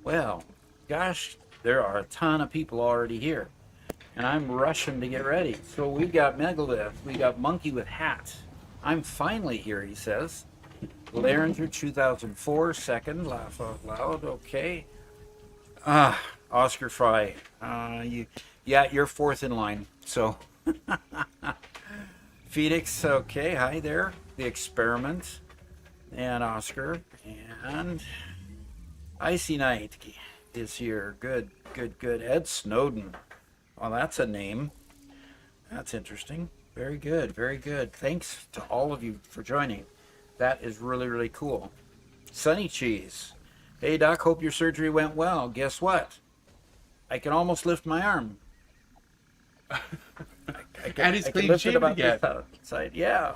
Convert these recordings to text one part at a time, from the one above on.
Well, gosh, there are a ton of people already here, and I'm rushing to get ready. So we got Megalith, we got Monkey with Hat. I'm finally here, he says. Larringer 2004, second, laugh out loud, okay. Oscar Fry, you're fourth in line, so. Phoenix, okay, hi there. The Experiment, and Oscar, and Icy Knight is here. Good. Ed Snowden. Well, that's a name. That's interesting. Very good. Thanks to all of you for joining. That is really cool. Sunny Cheese. Hey, Doc, hope your surgery went well. Guess what? I can almost lift my arm. And he's clean shaven again. Side. Yeah.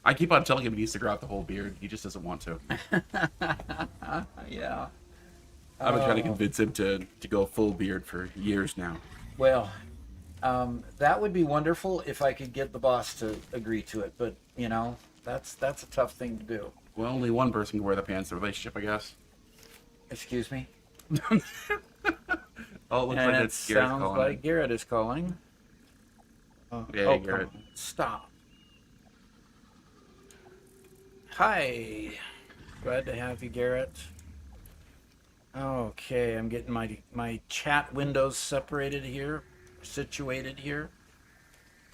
I keep on telling him he needs to grow out the whole beard. He just doesn't want to. Yeah. I've been trying to convince him to go full beard for years now. Well, that would be wonderful if I could get the boss to agree to it. But, that's a tough thing to do. Well, only one person can wear the pants in the relationship, I guess. Excuse me? Oh, it looks and like it sounds like Garrett is calling. Yeah, Garrett. Stop. Hi. Glad to have you, Garrett. Okay, I'm getting my chat windows situated here.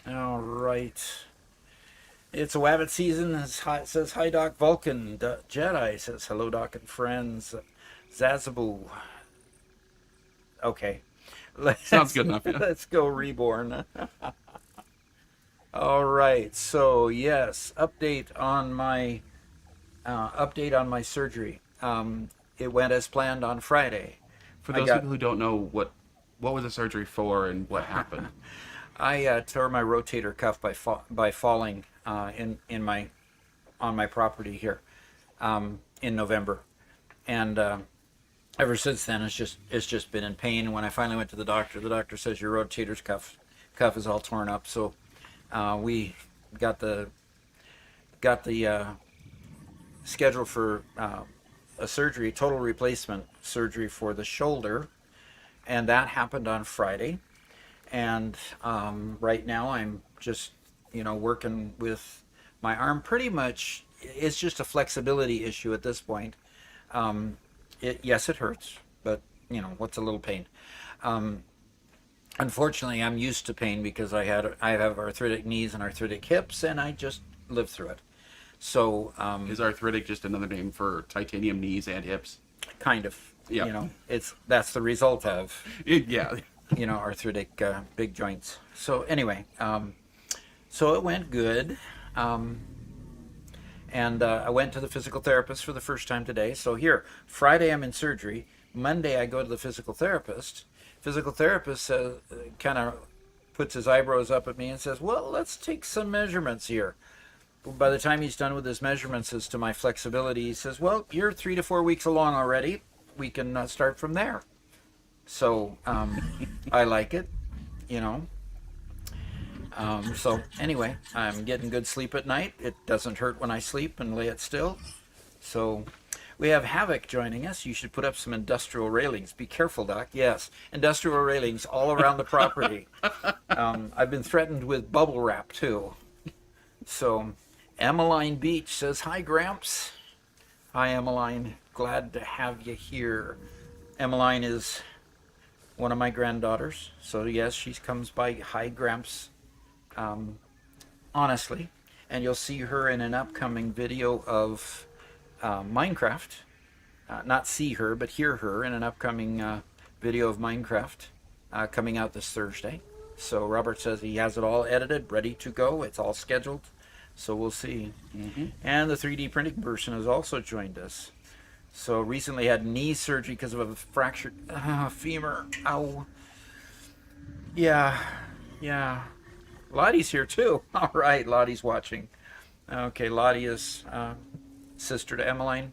All right. It's a Wabbit season. It says, hi, Doc. Vulcan. Jedi says, hello, Doc and friends. Zazabu. Okay. Sounds good enough, yeah. Let's go Reborn. All right. So, yes, update on my surgery. It went as planned on Friday. For those people who don't know, what was the surgery for and what happened? I tore my rotator cuff by falling on my property here in November, and ever since then it's just been in pain. When I finally went to the doctor says your rotator cuff is all torn up. So we got the schedule for a surgery, total replacement surgery for the shoulder, and that happened on Friday. And right now I'm just working with my arm. Pretty much it's just a flexibility issue at this point. Yes, it hurts, but what's a little pain. Unfortunately, I'm used to pain because I have arthritic knees and arthritic hips, and I just live through it. So is arthritic just another name for titanium knees and hips? Kind of. Yeah. That's the result of yeah. Arthritic big joints. So anyway, so it went good. And I went to the physical therapist for the first time today. So here, Friday I'm in surgery. Monday I go to the physical therapist. Physical therapist kind of puts his eyebrows up at me and says, well, let's take some measurements here. By the time he's done with his measurements as to my flexibility, he says, well, you're 3 to 4 weeks along already. We can start from there. So I like it, so anyway, I'm getting good sleep at night. It doesn't hurt when I sleep and lay it still. So we have Havoc joining us. You should put up some industrial railings. Be careful, Doc. Yes, industrial railings all around the property. I've been threatened with bubble wrap too. So Emmeline Beach says, hi, Gramps. Hi, Emmeline. Glad to have you here. Emmeline is one of my granddaughters. So yes, she comes by. Hi, Gramps. honestly. And you'll see her in an upcoming video of Minecraft. Not see her, but hear her in an upcoming video of Minecraft coming out this Thursday. So Robert says he has it all edited, ready to go. It's all scheduled. So we'll see. And the 3D printing person has also joined us. So recently had knee surgery because of a fractured femur. Ow. Yeah. Lottie's here too. All right, Lottie's watching. Okay, Lottie is sister to Emmeline.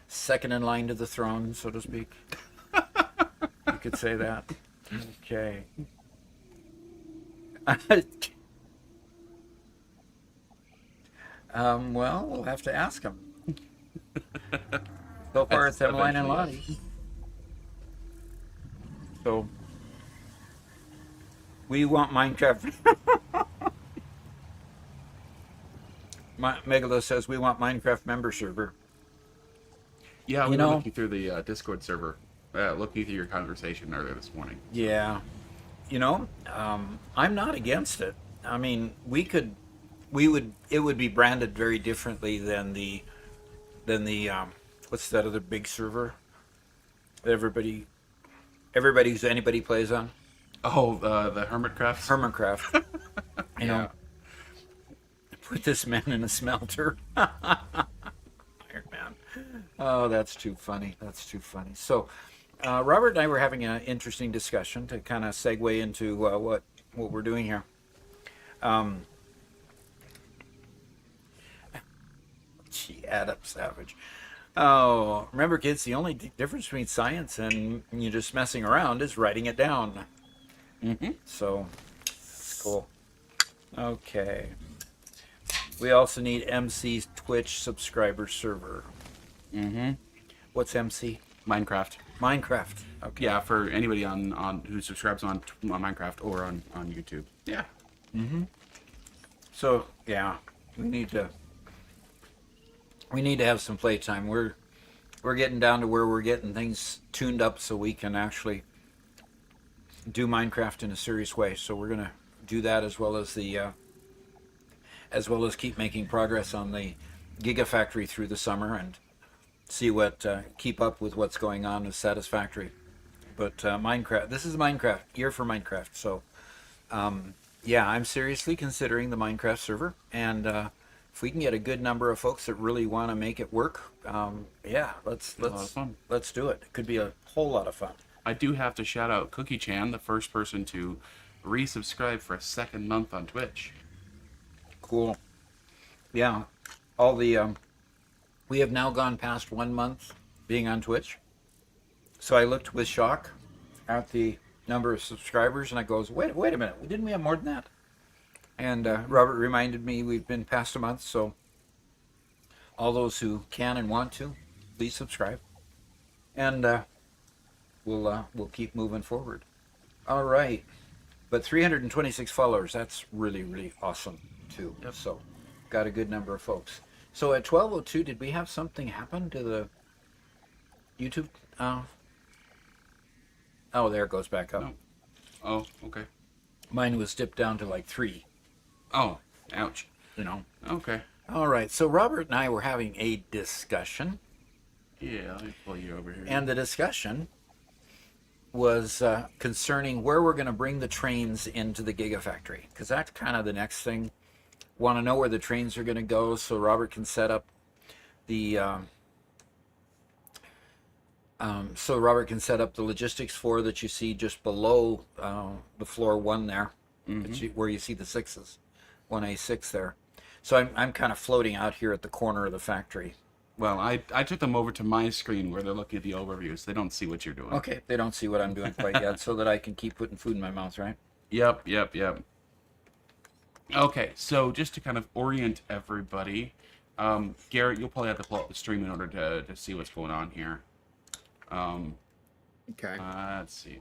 Second in line to the throne, so to speak. You could say that. Okay. Well, we'll have to ask him. So far, it's Emmeline and Lottie. So, we want Minecraft. Megalo says we want Minecraft member server. Yeah, we were looking through the Discord server, looking through your conversation earlier this morning. Yeah. I'm not against it. I mean, it would be branded very differently than the what's that other big server that anybody plays on? Oh, the Hermitcraft. Hermitcraft. You know, put this man in a smelter. Iron Man. Oh, that's too funny. So, Robert and I were having an interesting discussion to kind of segue into what we're doing here. Gee, Adam Savage. Oh, remember, kids, the only difference between science and you just messing around is writing it down. So, it's cool. Okay. We also need MC's Twitch subscriber server. What's MC? Minecraft. Okay. Yeah, for anybody on who subscribes on Minecraft or on YouTube. Yeah. So yeah, we need to have some playtime. We're getting down to where we're getting things tuned up so we can actually do Minecraft in a serious way. So we're gonna do that as well as keep making progress on the Gigafactory through the summer and see keep up with what's going on with Satisfactory. But Minecraft, this is Minecraft, year for Minecraft. So yeah, I'm seriously considering the Minecraft server, and if we can get a good number of folks that really want to make it work, yeah, let's do it. It could be a whole lot of fun. I do have to shout out Cookie Chan, the first person to resubscribe for a second month on Twitch. Cool. Yeah, all the we have now gone past 1 month being on Twitch. So I looked with shock at the number of subscribers, and I goes, wait a minute, didn't we have more than that? And Robert reminded me we've been past a month, so all those who can and want to, please subscribe, and we'll keep moving forward. All right, but 326 followers, that's really awesome too. Yep. So got a good number of folks. So at 12:02, did we have something happen to the YouTube? Oh, there it goes back up. No. Oh, okay. Mine was dipped down to like 3. Oh, ouch. Okay. All right. So Robert and I were having a discussion. Yeah, let me pull you over here. And the discussion was concerning where we're going to bring the trains into the Gigafactory, because that's kind of the next thing. Want to know where the trains are going to go so Robert can set up the logistics floor that you see just below the floor 1 there, where you see the 6s, 1A6 there. So I'm kind of floating out here at the corner of the factory. Well, I took them over to my screen where they're looking at the overview, so they don't see what you're doing. Okay, they don't see what I'm doing quite yet, so that I can keep putting food in my mouth, right? Yep. Okay, so just to kind of orient everybody, Garrett, you'll probably have to pull up the stream in order to see what's going on here. Okay. Let's see.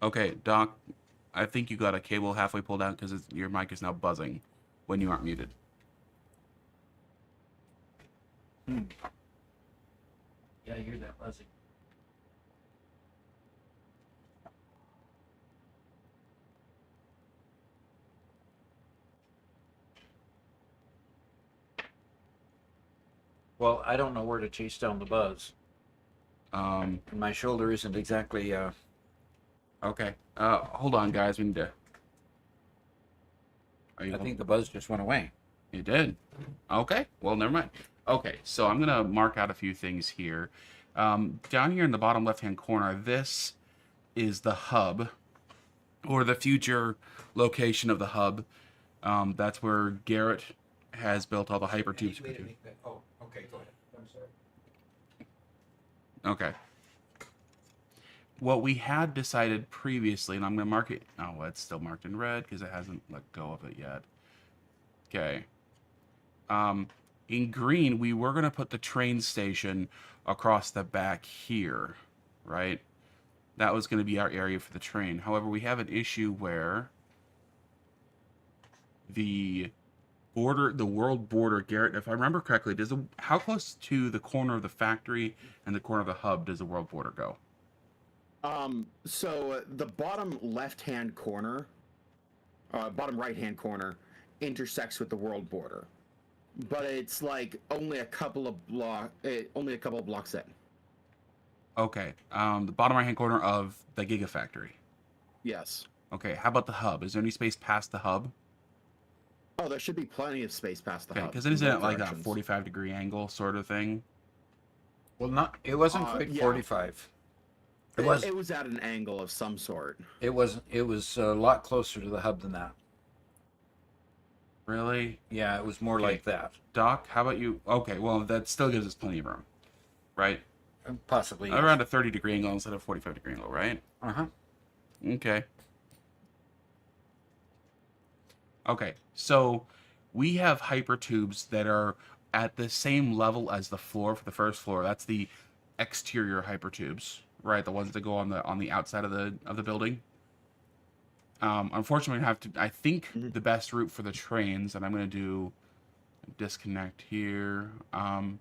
Okay, Doc, I think you got a cable halfway pulled out because your mic is now buzzing when you aren't muted. Yeah, I hear that buzzing. Well, I don't know where to chase down the buzz. Um, And my shoulder isn't exactly. okay. Hold on, guys. We need to. Are you? I think the buzz just went away. You did. Okay. Well, never mind. Okay. So I'm gonna mark out a few things here. Down here in the bottom left-hand corner, this is the hub, or the future location of the hub. That's where Garrett has built all the hypertubes. Oh, okay, go ahead. I'm sorry. Okay. What we had decided previously, and I'm going to mark it. Oh, it's still marked in red because it hasn't let go of it yet. Okay. In green, we were going to put the train station across the back here, right? That was going to be our area for the train. However, we have an issue where the border, the world border, Garrett, if I remember correctly, how close to the corner of the factory and the corner of the hub does the world border go? So the bottom left-hand corner, bottom right-hand corner, intersects with the world border, but it's like only a couple of blocks in. Okay. The bottom right hand corner of the Gigafactory. Yes. Okay. How about the hub? Is there any space past the hub? Oh, there should be plenty of space past the Okay, hub. because it isn't in at both like a directions. 45-degree angle sort of thing. Well, it wasn't quite yeah. 45. It was at an angle of some sort. It was a lot closer to the hub than that. Really? Yeah, it was more Okay. like that. Doc, how about you? Okay, well, that still gives us plenty of room, right? Possibly. Yes. Around a 30-degree angle instead of 45-degree angle, right? Uh-huh. Okay. Okay, so we have hypertubes that are at the same level as the floor for the first floor. That's the exterior hypertubes, right? The ones that go on the outside of the building. Unfortunately, I think the best route for the trains, and I'm going to do disconnect here. I'm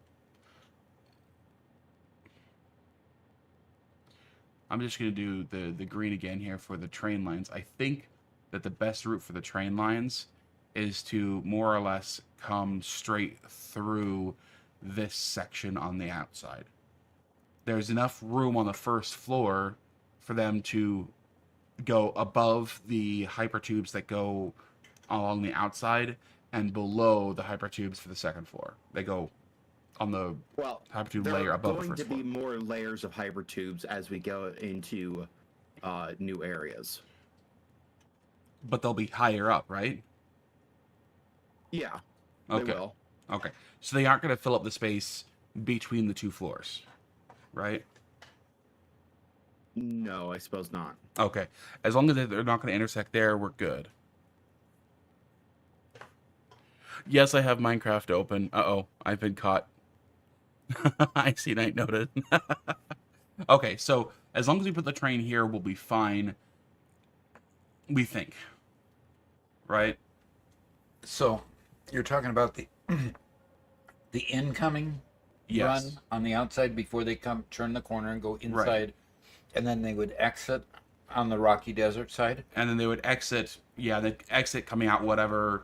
just going to do the green again here for the train lines. I think that the best route for the train lines is to more or less come straight through this section on the outside. There's enough room on the first floor for them to go above the hypertubes that go along the outside and below the hypertubes for the second floor. They go on the hypertube layer above the first floor. There are going to be more layers of hypertubes as we go into new areas. But they'll be higher up, right? Yeah, Okay. they will. Okay. So they aren't going to fill up the space between the two floors, right? No, I suppose not. Okay. As long as they're not going to intersect there, we're good. Yes, I have Minecraft open. Uh-oh, I've been caught. I see Night noted. Okay, so as long as we put the train here, we'll be fine. We think. Right? So, you're talking about the incoming Yes. run on the outside before they turn the corner and go inside, Right. and then they would exit on the rocky desert side. And then they would exit, they'd exit coming out whatever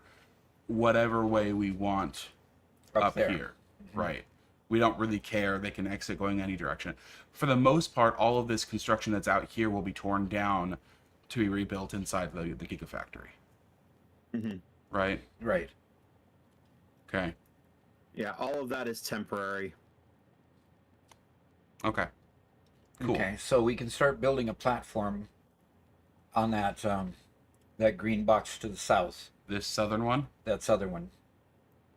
way we want up there. here. Right. We don't really care. They can exit going any direction. For the most part, all of this construction that's out here will be torn down to be rebuilt inside the Gigafactory. Mm-hmm. Right? Right. Okay. Yeah, all of that is temporary. Okay. Cool. Okay, so we can start building a platform on that that green box to the south, This southern one? that southern one,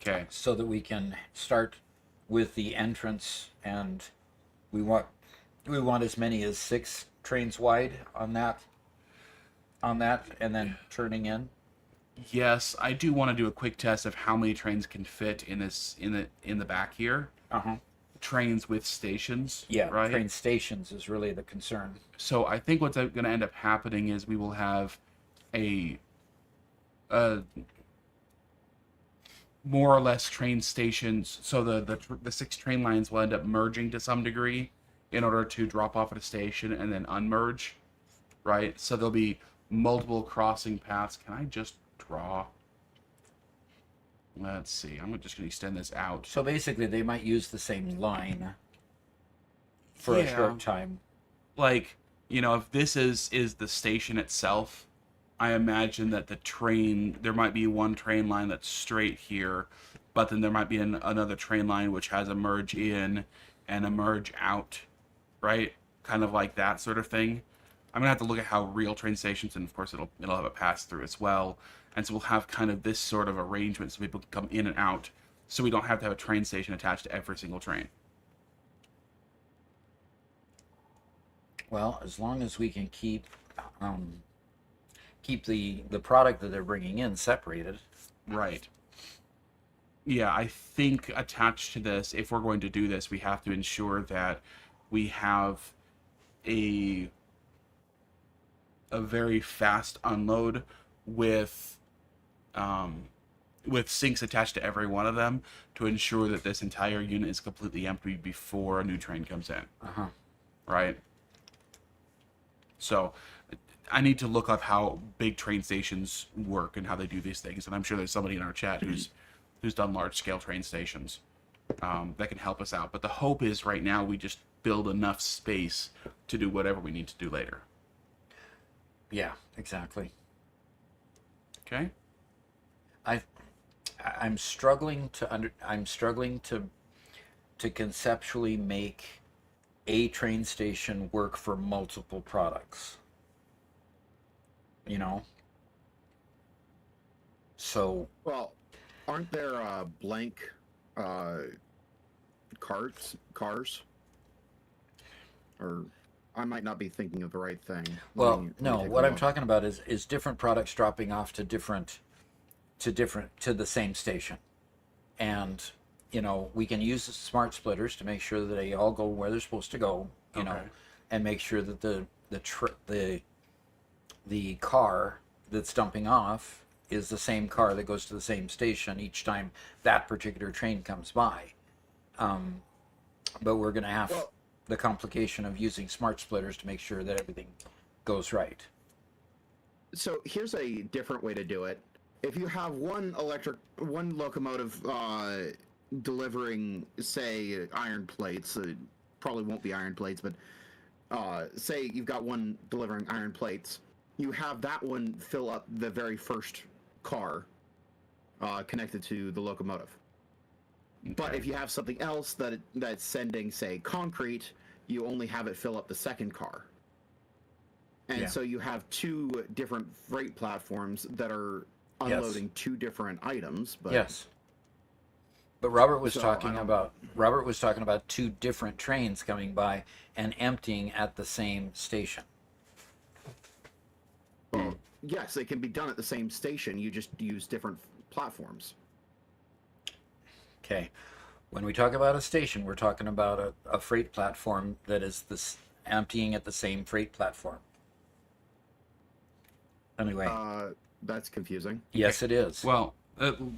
Okay. so that we can start with the entrance, and we want as many as 6 trains wide on that, and then turning in. Yes, I do want to do a quick test of how many trains can fit in the back here. Uh-huh. Trains with stations. Yeah, Right? train stations is really the concern. So I think what's going to end up happening is we will have a more or less train stations. So the 6 train lines will end up merging to some degree in order to drop off at a station and then unmerge, right? So there'll be multiple crossing paths. Can I just draw? let's see. I'm just going to extend this out. So basically, they might use the same line for a Yeah. short time. Like, if this is the station itself, I imagine that there might be one train line that's straight here, but then there might be another train line which has a merge in and a merge out, right? Kind of like that sort of thing. I'm gonna have to look at how real train stations, and of course it'll have a pass through as well, and so we'll have kind of this sort of arrangement so people can come in and out, so we don't have to have a train station attached to every single train. Well, as long as we can keep the product that they're bringing in separated. Right. Yeah, I think attached to this, if we're going to do this, we have to ensure that we have a very fast unload with sinks attached to every one of them to ensure that this entire unit is completely empty before a new train comes in. Uh-huh. Right? So I need to look up how big train stations work and how they do these things, and I'm sure there's somebody in our chat who's done large-scale train stations that can help us out. But the hope is right now we just build enough space to do whatever we need to do later. Yeah, exactly. Okay? I'm struggling to conceptually make a train station work for multiple products. So, Well, aren't there blank cars? Or I might not be thinking of the right thing. well, no, what I'm talking about is different products dropping off to the same station. And, we can use the smart splitters to make sure that they all go where they're supposed to go, Okay. and make sure that the car that's dumping off is the same car that goes to the same station each time that particular train comes by. But we're going to have the complication of using smart splitters to make sure that everything goes right. So here's a different way to do it. If you have one locomotive delivering, say, iron plates, probably won't be iron plates, but say you've got one delivering iron plates, you have that one fill up the very first car connected to the locomotive. But if you have something else that's sending, say, concrete, you only have it fill up the second car. And so you have two different freight platforms that are unloading two different items. But yes. But Robert was talking about two different trains coming by and emptying at the same station. Well, yes, it can be done at the same station. You just use different platforms. Okay. When we talk about a station, we're talking about a freight platform that is emptying at the same freight platform. Anyway. That's confusing. Yes, it is. Well,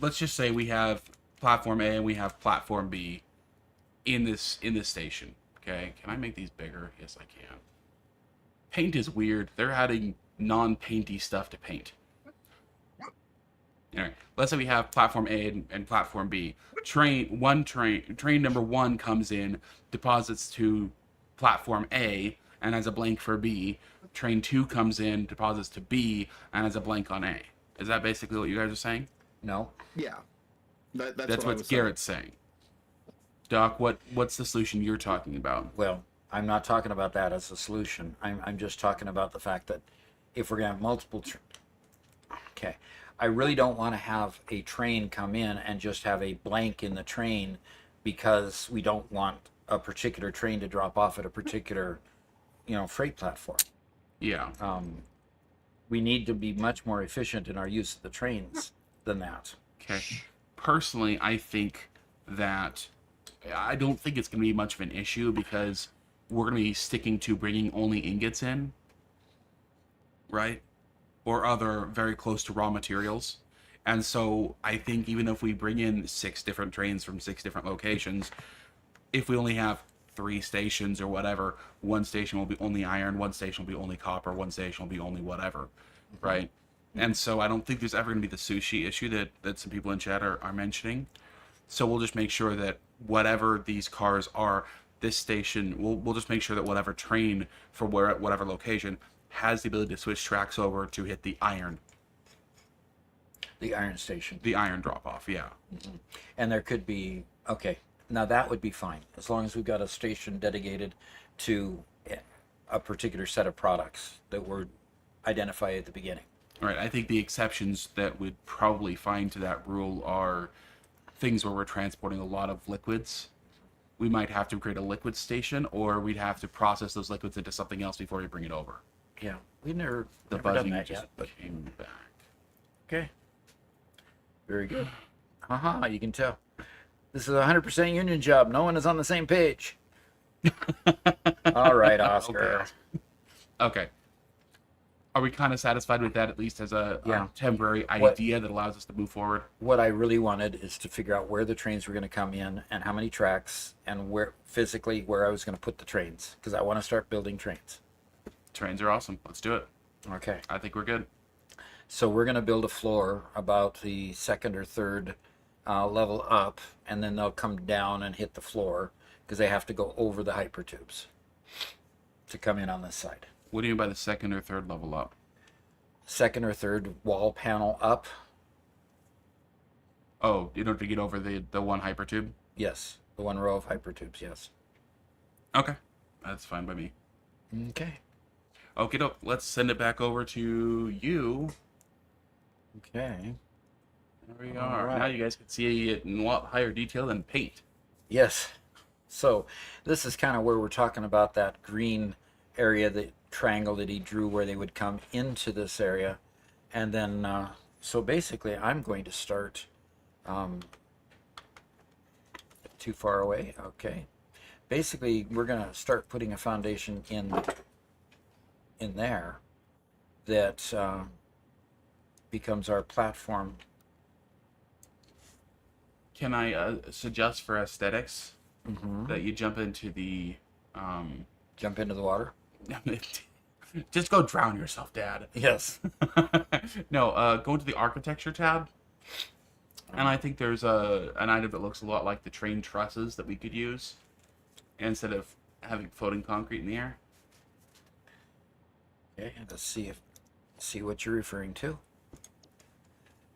let's just say we have platform A and we have platform B in this station. Okay, can I make these bigger? Yes, I can. Paint is weird. They're adding non-painty stuff to paint. All right, let's say we have platform A and platform B. Train number 1 comes in, deposits to platform A, and has a blank for B. Train 2 comes in, deposits to B, and has a blank on A. Is that basically what you guys are saying? No. Yeah. That's what Garrett's saying. Doc, what's the solution you're talking about? Well, I'm not talking about that as a solution. I'm just talking about the fact that if we're going to have multiple... Okay. I really don't want to have a train come in and just have a blank in the train because we don't want a particular train to drop off at a particular, freight platform. Yeah. We need to be much more efficient in our use of the trains than that. Okay. Personally, I think that I don't think it's going to be much of an issue because we're going to be sticking to bringing only ingots in, right? Or other very close to raw materials. And so I think even if we bring in 6 different trains from 6 different locations, if we only have 3 stations or whatever, one station will be only iron, one station will be only copper, one station will be only whatever, right? And so I don't think there's ever going to be the sushi issue that some people in chat are mentioning. So we'll just make sure that whatever these cars are, this station, we'll just make sure that whatever train for whatever location has the ability to switch tracks over to hit the iron station. The iron drop off, yeah. And there could be, okay, now that would be fine, as long as we've got a station dedicated to a particular set of products that were identified at the beginning. All right, I think the exceptions that would probably find to that rule are things where we're transporting a lot of liquids. We might have to create a liquid station, or we'd have to process those liquids into something else before we bring it over. Yeah, we've never done buzzing that just yet, but came back. okay. Very good. Haha, you can tell. This is a 100% union job. No one is on the same page. All right, Oscar. Okay. Are we kind of satisfied with that, at least as a temporary idea that allows us to move forward? What I really wanted is to figure out where the trains were going to come in and how many tracks and where I was going to put the trains, because I want to start building trains. Trains are awesome. Let's do it. Okay. I think we're good. So we're going to build a floor about the second or third level up, and then they'll come down and hit the floor because they have to go over the hypertubes to come in on this side. What do you mean by the second or third level up? Second or third wall panel up. Oh, in order to get over the one hypertube? Yes, the one row of hypertubes, yes. Okay, that's fine by me. Okay. Okay, let's send it back over to you. Okay. There we are. right. Now you guys can see it in a lot higher detail than paint. Yes. So this is kind of where we're talking about that green area, the triangle that he drew where they would come into this area. And then, so basically I'm going to start, too far away. Okay. Basically, we're going to start putting a foundation in there that becomes our platform. Can I suggest for aesthetics that you jump into the... Jump into the water? Just go drown yourself, Dad. Yes. No, go into the architecture tab. And I think there's an item that looks a lot like the train trusses that we could use instead of having floating concrete in the air. Okay, let's see what you're referring to.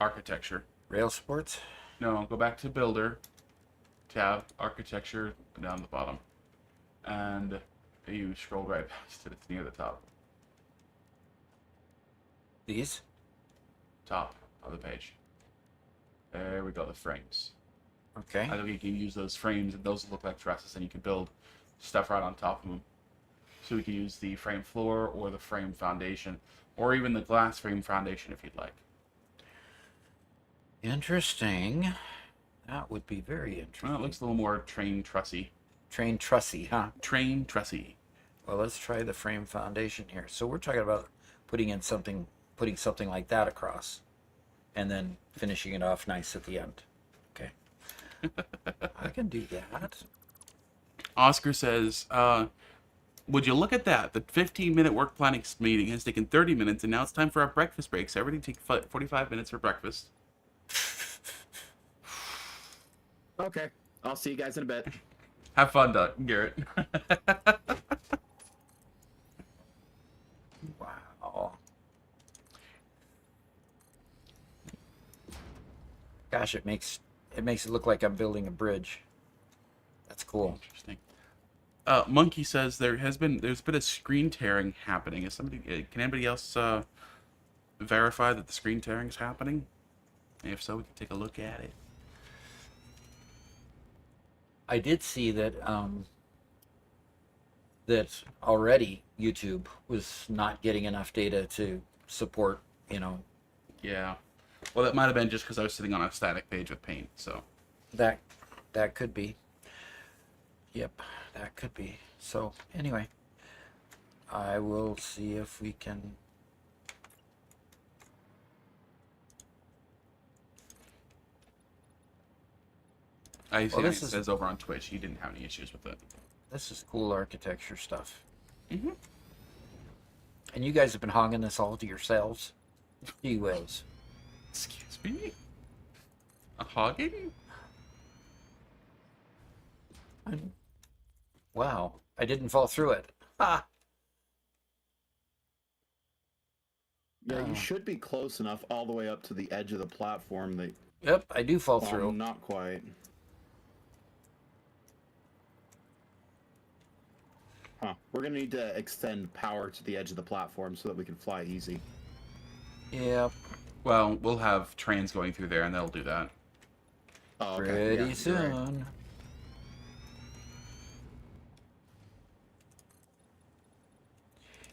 Architecture. Rail sports? No, go back to Builder tab, Architecture, down the bottom. And you scroll right past it. It's near the top. These? Top of the page. There we go, the frames. Okay. I think you can use those frames, and those look like trusses, and you can build stuff right on top of them. So we can use the frame floor, or the frame foundation, or even the glass frame foundation if you'd like. Interesting. That would be very interesting. Well, it looks a little more train trussy. Train trussy, huh? Train trussy. Well, let's try the frame foundation here. So we're talking about putting something like that across, and then finishing it off nice at the end. Okay. I can do that. Oscar says, would you look at that? The 15-minute work planning meeting has taken 30 minutes, and now it's time for our breakfast break. So everybody take 45 minutes for breakfast. Okay, I'll see you guys in a bit. Have fun, Garrett. Wow. Gosh, it makes it look like I'm building a bridge. That's cool. Interesting. Monkey says there's been a screen tearing happening. Can anybody else verify that the screen tearing is happening? And if so, we can take a look at it. I did see that that already YouTube was not getting enough data to support, Yeah. Well, that might have been just because I was sitting on a static page with paint, so. that could be. Yep, that could be. So anyway, I will see if we can. I see Well, it says over on Twitch he didn't have any issues with it. This is cool architecture stuff. Mm-hmm. And you guys have been hogging this all to yourselves? Gee whiz. Excuse me? A hogging? Wow, I didn't fall through it. Ha! Yeah, you Oh. should be close enough all the way up to the edge of the platform that... Yep, I do fall Well, through. not quite. Huh. We're gonna need to extend power to the edge of the platform so that we can fly easy. Yep, Well, we'll have trains going through there, and they'll do that. Oh, okay. pretty Yeah, you're soon. right.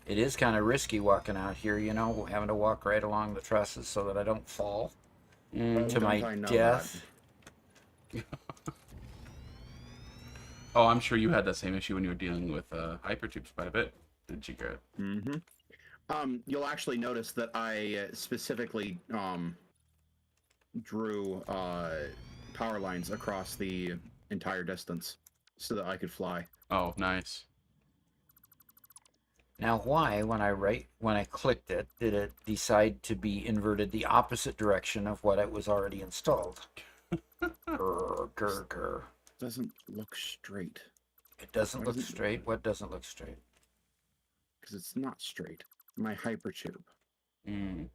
It is kind of risky walking out here, you know, having to walk right along the trusses so that I don't fall to Don't my I know death. Oh, I'm sure you had that same issue when you were dealing with hypertubes quite a bit, didn't you, Garrett? You'll actually notice that I specifically drew power lines across the entire distance so that I could fly. Oh, nice. Now, why, when I clicked it, did it decide to be inverted the opposite direction of what it was already installed? Grr, grr, grr. Doesn't look straight It doesn't Why look does it- straight. What doesn't look straight? because it's not straight. My hypertube. Mm.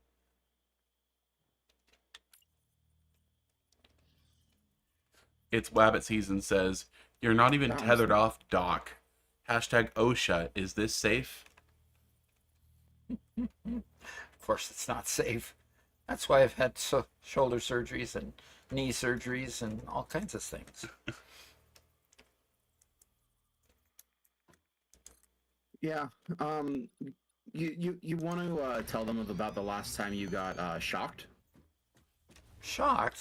It's Wabbit Season says, "You're not even That was- tethered off, Doc. Hashtag OSHA. Is this safe?" Of course, it's not safe. That's why I've had shoulder surgeries and knee surgeries and all kinds of things. Yeah. You want to tell them about the last time you got shocked? Shocked?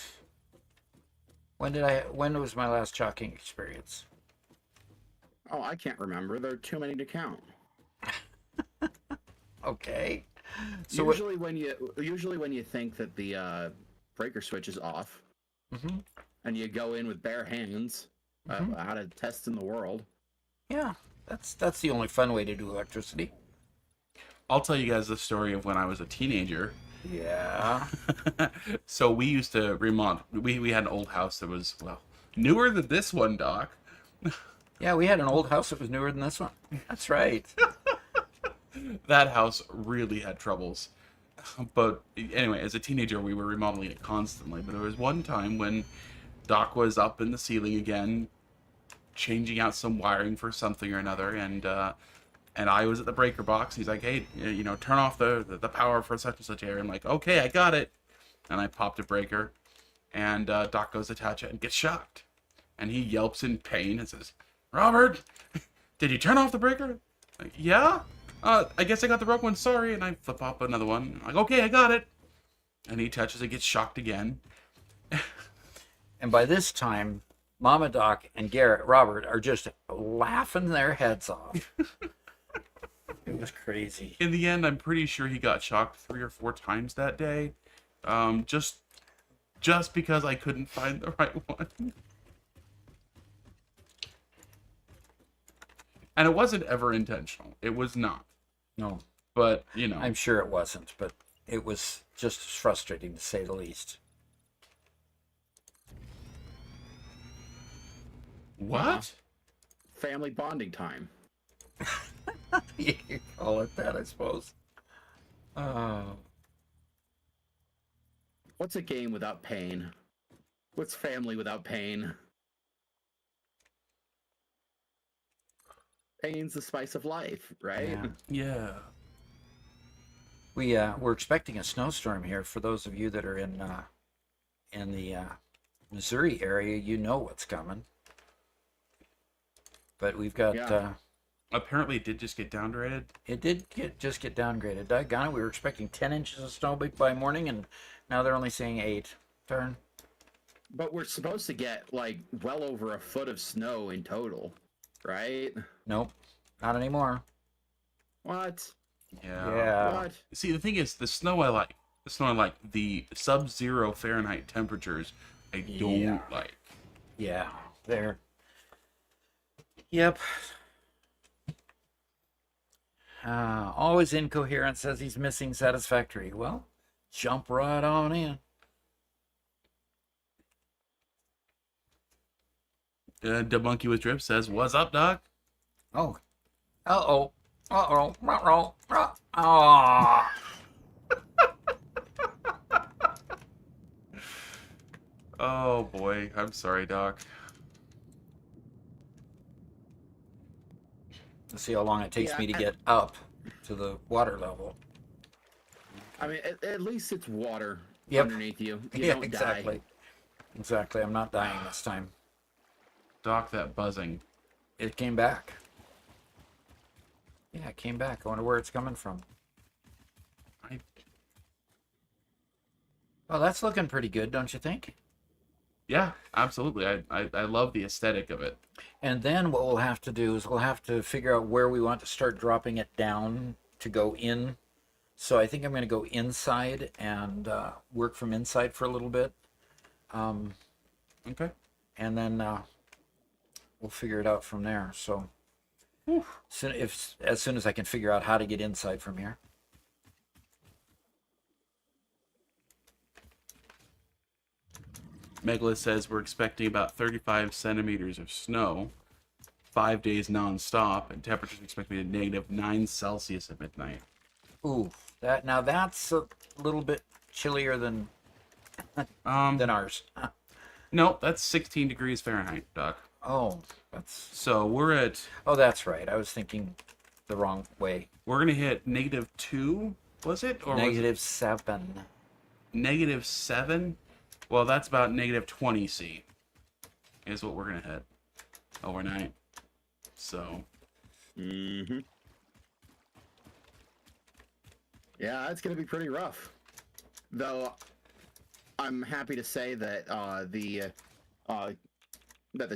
When was my last shocking experience? Oh, I can't remember. There are too many to count. Okay. So usually when you think that the breaker switch is off, Mm-hmm. and you go in with bare hands, out of test in the world. Yeah, that's the only fun way to do electricity. I'll tell you guys the story of when I was a teenager. Yeah. So we used to remodel. We had an old house that was, well, newer than this one, Doc. Yeah, we had an old house that was newer than this one. That's right. That house really had troubles. But anyway, as a teenager, we were remodeling it constantly. But there was one time when Doc was up in the ceiling again, changing out some wiring for something or another, and I was at the breaker box. He's like, "Hey, turn off the power for such and such area." I'm like, "Okay, I got it." And I popped a breaker, and Doc goes to touch it and gets shocked. And he yelps in pain and says, "Robert, did you turn off the breaker?" Like, "Yeah. I guess I got the wrong one, sorry." And I flip up another one. I'm like, "Okay, I got it." And he touches it, gets shocked again. And by this time, Mama Doc and Robert are just laughing their heads off. It was crazy. In the end, I'm pretty sure he got shocked 3 or 4 times that day. Just because I couldn't find the right one. And it wasn't ever intentional. It was not. No, But, I'm sure it wasn't, but it was just frustrating to say the least. What? Family bonding time. You could call it that, I suppose. What's a game without pain? What's family without pain? Pain's the spice of life, right? Yeah. Yeah. We're expecting a snowstorm here. For those of you that are in the Missouri area, you know what's coming. But we've got Yeah. Apparently it did just get downgraded. it did just get downgraded. Doggone it, we were expecting 10 inches of snow by morning, and now they're only saying 8. Darn. But we're supposed to get like well over a foot of snow in total, right? Nope, not anymore. What? Yeah. What? See, the thing is, the snow I like. The sub-zero Fahrenheit temperatures I don't Yeah. like. Yeah, there. Yep. Always incoherent, says he's missing satisfactory. Well, jump right on in. The monkey with drip says, "What's up, Doc?" Oh, uh-oh, uh-oh, uh-oh, uh-oh. Oh boy, I'm sorry, Doc. Let's see how long it takes Yeah, me to get up to the water level. I mean, at least it's water Yep. underneath you. You Yeah, don't exactly. die. Exactly. I'm not dying this time. Doc, that buzzing. It came back. Yeah, it came back. I wonder where it's coming from. I Oh, that's looking pretty good, don't you think? Yeah, absolutely. I love the aesthetic of it. And then what we'll have to do is we'll have to figure out where we want to start dropping it down to go in. So I think I'm going to go inside and work from inside for a little bit. Okay. And then we'll figure it out from there. So as soon as I can figure out how to get inside from here. Megalith says we're expecting about 35 centimeters of snow, 5 days non-stop, and temperatures expected to be at -9 Celsius at midnight. Ooh, that's a little bit chillier than ours. No, that's 16 degrees Fahrenheit, Doc. Oh, So that's right. I was thinking the wrong way. we're gonna hit -2, was it? Or -7. -7? Well, that's about -20 C is what we're gonna hit overnight. So Mm-hmm. Yeah, it's gonna be pretty rough. Though, I'm happy to say that the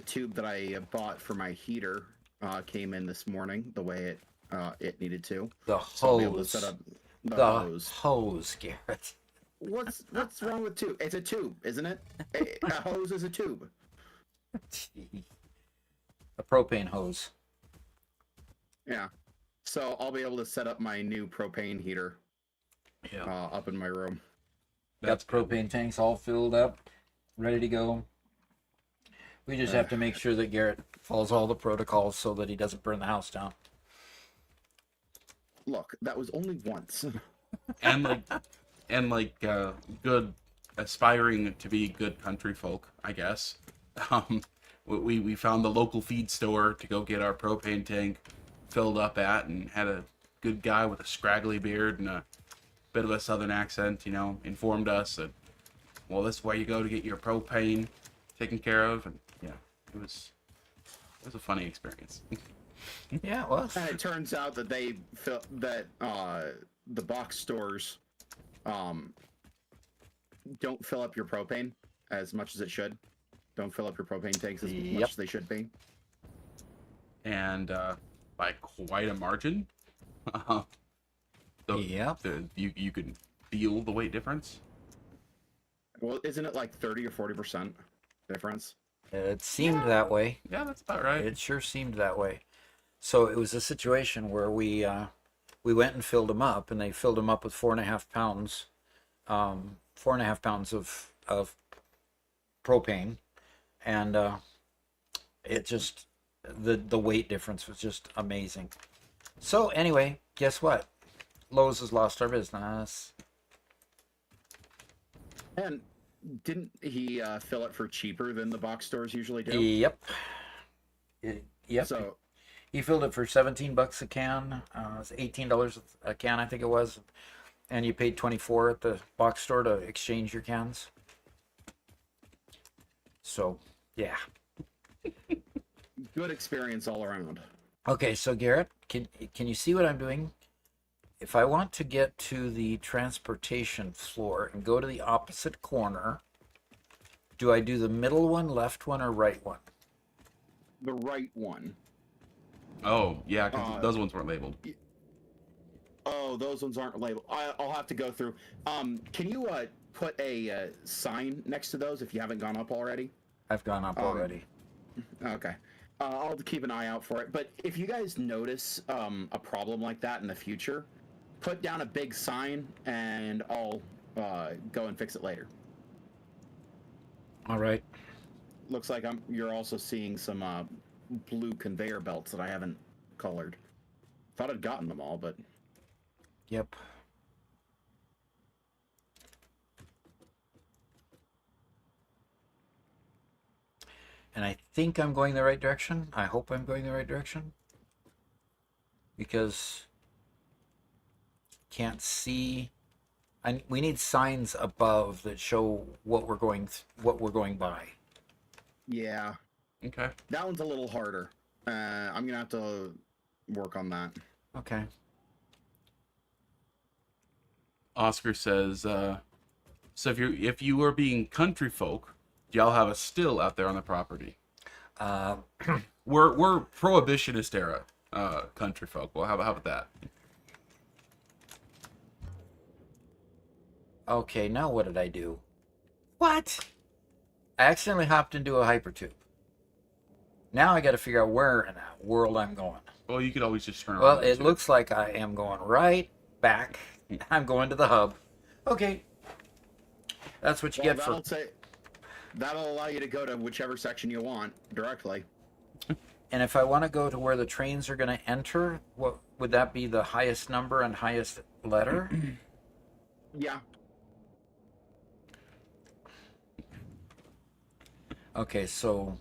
tube that I bought for my heater came in this morning the way it needed to. The So I'll be able to hose. set up the The hose. hose, Garrett. What's wrong with tube? It's a tube, isn't it? A hose is a tube. A propane hose. Yeah. So I'll be able to set up my new propane heater Yeah. up in my room. Got the propane tanks all filled up, ready to go. We just have to make sure that Garrett follows all the protocols so that he doesn't burn the house down. Look, that was only once. and like good aspiring to be good country folk, I guess. We found the local feed store to go get our propane tank filled up at, and had a good guy with a scraggly beard and a bit of a southern accent, informed us that, well, this is where you go to get your propane taken care of. And yeah, it was a funny experience. Yeah, it was. And it turns out that the box stores don't fill up your propane as much as it should. Don't fill up your propane tanks as much as they should be. And by quite a margin. You can feel the weight difference. Well, isn't it like 30 or 40% difference? It seemed that way. Yeah, that's about right. It sure seemed that way. So it was a situation where we went and filled them up, and they filled them up with 4.5 pounds, 4.5 pounds of propane, and it just the weight difference was just amazing. So anyway, guess what? Lowe's has lost our business. And didn't he fill it for cheaper than the box stores usually do? Yep. Yep. So he filled it for $17 a can. It's $18 a can, I think it was, and you paid $24 at the box store to exchange your cans. So yeah. good experience all around. Okay, so Garrett, can you see what I'm doing? If I want to get to the transportation floor and go to the opposite corner, do I do the middle one, left one, or right one? The right one. Oh, yeah, because those ones weren't labeled. Oh, those ones aren't labeled. I'll have to go through. Can you put a sign next to those if you haven't gone up already? I've gone up already. Okay. I'll keep an eye out for it. But if you guys notice a problem like that in the future, put down a big sign, and I'll go and fix it later. All right. Looks like you're also seeing some blue conveyor belts that I haven't colored. Thought I'd gotten them all, but Yep. And I think I'm going the right direction. I hope I'm going the right direction. Because can't see. We need signs above that show what we're going by. yeah, Okay. that one's a little harder. I'm gonna have to work on that. Okay. Oscar says, so if you were being country folk, do y'all have a still out there on the property? Uh, We're prohibitionist era country folk. Well, how about that? okay, now what did I do? What? I accidentally hopped into a hypertube. Now I got to figure out where in that world I'm going. Well, you could always just turn around. Well, it looks like I am going right back. I'm going to the hub. Okay. That's what you get for... That'll allow you to go to whichever section you want directly. And if I want to go to where the trains are going to enter, what would that be, the highest number and highest letter? Yeah. Okay, so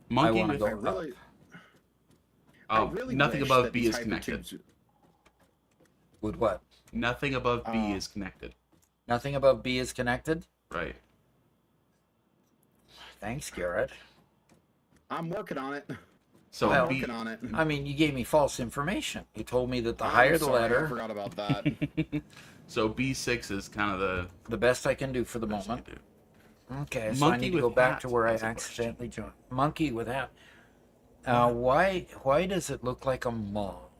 Monkey I want to with go up. Oh, really nothing wish above that B these is connected. hypertubes- With what? Nothing above B is connected. Nothing above B is connected? Right. Thanks, Garrett. I'm working on it. So Well, B, Working on it. I mean, you gave me false information. You told me that the I'm higher the sorry, I letter, forgot about that. so B6 is kind of the best I can do for the best moment. you do. Okay, so I Monkey need to go with back hat to where I has a question. accidentally joined. Monkey with hat. Why does it look like a mall?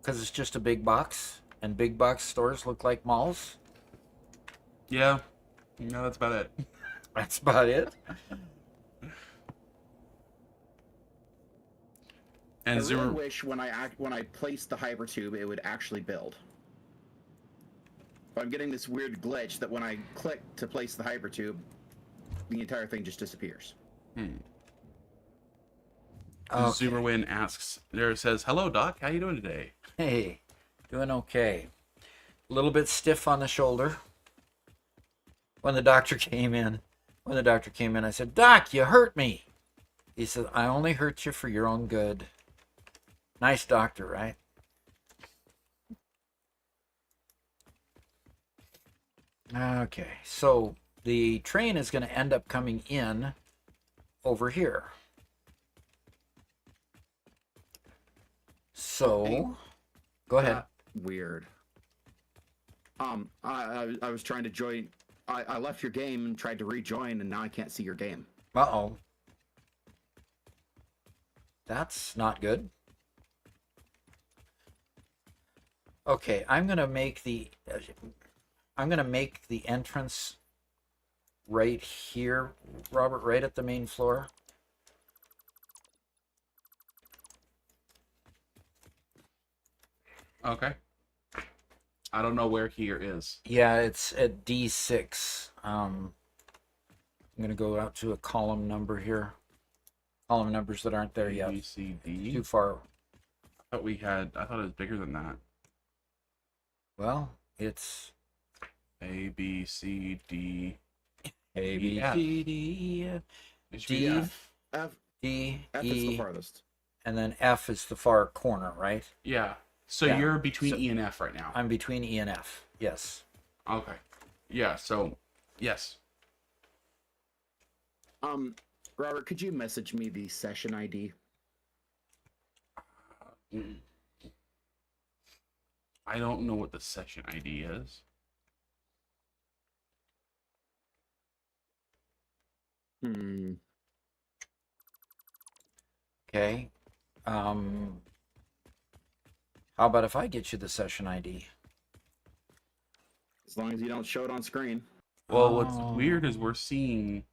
Because it's just a big box, and big box stores look like malls? Yeah. No, that's about it. That's about it. I And really Zoomer, wish when I placed the hypertube, it would actually build. But I'm getting this weird glitch that when I click to place the hypertube, the entire thing just disappears. Okay. Zoomerwin asks, there says, "Hello, Doc. How you doing today?" Hey, doing okay. A little bit stiff on the shoulder. When the doctor came in, I said, "Doc, you hurt me." He said, "I only hurt you for your own good." Nice doctor, right? Okay, so the train is going to end up coming in over here. So, go ahead. Weird. I was trying to join. I left your game and tried to rejoin, and now I can't see your game. Uh-oh. That's not good. Okay, I'm gonna make the entrance right here, Robert, right at the main floor. Okay. I don't know where here is. Yeah, it's at D6. I'm gonna go out to a column number here. Column numbers that aren't there A, yet. B, C, D. Too far. I thought it was bigger than that. Well, it's A, B, C, D. A, B, B, F. C, D, F, It should be D, F. F D, F is the E, farthest. and then F is the far corner, right? Yeah. So Yeah. you're between So- E and F right now. I'm between E and F. Yes. Okay. Yeah. So yes. Robert, could you message me the session ID? I don't know what the session ID is. Okay. How about if I get you the session ID? As long as you don't show it on screen. Well, what's Oh. weird is we're seeing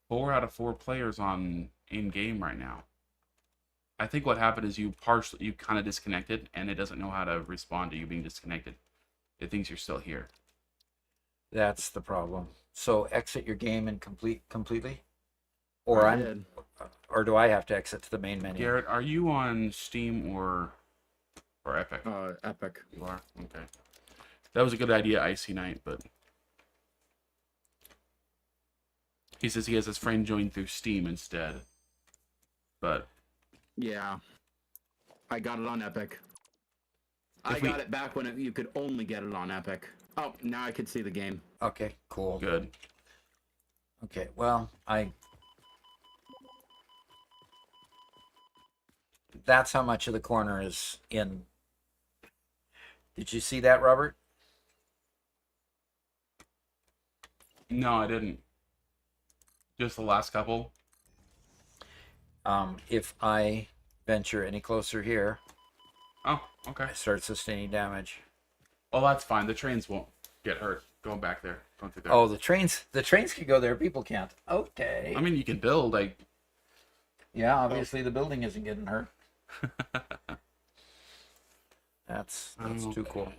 4 out of 4 players on in game right now. I think what happened is you kind of disconnected, and it doesn't know how to respond to you being disconnected. It thinks you're still here. That's the problem. So exit your game and completely, or I I'm, did. or do I have to exit to the main menu? Garrett, are you on Steam or Epic? Epic. You are? Okay. That was a good idea, Icy Knight, but he says he has his friend join through Steam instead. But Yeah. I got it on Epic. If I got it back when you could only get it on Epic. Oh, now I can see the game. Okay, cool. good. Okay, well, that's how much of the corner is in. Did you see that, Robert? No, I didn't. Just the last couple. If I venture any closer here, Oh, okay. I start sustaining damage. Well, that's fine. The trains won't get hurt going back there. Going through there. Oh, the trains can go there. People can't. Okay. I mean, you can build. Yeah, obviously the building isn't getting hurt. That's too cool.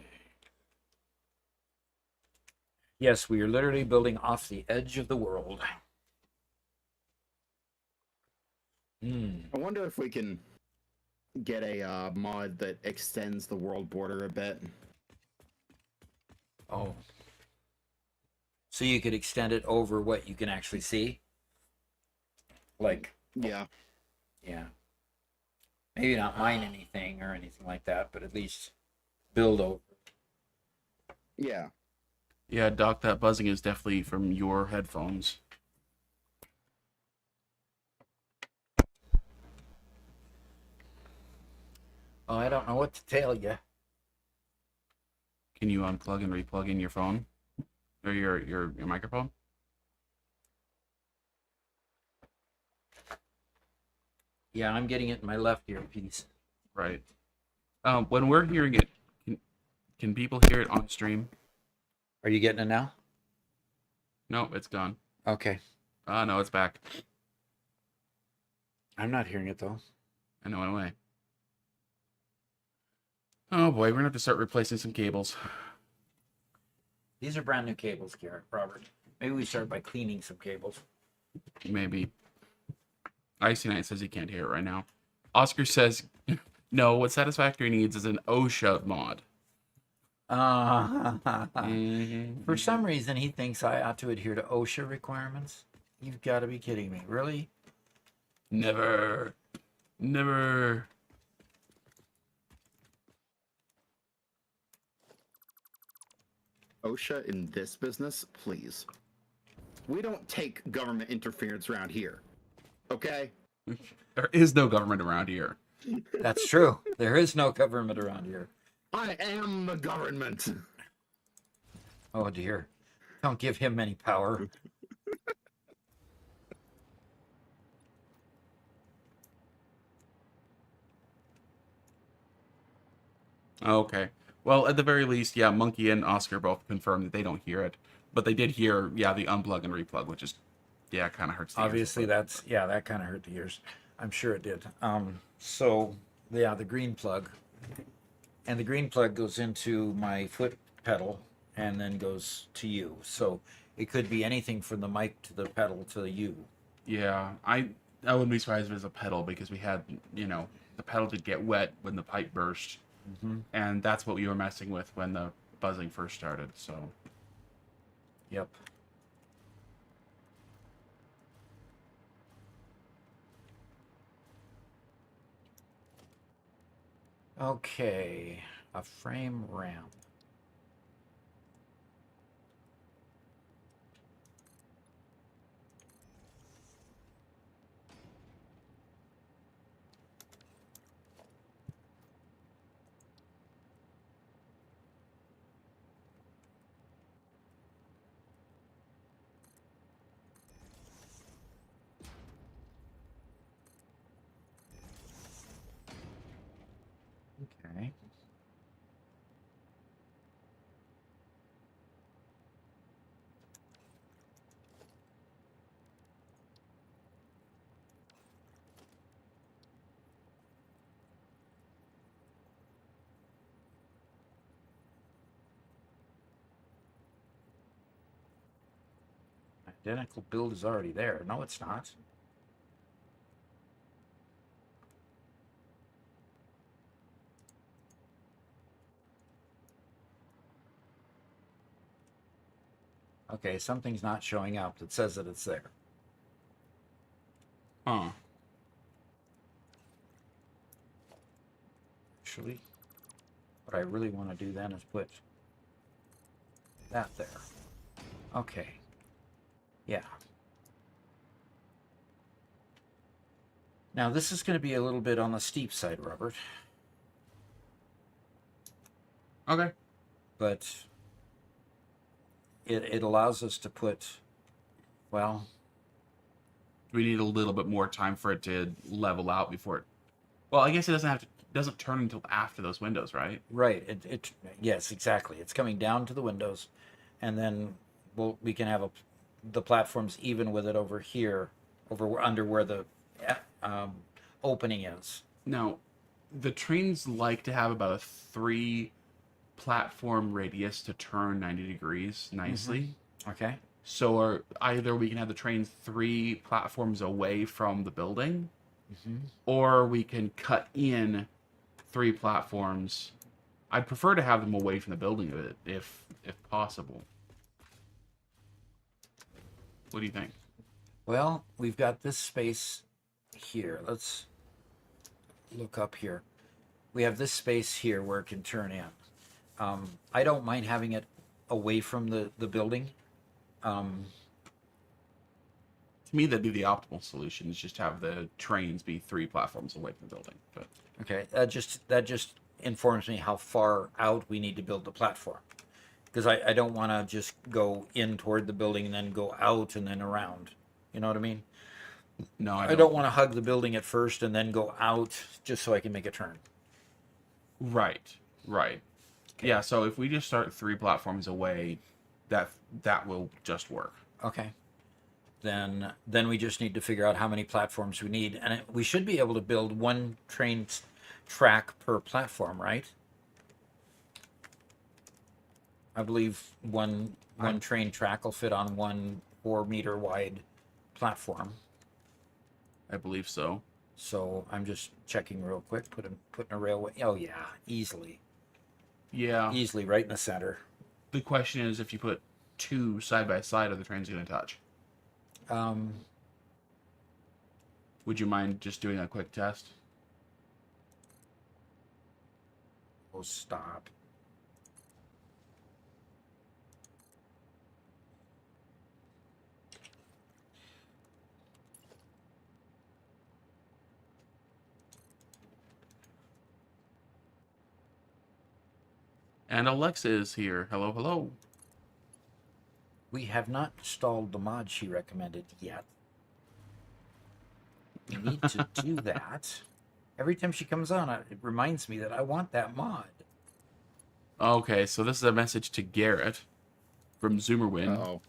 Yes, we are literally building off the edge of the world. I wonder if we can get a mod that extends the world border a bit. Oh. So you could extend it over what you can actually see? Like, Yeah. yeah. Maybe not mine anything or anything like that, but at least build over. Yeah. Yeah, Doc, that buzzing is definitely from your headphones. Oh, I don't know what to tell you. Can you unplug and replug in your phone? Or your microphone? Yeah, I'm getting it in my left earpiece. Right. When we're hearing it, can people hear it on stream? Are you getting it now? No, it's gone. Okay. No, it's back. I'm not hearing it though. I know, in a way. Oh boy, we're gonna have to start replacing some cables. These are brand new cables, Garrett, Robert. Maybe we start by cleaning some cables. Maybe. Icy Knight says he can't hear it right now. Oscar says, no, what Satisfactory needs is an OSHA mod. For some reason, he thinks I ought to adhere to OSHA requirements. You've got to be kidding me. Really? Never. Never. OSHA in this business, please. We don't take government interference around here. Okay? There is no government around here. That's true. There is no government around here. I am the government. Oh, dear. Don't give him any power. Okay. Well, at the very least, yeah, Monkey and Oscar both confirmed that they don't hear it. But they did hear, yeah, the unplug and replug, which is, yeah, kind of hurts the ears. Obviously, that kind of hurt the ears. I'm sure it did. So, yeah, the green plug. And the green plug goes into my foot pedal and then goes to you. So it could be anything from the mic to the pedal to the U. Yeah, I wouldn't be surprised if it was a pedal because we had, the pedal did get wet when the pipe burst. Mm-hmm. And that's what we were messing with when the buzzing first started, so. Yep. Okay, a frame ramp. Okay. Identical build is already there. No, it's not. Okay, something's not showing up that says that it's there. Huh. Actually, what I really want to do then is put that there. Okay. Yeah. Now this is going to be a little bit on the steep side, Robert. Okay. But it allows us to put, well, We need a little bit more time for it to level out before it. Well, I guess it doesn't turn until after those windows, right? right. Yes, exactly. It's coming down to the windows, and then we can have the platforms even with it over here, under where the opening is. Now, the trains like to have about a 3 platform radius to turn 90 degrees nicely. Okay. So either we can have the train 3 platforms away from the building, or we can cut in 3 platforms. I'd prefer to have them away from the building if possible. What do you think? Well, we've got this space here. Let's look up here. We have this space here where it can turn in. I don't mind having it away from the building. To me, that'd be the optimal solution, is just have the trains be 3 platforms away from the building. But Okay, that just informs me how far out we need to build the platform. Because I don't want to just go in toward the building and then go out and then around. You know what I mean? no, I don't want to hug the building at first and then go out just so I can make a turn. Right. Yeah, so if we just start 3 platforms away, that will just work. Okay. Then we just need to figure out how many platforms we need, and we should be able to build one train track per platform, right? I believe one train track will fit on one 4-meter wide platform. I believe so. So I'm just checking real quick. Putting a railway. Oh yeah, easily Yeah. right in the center. The question is, if you put 2 side by side, are the trains going to touch? Would you mind just doing a quick test? Oh, stop. And Alexa is here. Hello, hello. We have not installed the mod she recommended yet. We need to do that. Every time she comes on, it reminds me that I want that mod. Okay, so this is a message to Garrett from Zoomerwin. Uh-oh.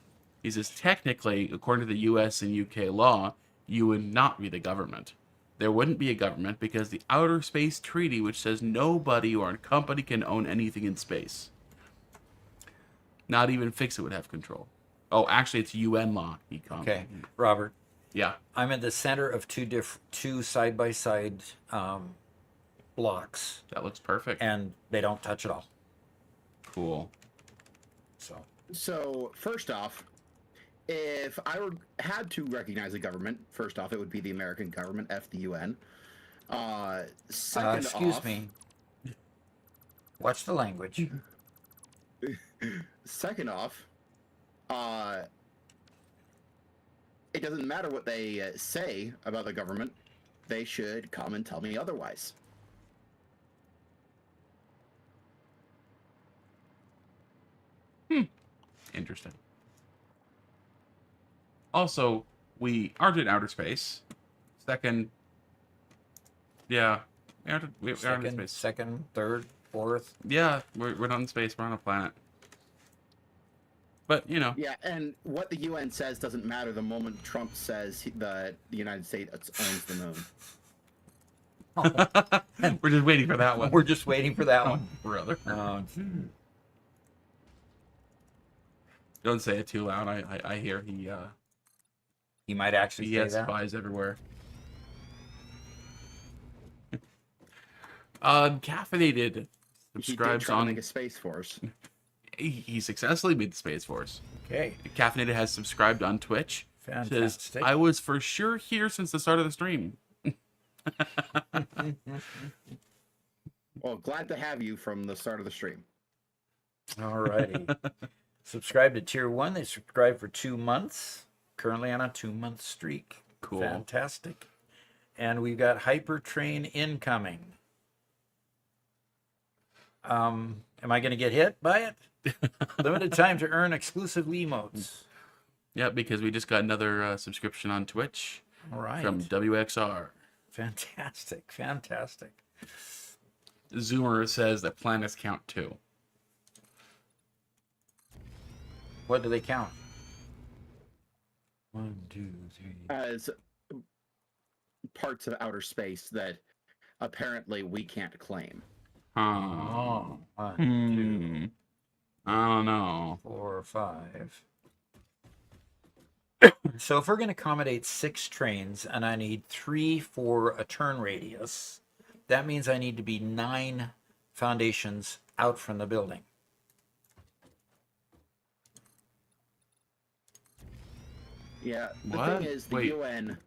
He says, technically, according to the US and UK law, you would not be the government. There wouldn't be a government because the Outer Space Treaty, which says nobody or a company can own anything in space. Not even Fix-It would have control. Oh, actually, it's UN law. Okay, Robert. Yeah. I'm in the center of two side-by-side blocks, That looks perfect. and they don't touch at all. Cool. So first off, if I had to recognize a government, first off, it would be the American government, F the UN. Second Excuse off, me. Watch the language. Second off, it doesn't matter what they say about the government. They should come and tell me otherwise. Interesting. Also, we aren't in outer space. Second, yeah, we aren't in space. Second, third, fourth. Yeah, we're not in space. We're on a planet. But you know, Yeah, and what the UN says doesn't matter the moment Trump says that the United States owns the moon. we're just waiting for that one. We're just waiting for that one. Brother. Uh, Don't say it too loud. I hear he He might actually He say has that. spies everywhere. Caffeinated He did subscribes try to on. make a Space Force. He successfully made the Space Force. Okay, Caffeinated has subscribed on Twitch. Says, fantastic. I was for sure here since the start of the stream. Well, glad to have you from the start of the stream. All righty. Subscribe to Tier 1. They subscribe for 2 months. Currently on a 2-month streak. Cool. Fantastic. And we've got Hypertrain incoming. Am I going to get hit by it? Limited time to earn exclusive emotes. Yeah, because we just got another subscription on Twitch All right. from WXR. Fantastic. Fantastic. Zoomer says that planets count too. What do they count? 1, 2, 3. As parts of outer space that apparently we can't claim. Oh, 1, 2, I don't know. 4, 5. So if we're going to accommodate 6 trains and I need 3 for a turn radius, that means I need to be 9 foundations out from the building. Yeah, the What? thing is, the Wait. UN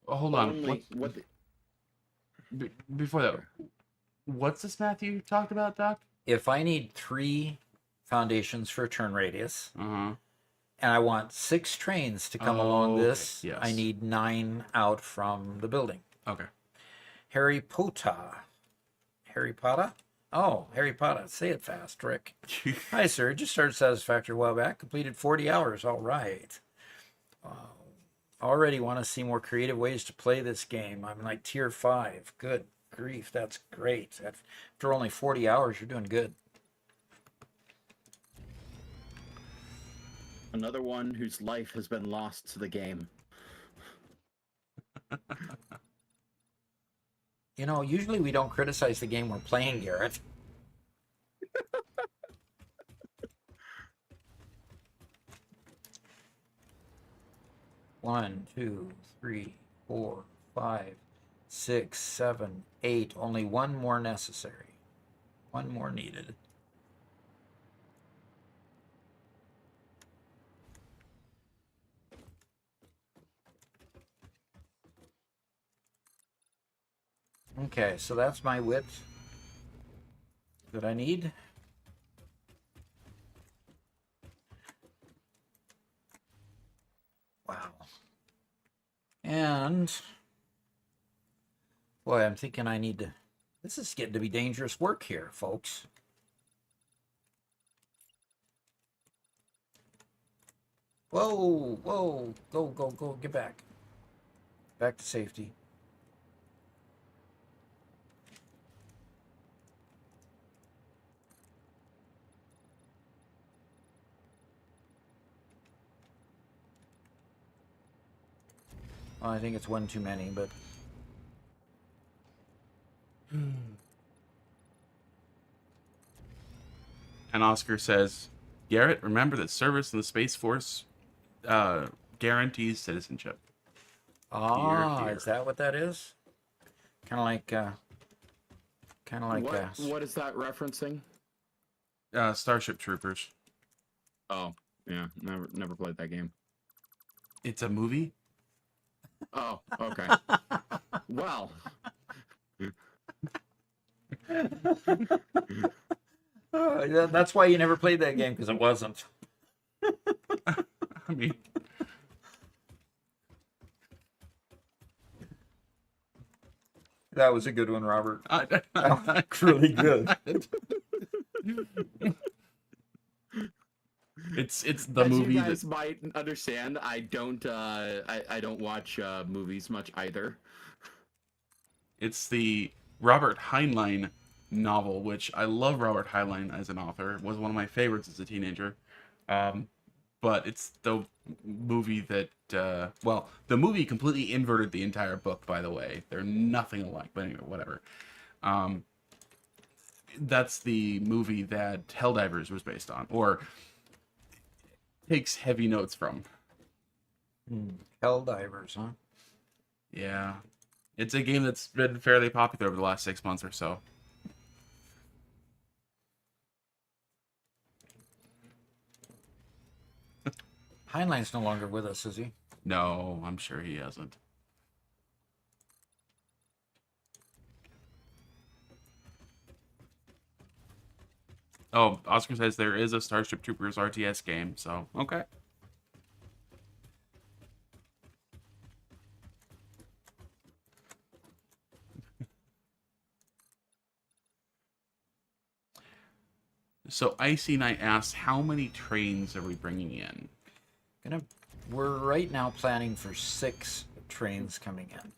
Oh, hold on. only... What the, Before that, what's this math you talked about, Doc? If I need 3 foundations for a turn radius, Uh-huh. and I want 6 trains to come Oh, along okay. this, Yes. I need 9 out from the building. Okay. Harry Potter. Harry Potter? Oh, Harry Potter. Say it fast, Rick. Hi, sir. Just started Satisfactory a while back. Completed 40 hours. All right. Already want to see more creative ways to play this game. I'm like tier 5. Good grief. That's great. After only 40 hours, you're doing good. another one whose life has been lost to the game. You know, usually we don't criticize the game we're playing, Garrett. One, 2, 3, 4, 5, 6, 7, 8. Only one more necessary. One more needed. Okay, so that's my width that I need. Wow. And boy, I'm thinking I need to. This is getting to be dangerous work here, folks. Whoa, whoa, go, go, go, get back. Back to safety. Well, I think it's one too many, but And Oscar says, Garrett, remember that service in the Space Force guarantees citizenship. Dear. is that what that is? Kind of like What is that referencing? Starship Troopers. Oh, yeah, never played that game. It's a movie? Oh, okay. Well, that's why you never played that game, because it wasn't. I mean, That was a good one, Robert. I, Really good. it's the as movie you guys that might understand, I don't watch movies much either. it's the Robert Heinlein novel, which I love. Robert Heinlein as an author was one of my favorites as a teenager. But it's the movie that the movie completely inverted the entire book, by the way. They're nothing alike, but anyway, whatever. That's the movie that Helldivers was based on, or takes heavy notes from. Hell divers, huh? Yeah. It's a game that's been fairly popular over the last 6 months or so. Heinlein's no longer with us, is he? No, I'm sure he hasn't. Oh, Oscar says there is a Starship Troopers RTS game, so okay. So Icy Knight asks, how many trains are we bringing in? We're right now planning for 6 trains coming in.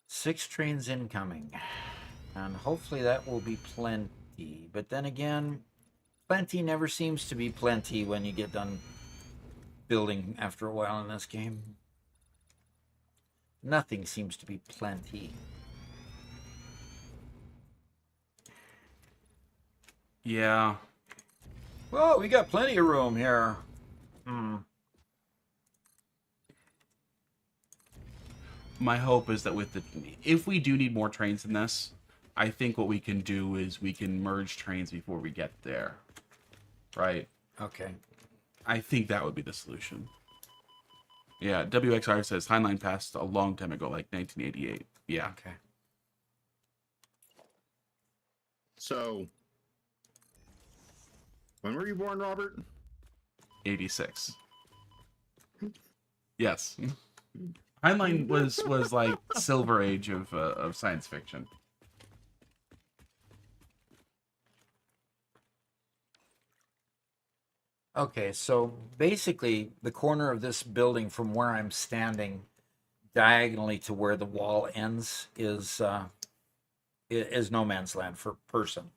Six trains incoming, and hopefully that will be plenty. But then again, plenty never seems to be plenty when you get done building after a while in this game. Nothing seems to be plenty. Yeah. Well, we got plenty of room here. My hope is that if we do need more trains than this, I think what we can do is we can merge trains before we get there. Right? Okay. I think that would be the solution. Yeah, WXR says Heinlein passed a long time ago, like 1988. Yeah. Okay. So, when were you born, Robert? 86. Yes. Heinlein was like Silver Age of science fiction. Okay, so basically the corner of this building from where I'm standing diagonally to where the wall ends is no man's land for person.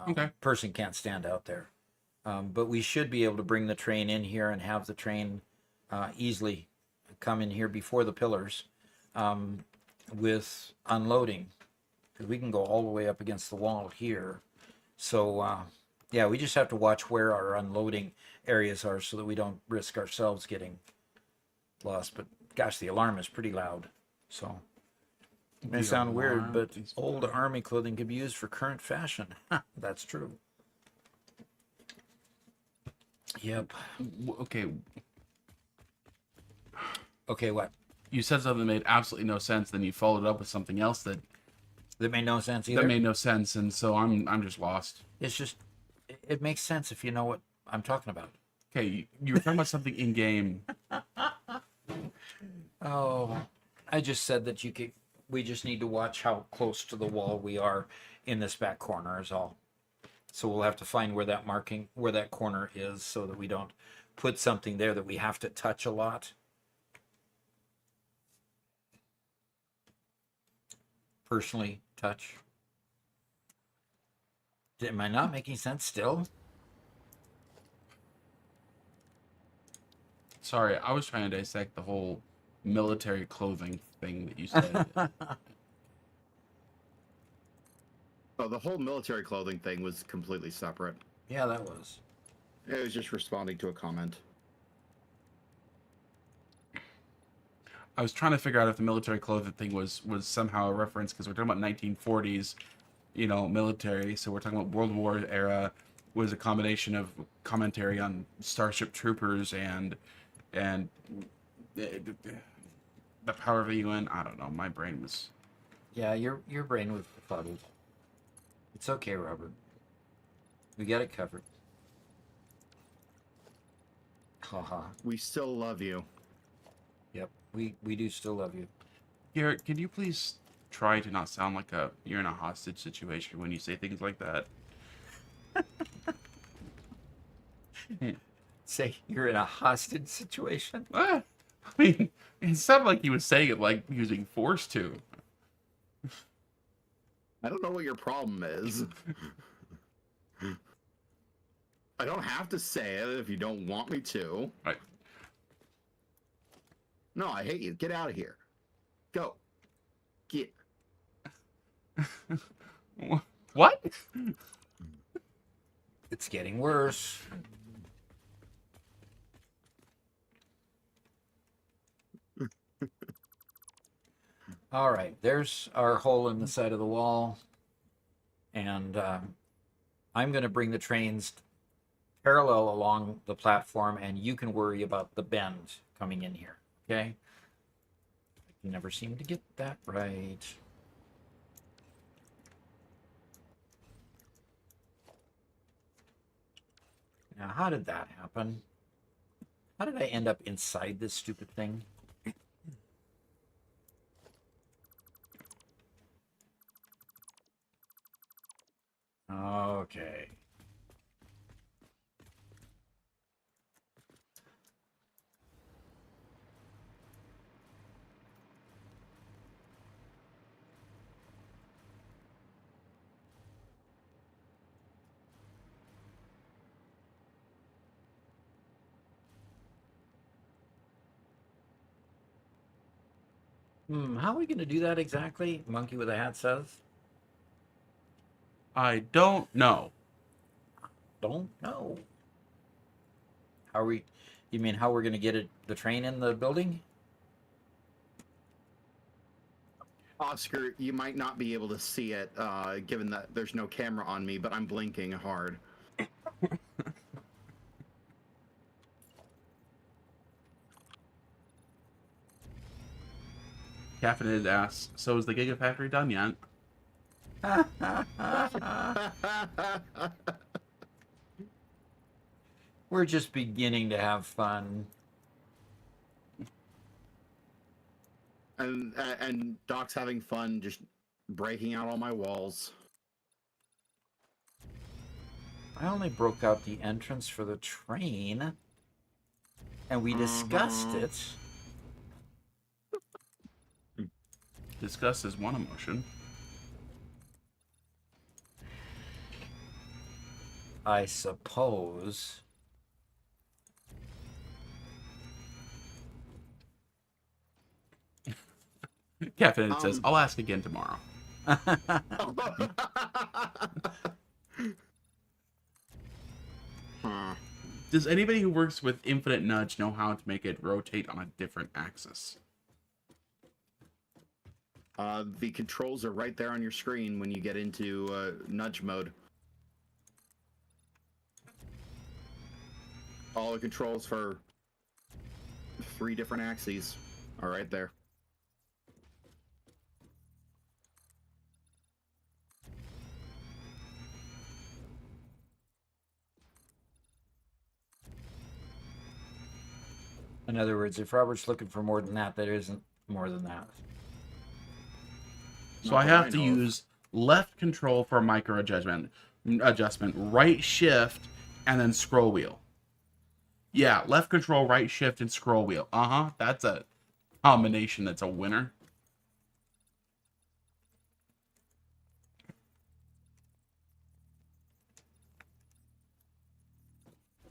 Okay. Person can't stand out there. But we should be able to bring the train in here and have the train easily come in here before the pillars with unloading. Because we can go all the way up against the wall here. So, yeah, we just have to watch where our unloading areas are so that we don't risk ourselves getting lost. But gosh, the alarm is pretty loud. So it may sound weird, but old army clothing could be used for current fashion. That's true. Yep. Okay. Okay, what? You said something that made absolutely no sense, then you followed up with something else that made no sense either. That made no sense, and so I'm just lost. It's just it makes sense if you know what I'm talking about. Okay, you were talking about something in game. Oh, I just said that we just need to watch how close to the wall we are in this back corner is all. So we'll have to find where that corner is so that we don't put something there that we have to touch a lot. Personally touch. Am I not making sense still? Sorry, I was trying to dissect the whole military clothing thing that you said. Oh, the whole military clothing thing was completely separate. Yeah, that was. It was just responding to a comment. I was trying to figure out if the military clothing thing was somehow a reference, because we're talking about 1940s, military. So we're talking about World War era. Was a combination of commentary on Starship Troopers and the Power of the UN. I don't know. My brain was. Yeah, your brain was befuddled. It's okay, Robert. We got it covered. Haha. We still love you. Yep, we do still love you. Garrett, can you please try to not sound like you're in a hostage situation when you say things like that? Say you're in a hostage situation? I mean, it sounded like he was saying it like he was being forced to. I don't know what your problem is. I don't have to say it if you don't want me to. Right. No, I hate you. Get out of here. Go. Get. What? It's getting worse. All right, there's our hole in the side of the wall. And I'm going to bring the trains parallel along the platform, and you can worry about the bend coming in here, okay? I can never seem to get that right. Now, how did that happen? How did I end up inside this stupid thing? Okay. How are we going to do that exactly? Monkey with a hat says. I don't know. Don't know. How are we? You mean how we're going to get the train in the building? Oscar, you might not be able to see it, given that there's no camera on me, but I'm blinking hard. Caffeinated asks, so is the Gigafactory done yet? We're just beginning to have fun. And Doc's having fun just breaking out all my walls. I only broke out the entrance for the train, and we discussed it. Disgust is one emotion. I suppose. Caffeinated says, I'll ask again tomorrow. Does anybody who works with Infinite Nudge know how to make it rotate on a different axis? The controls are right there on your screen when you get into nudge mode. All the controls for 3 different axes are right there. In other words, if Robert's looking for more than that, there isn't more than that. So I have to use left control for micro adjustment, right shift, and then scroll wheel. Yeah, left control, right shift, and scroll wheel. That's a combination that's a winner.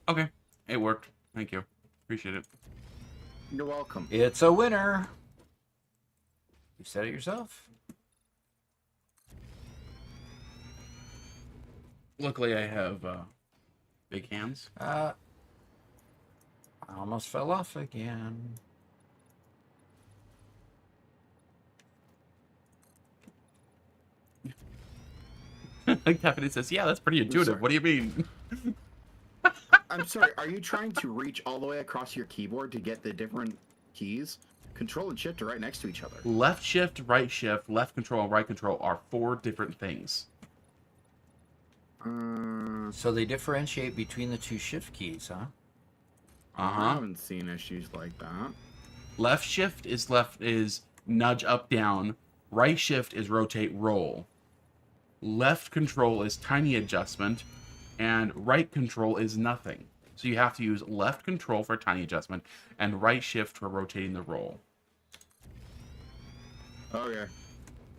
Okay, it worked. Thank you. Appreciate it. You're welcome. It's a winner. You said it yourself. Luckily, I have big hands. I almost fell off again. Caffeinated says, yeah, that's pretty intuitive. What do you mean? I'm sorry, are you trying to reach all the way across your keyboard to get the different keys? Control and shift are right next to each other. Left shift, left control, and right control are 4 different things. So they differentiate between the 2 shift keys, huh? I haven't seen issues like that. Left shift is nudge up down. Right shift is rotate roll. Left control is tiny adjustment, and right control is nothing. So you have to use left control for tiny adjustment and right shift for rotating the roll. Okay.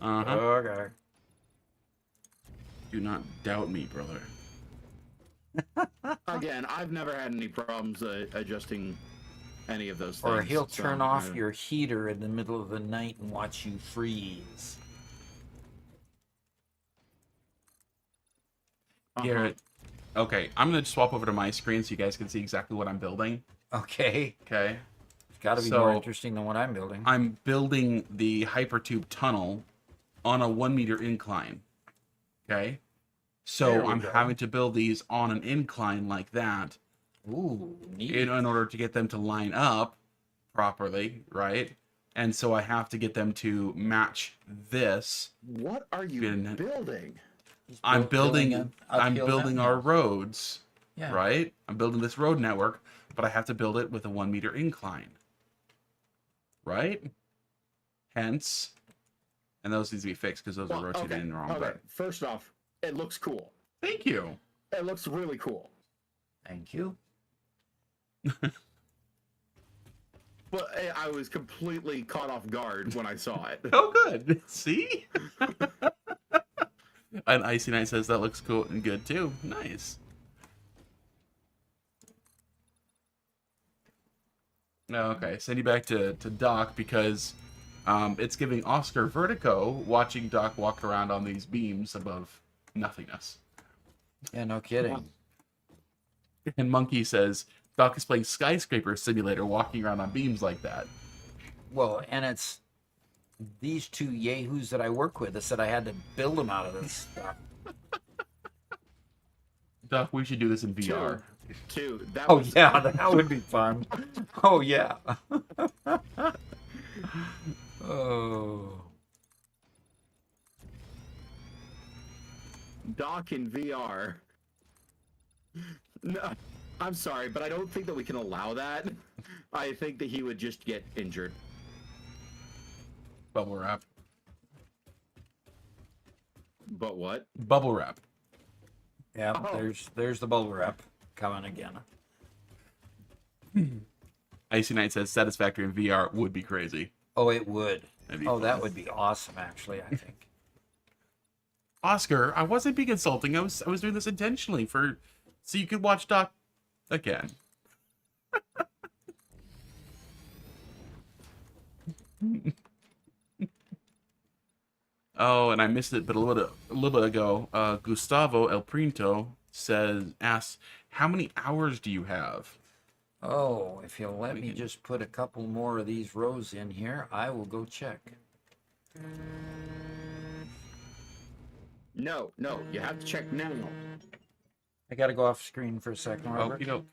Okay. Do not doubt me, brother. Again, I've never had any problems adjusting any of those things. Or he'll turn off your heater in the middle of the night and watch you freeze. Garrett. Okay, I'm gonna swap over to my screen so you guys can see exactly what I'm building. Okay. Okay. It's got to be more interesting than what I'm building. I'm building the hypertube tunnel on a 1 meter incline. Okay. So I'm having to build these on an incline like that. Ooh, neat. In order to get them to line up properly, right? And so I have to get them to match this. What are you building? I'm building our roads, right? I'm building this road network, but I have to build it with a 1 meter incline, right? Hence, and those need to be fixed because those are rotated in the wrong way. First off, it looks cool. Thank you. It looks really cool. Thank you. But I was completely caught off guard when I saw it. Oh, good. See? And Icy Knight says that looks cool and good too. Nice. Okay, send you back to Doc because it's giving Oscar vertigo watching Doc walk around on these beams above nothingness. Yeah, no kidding. And Monkey says Doc is playing Skyscraper Simulator walking around on beams like that. Well, and it's these two yahoos that I work with that said I had to build them out of this stuff. Doc, we should do this in VR. Yeah, that would be fun. Oh, yeah. Oh. Doc in VR. No, I'm sorry, but I don't think that we can allow that. I think that he would just get injured. Bubble wrap. But what? Bubble wrap. Yeah, there's the bubble wrap coming again. Icy Knight says Satisfactory in VR would be crazy. Oh, it would. Fun. That would be awesome, actually, I think. Oscar, I wasn't being insulting. I was doing this intentionally so you could watch Doc again. Oh, and I missed it, but a little bit ago, Gustavo El Printo asks, how many hours do you have? Oh, if you'll let me just put a couple more of these rows in here, I will go check. No, you have to check now. I gotta go off screen for a second, Robert. Oh,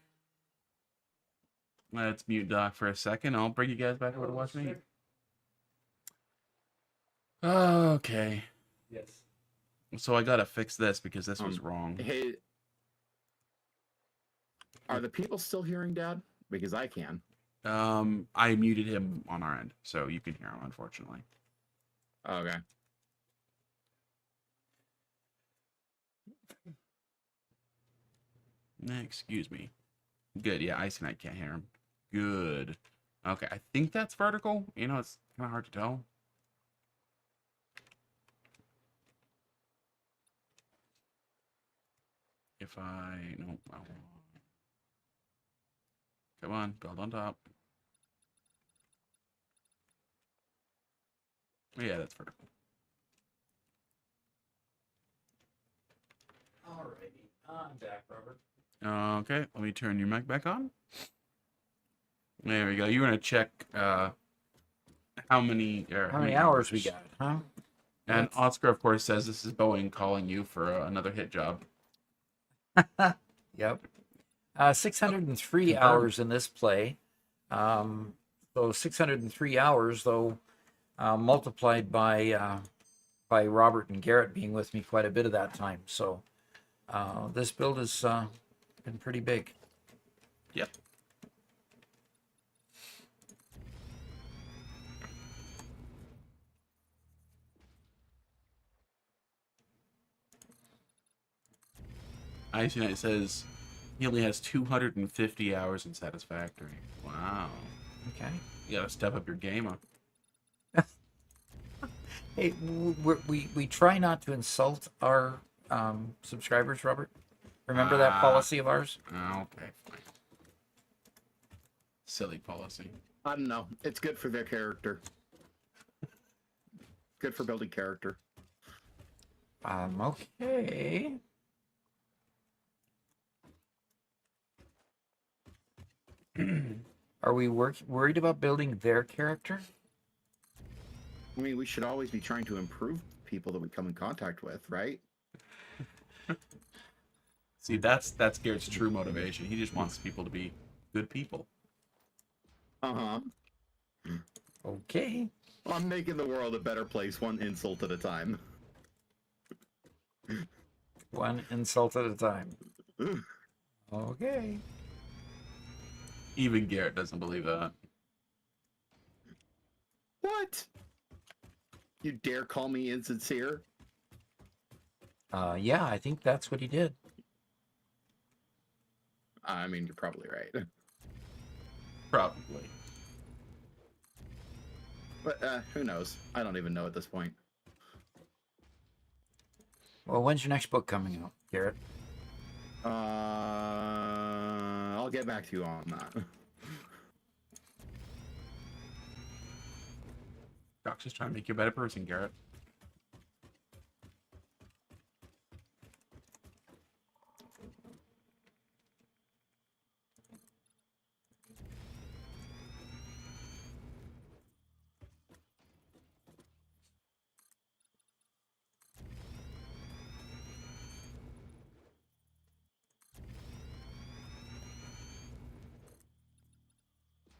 let's mute Doc for a second. I'll bring you guys back over to watch me. Okay. Yes. So I gotta fix this because this was wrong. Hey, are the people still hearing Dad? Because I can. I muted him on our end, so you can hear him, unfortunately. Okay. Excuse me. Good. Yeah, Icy Knight can't hear him. Good. Okay, I think that's vertical. You know, it's kind of hard to tell. If no, come on, build on top. Yeah, that's vertical. Alrighty, I'm back, Robert. Okay, let me turn your mic back on. There we go. You're gonna check how many hours we got, huh? And Oscar, of course, says this is Boeing calling you for another hit job. Yep. 603 hours in this play. So 603 hours, though, multiplied by Robert and Garrett being with me quite a bit of that time. So this build has been pretty big. Yep. Icy Knight says he only has 250 hours in Satisfactory. Wow. Okay. You gotta step up your game up. Hey, we try not to insult our subscribers, Robert. Remember that policy of ours? Okay, fine. Silly policy. I don't know. It's good for their character. Good for building character. Okay. Are we worried about building their character? I mean, we should always be trying to improve people that we come in contact with, right? See, that's Garrett's true motivation. He just wants people to be good people. Uh-huh. Okay. I'm making the world a better place, one insult at a time. One insult at a time. Okay. Even Garrett doesn't believe that. What? You dare call me insincere? Yeah, I think that's what he did. I mean, you're probably right. Probably. But who knows? I don't even know at this point. Well, when's your next book coming out, Garrett? I'll get back to you on that. Doc's just trying to make you a better person, Garrett.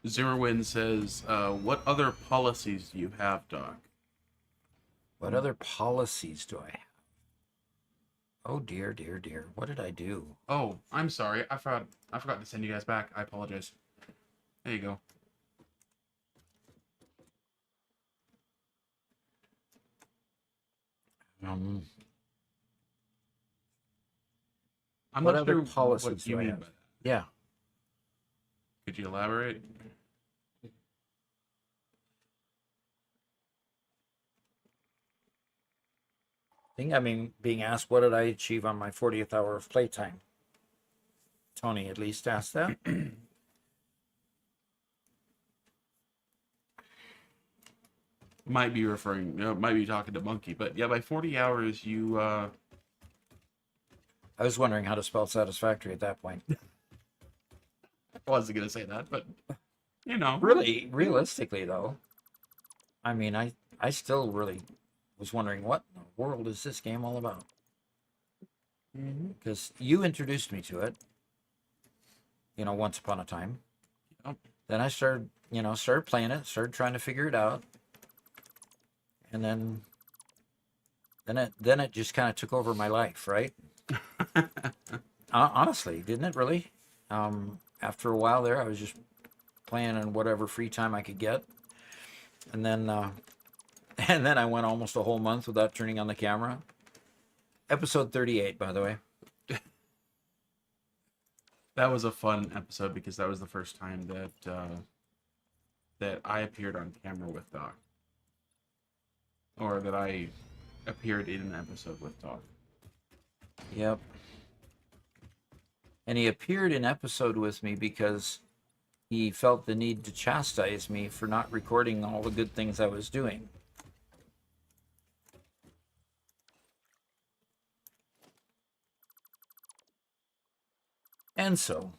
Zimmerwin says, what other policies do you have, Doc? What other policies do I have? Oh dear, dear, dear. What did I do? Oh, I'm sorry. I forgot to send you guys back. I apologize. There you go. Um, I'm what not other sure policies what do you I mean have? by that. Yeah. Could you elaborate? Being asked what did I achieve on my 40th hour of playtime. Tony at least asked that. Might be might be talking to Monkey, but yeah, by 40 hours, you, I was wondering how to spell satisfactory at that point. I wasn't going to say that, but, you know. Really, realistically, though, I mean, I still really was wondering what in the world is this game all about? Because you introduced me to it, once upon a time. Yep. Then I started playing it, started trying to figure it out. And then it just kind of took over my life, right? Honestly, didn't it really? After a while there, I was just playing in whatever free time I could get. And then I went almost a whole month without turning on the camera. Episode 38, by the way. That was a fun episode because that was the first time that I appeared on camera with Doc. Or that I appeared in an episode with Doc. Yep. And he appeared in episode with me because he felt the need to chastise me for not recording all the good things I was doing. And so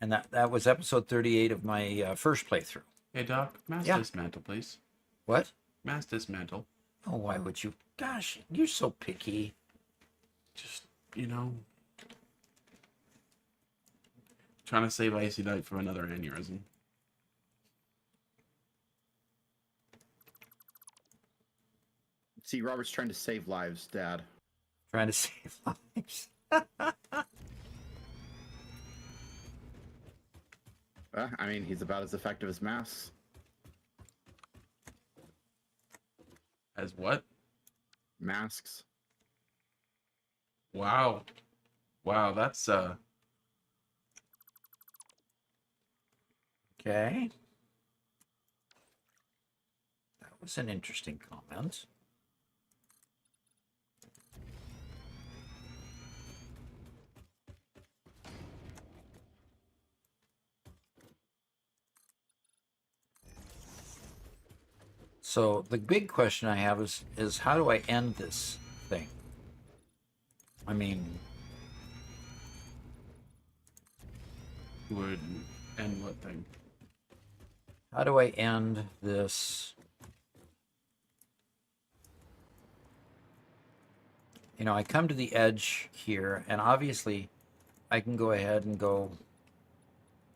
that was episode 38 of my first playthrough. Hey, Doc, mass Yeah. dismantle, please. What? Mass dismantle. Oh, why would you? Gosh, you're so picky. Just, trying to save Icy Knight from another aneurysm. See, Robert's trying to save lives, Dad. Trying to save lives. I mean, he's about as effective as masks. As what? Masks. Wow. Wow, that's, Okay. That was an interesting comment. So the big question I have is how do I end this thing? I mean, would end what thing? How do I end this? You know, I come to the edge here, and obviously I can go ahead and go,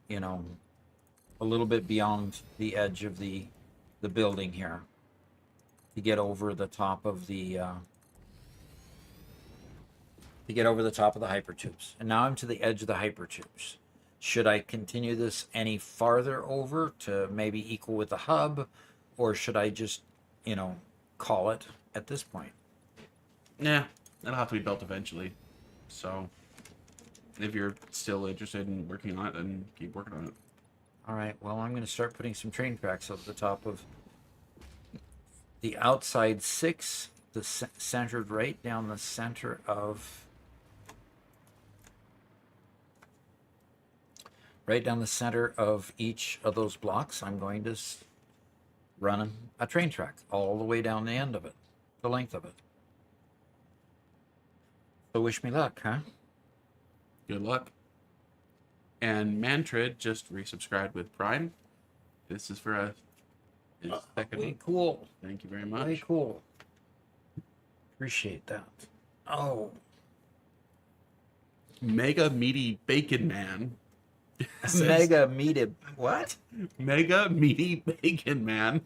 you know, a little bit beyond the edge of the building here to get over the top of the hypertubes. And now I'm to the edge of the hypertubes. Should I continue this any farther over to maybe equal with the hub, or should I just, you know, call it at this point? Yeah, that'll have to be built eventually. So, if you're still interested in working on it, then keep working on it. All right, well, I'm going to start putting some train tracks over the top of the outside 6, centered right down the center of each of those blocks. I'm going to run a train track all the way down the end of it, the length of it. So wish me luck, huh? Good luck. And Mantrid just resubscribed with Prime. This is for his second Way one. cool. Thank you very much. Way cool. Appreciate that. Oh. Mega Meaty Bacon Man. says, Mega meated. What? Mega Meaty Bacon Man.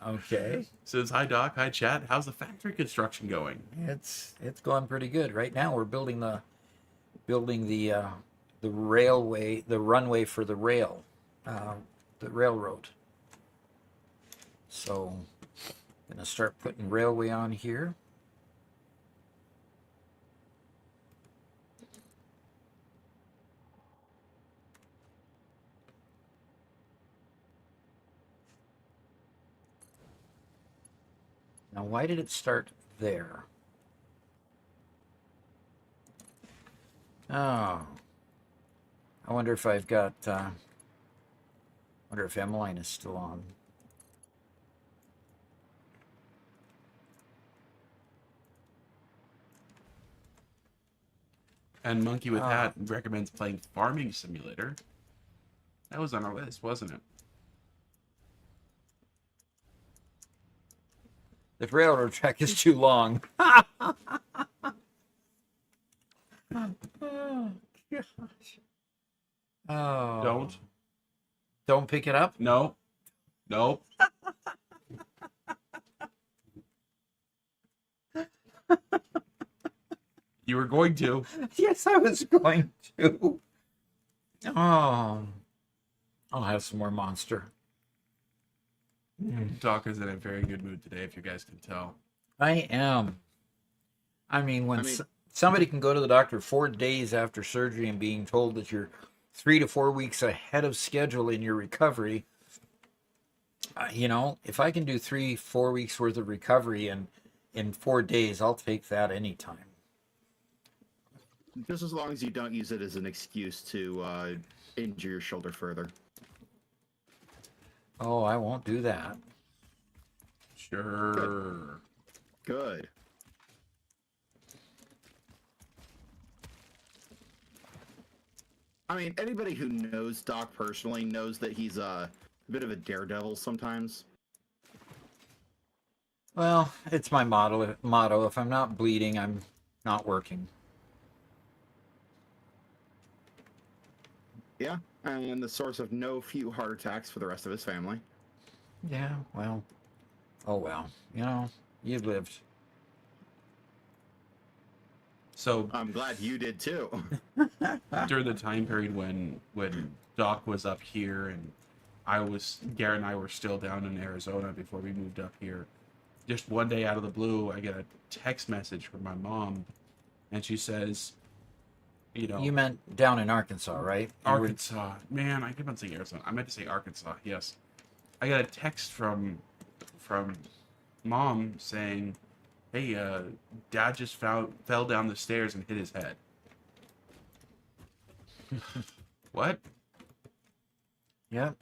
Okay. Says, hi Doc, hi chat. How's the factory construction going? It's going pretty good. Right now we're building the railway, the runway for the railroad. So I'm gonna start putting railway on here. Now, why did it start there? Oh, I wonder if I've got. Wonder if Emmeline is still on. And Monkey with Hat recommends playing Farming Simulator. That was on our list, wasn't it? The railroad track is too long. Oh, gosh. Oh. Don't pick it up? No. Nope. You were going to. Yes, I was going to. Oh. I'll have some more Monster. Doc is in a very good mood today, if you guys can tell. I am. I mean, somebody can go to the doctor 4 days after surgery and being told that you're 3 to 4 weeks ahead of schedule in your recovery. You know, if I can do 3-4 weeks worth of recovery in 4 days, I'll take that anytime. Just as long as you don't use it as an excuse to injure your shoulder further. Oh, I won't do that. Sure. Good. I mean, anybody who knows Doc personally knows that he's a bit of a daredevil sometimes. Well, it's my motto. If I'm not bleeding, I'm not working. Yeah, and the source of no few heart attacks for the rest of his family. Yeah, well. Oh, well. You know, you lived. So I'm glad you did too. during the time period when Doc was up here and Garrett and I were still down in Arizona before we moved up here, just one day out of the blue, I get a text message from my mom, and she says, you know... You meant down in Arkansas, right? Arkansas. Man, I keep on saying Arizona. I meant to say Arkansas, yes. I got a text from Mom saying, hey, Dad just fell down the stairs and hit his head. What? Yep.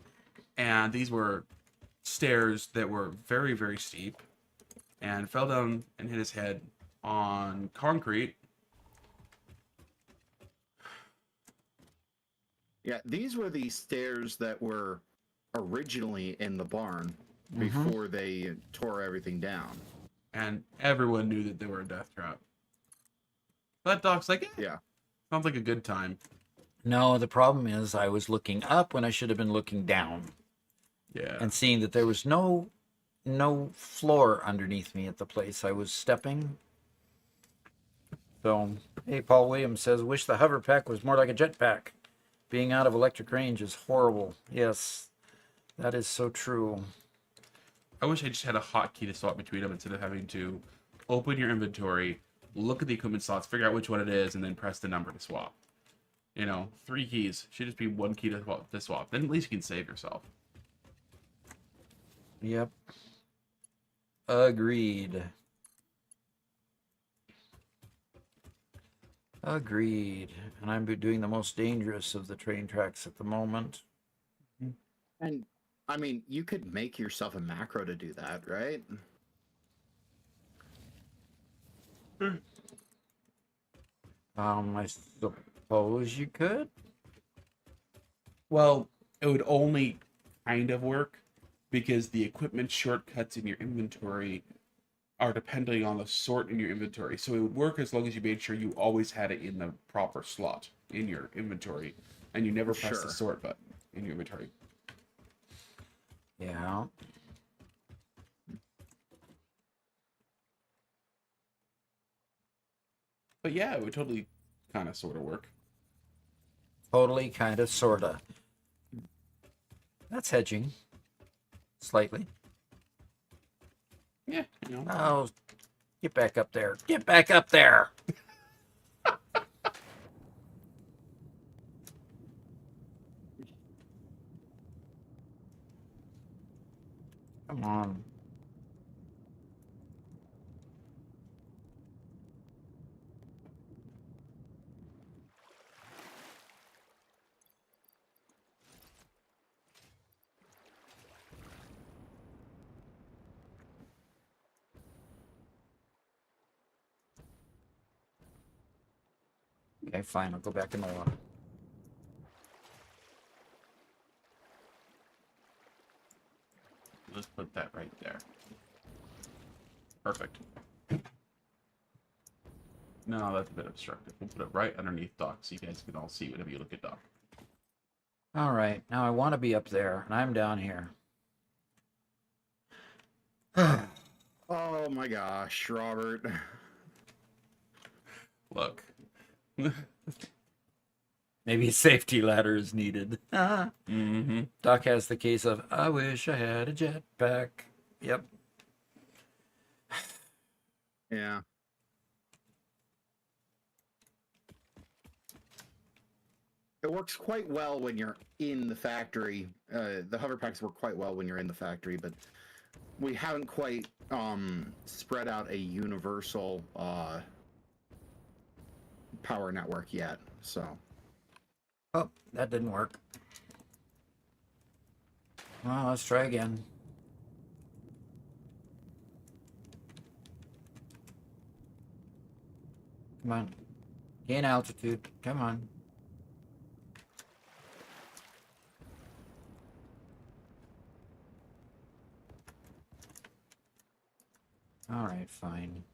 And these were stairs that were very, very steep, and fell down and hit his head on concrete. Yeah, these were the stairs that were originally in the barn Mhm. before they tore everything down. And everyone knew that they were a death trap. That dog's like, Yeah. sounds like a good time. No, the problem is I was looking up when I should have been looking down Yeah. and seeing that there was no floor underneath me at the place I was stepping. So, hey, Paul Williams says, wish the hover pack was more like a jetpack. Being out of electric range is horrible. Yes, that is so true. I wish I just had a hotkey to swap between them instead of having to open your inventory, look at the equipment slots, figure out which one it is, and then press the number to swap. 3 keys. Should just be 1 key to swap. Then at least you can save yourself. Yep. Agreed. Agreed. And I'm doing the most dangerous of the train tracks at the moment. And I mean, you could make yourself a macro to do that, right? I suppose you could. Well, it would only kind of work because the equipment shortcuts in your inventory are depending on the sort in your inventory. So it would work as long as you made sure you always had it in the proper slot in your inventory and you never press the Sure. sort button in your inventory. Yeah. But yeah, it would totally kind of sort of work. Totally, kind of, sorta. That's hedging. Slightly. Yeah, Oh, get back up there. Get back up there. Come on. Okay, fine. I'll go back in the water. Let's put that right there. Perfect. No, that's a bit obstructive. We'll put it right underneath Doc so you guys can all see whenever you look at Doc. All right. Now I want to be up there, and I'm down here. Oh my gosh, Robert. Look. Maybe a safety ladder is needed. Mm-hmm. Doc has the case of, I wish I had a jetpack. Yep. Yeah. It works quite well when you're in the factory. The hover packs work quite well when you're in the factory, but we haven't quite spread out a universal power network yet. So Oh, that didn't work. Well, let's try again. Come on. Gain altitude. Come on. All right, fine.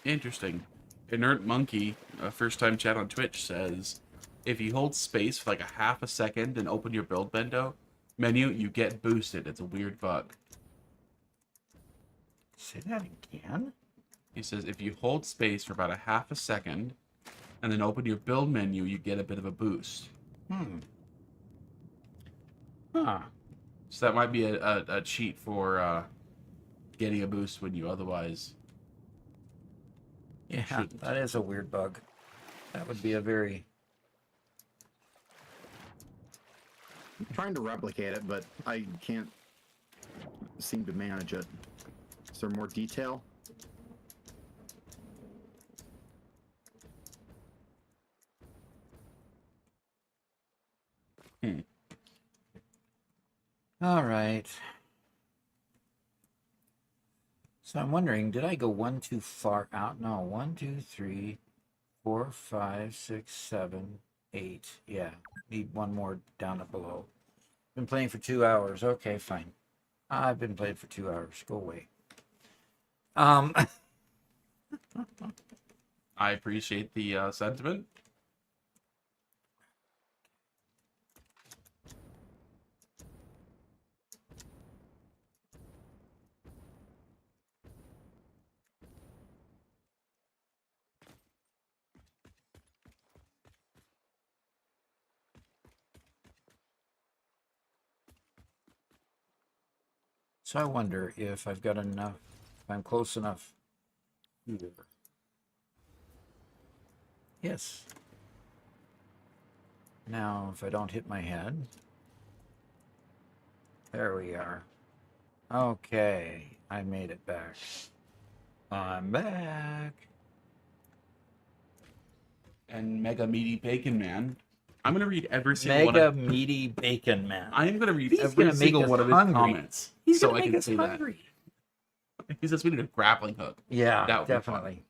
Interesting. Inert Monkey, a first-time chat on Twitch, says, if you hold space for like a half a second and open your build menu, you get boosted. It's a weird bug. Say that again? He says, if you hold space for about a half a second and then open your build menu, you get a bit of a boost. Huh. So that might be a cheat for getting a boost when you otherwise... Yeah, Shouldn't. that is a weird bug. That would be a very... I'm trying to replicate it, but I can't seem to manage it. Is there more detail? All right. So I'm wondering, did I go one too far out? No, 1, 2, 3, 4, 5, 6, 7, 8. Yeah, need one more down at below. Been playing for 2 hours. Okay, fine. I've been playing for 2 hours. Go away. Um, I appreciate the sentiment. so I wonder if I've got enough, if I'm close enough. Here. Yes. Now, if I don't hit my head. There we are. Okay, I made it back. I'm back. And Mega Meaty Bacon Man. I'm gonna read every single one Mega of. meaty bacon man. I am gonna read He's every gonna make single us one of his hungry. comments, He's so gonna I make can us say hungry. that. He says we need a grappling hook. Yeah, That would be fun. definitely.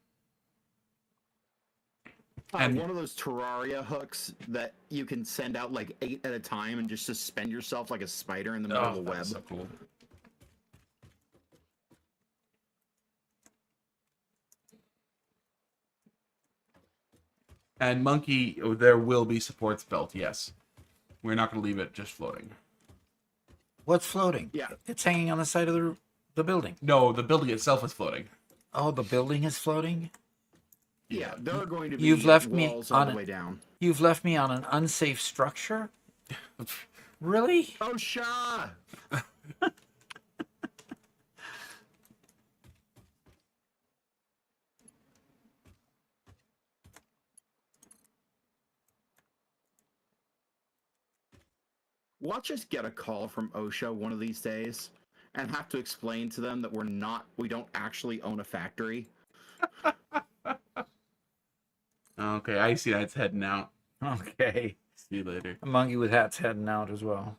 And- One of those Terraria hooks that you can send out like 8 at a time and just suspend yourself like a spider in the middle of the web. That's so cool. And Monkey, there will be supports built. Yes, we're not going to leave it just floating. What's floating? Yeah. It's hanging on the side of the building. No, the building itself is floating. Oh, the building is floating? Yeah, there are going to be You've left me walls all on the it. way down. You've left me on an unsafe structure? Really? Oh, Shaw! Watch us get a call from OSHA one of these days and have to explain to them that we don't actually own a factory. Okay, I see that's heading out. Okay. See you later. A monkey with hat's heading out as well.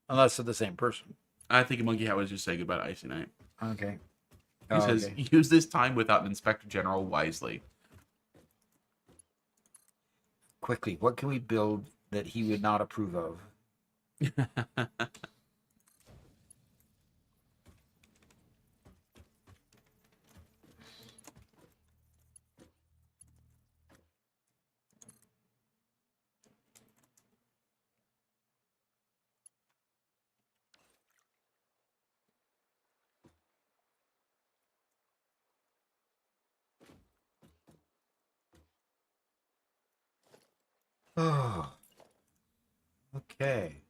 Unless they're the same person. I think Monkey Hat was just saying goodbye to Icy Knight. Okay. He Oh, says, okay. use this time without an Inspector General wisely. Quickly, what can we build that he would not approve of? Oh. Okay.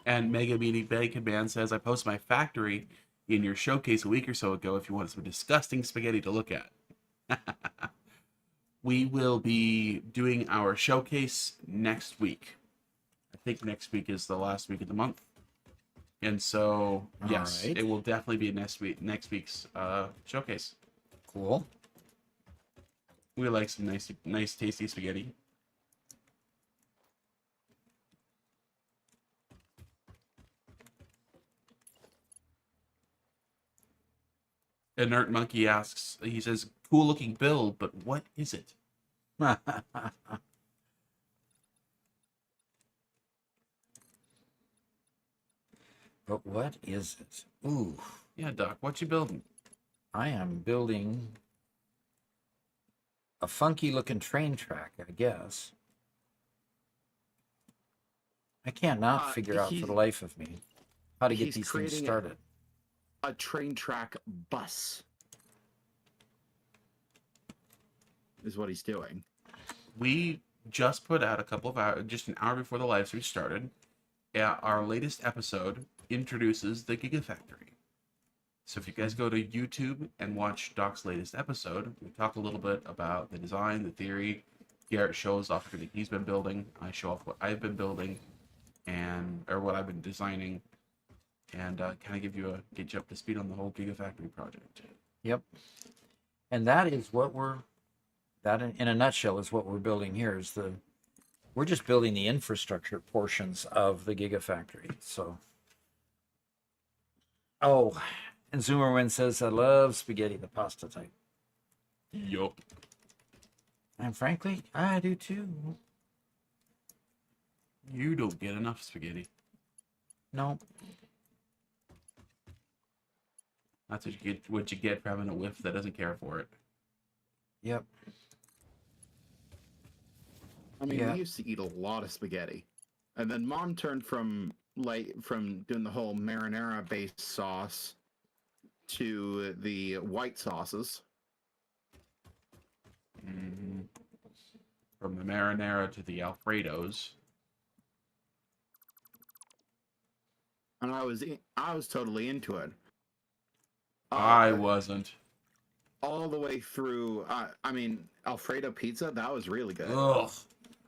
And Mega Meaty Bacon Man says, I posted my factory in your showcase a week or so ago if you want some disgusting spaghetti to look at. We will be doing our showcase next week. I think next week is the last week of the month. And so, yes, right. it will definitely be next week's showcase. Cool. We like some nice tasty spaghetti. Inert Monkey asks, he says, cool looking build, but what is it? But what is it? Ooh, Yeah, Doc, what you building? I am building a funky looking train track, I guess. I can't not figure out for the life of me how to get he's these things creating started. A train track bus is what he's doing. We just put out a couple of hours, just an hour before the live stream started. Our latest episode introduces the Gigafactory. So if you guys go to YouTube and watch Doc's latest episode, we talk a little bit about the design, the theory. Garrett shows off everything he's been building. I show off what I've been building or what I've been designing. and kind of get you up to speed on the whole Gigafactory project. Yep. And that is what that in a nutshell is what we're building here we're just building the infrastructure portions of the Gigafactory. So, oh, and Zoomerwin says, I love spaghetti, the pasta type. Yup. And frankly, I do too. You don't get enough spaghetti. No. That's what you get for having a whiff that doesn't care for it. Yep. I mean, Yeah. we used to eat a lot of spaghetti, and then Mom turned from doing the whole marinara-based sauce to the white sauces. Mm-hmm. From the marinara to the Alfredos. And I was totally into it. I wasn't. All the way through. I mean, Alfredo pizza, that was really good. Ugh.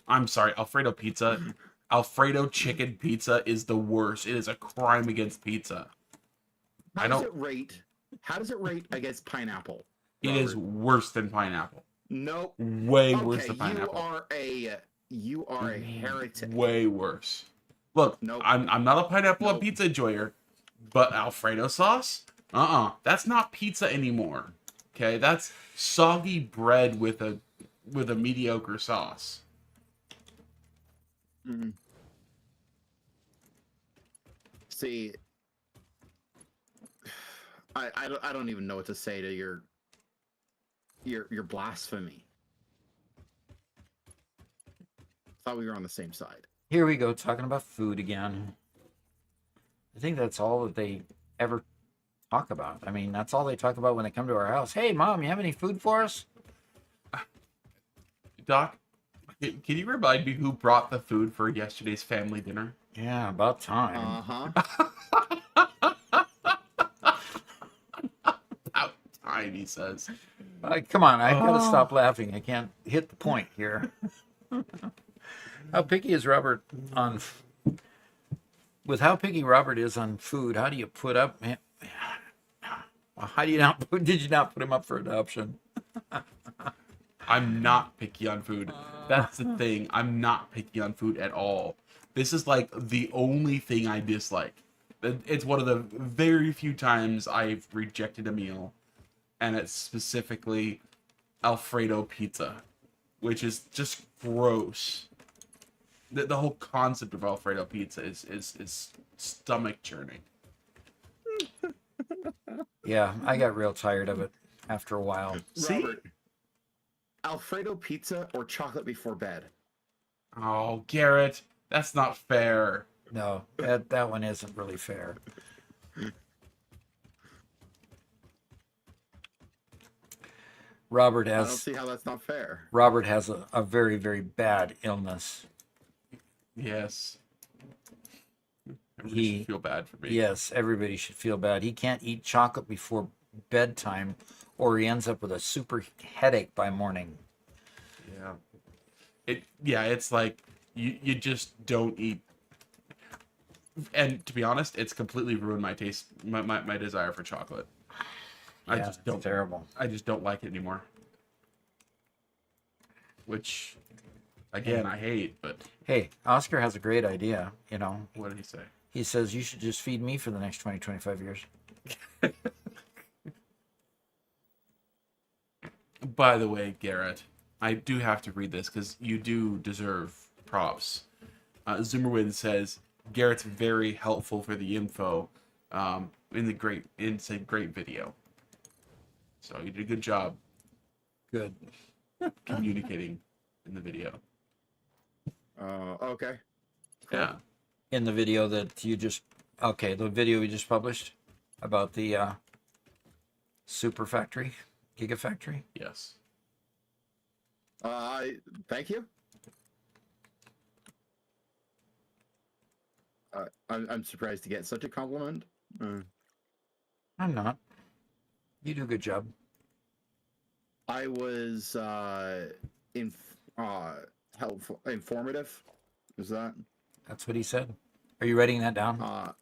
I'm sorry, Alfredo pizza. Alfredo chicken pizza is the worst. It is a crime against pizza. How does it rate against pineapple? It is worse than pineapple. Nope. Way worse than pineapple. You are a heretic. Way worse. Look, Nope. I'm not a pineapple on Nope. pizza enjoyer, but Alfredo sauce? That's not pizza anymore. Okay, that's soggy bread with a mediocre sauce. Mm. See, I don't even know what to say to your blasphemy. Thought we were on the same side. Here we go, talking about food again. I think that's all that they ever talk about. I mean, that's all they talk about when they come to our house. Hey, Mom, you have any food for us? Doc, can you remind me who brought the food for yesterday's family dinner? Yeah, about time. About time, he says. Come on, I've got to stop laughing. I can't hit the point here. How picky is Robert on... With how picky Robert is on food, how do you put up... How do you not... Did you not put him up for adoption? I'm not picky on food. That's the thing. I'm not picky on food at all. This is like the only thing I dislike. It's one of the very few times I've rejected a meal, and it's specifically Alfredo pizza, which is just gross. The whole concept of Alfredo pizza is stomach churning. Yeah, I got real tired of it after a while. See? Robert, Alfredo pizza or chocolate before bed? Oh, Garrett, that's not fair. No, that one isn't really fair. Robert I don't has see how that's not fair. Robert has a very, very bad illness. Yes. Everybody should feel bad for me. Yes, everybody should feel bad. He can't eat chocolate before bedtime, or he ends up with a super headache by morning. Yeah. It's like you just don't eat. And to be honest, it's completely ruined my taste, my desire for chocolate. I Yeah, just don't. it's terrible. I just don't like it anymore. Which, again, I hate. But Hey, Oscar has a great idea, you know. what did he say? He says you should just feed me for the next 20, 25 years. By the way, Garrett, I do have to read this because you do deserve props. Zoomerwin says Garrett's very helpful for the info. It's a great video. So you did a good job Good. communicating in the video. Okay. Yeah. In the video that you just... Okay, the video we just published about the super factory, Gigafactory. Yes. Thank you. I'm surprised to get such a compliment. I'm not. You do a good job. I was helpful, informative. Is that? That's what he said. Are you writing that down?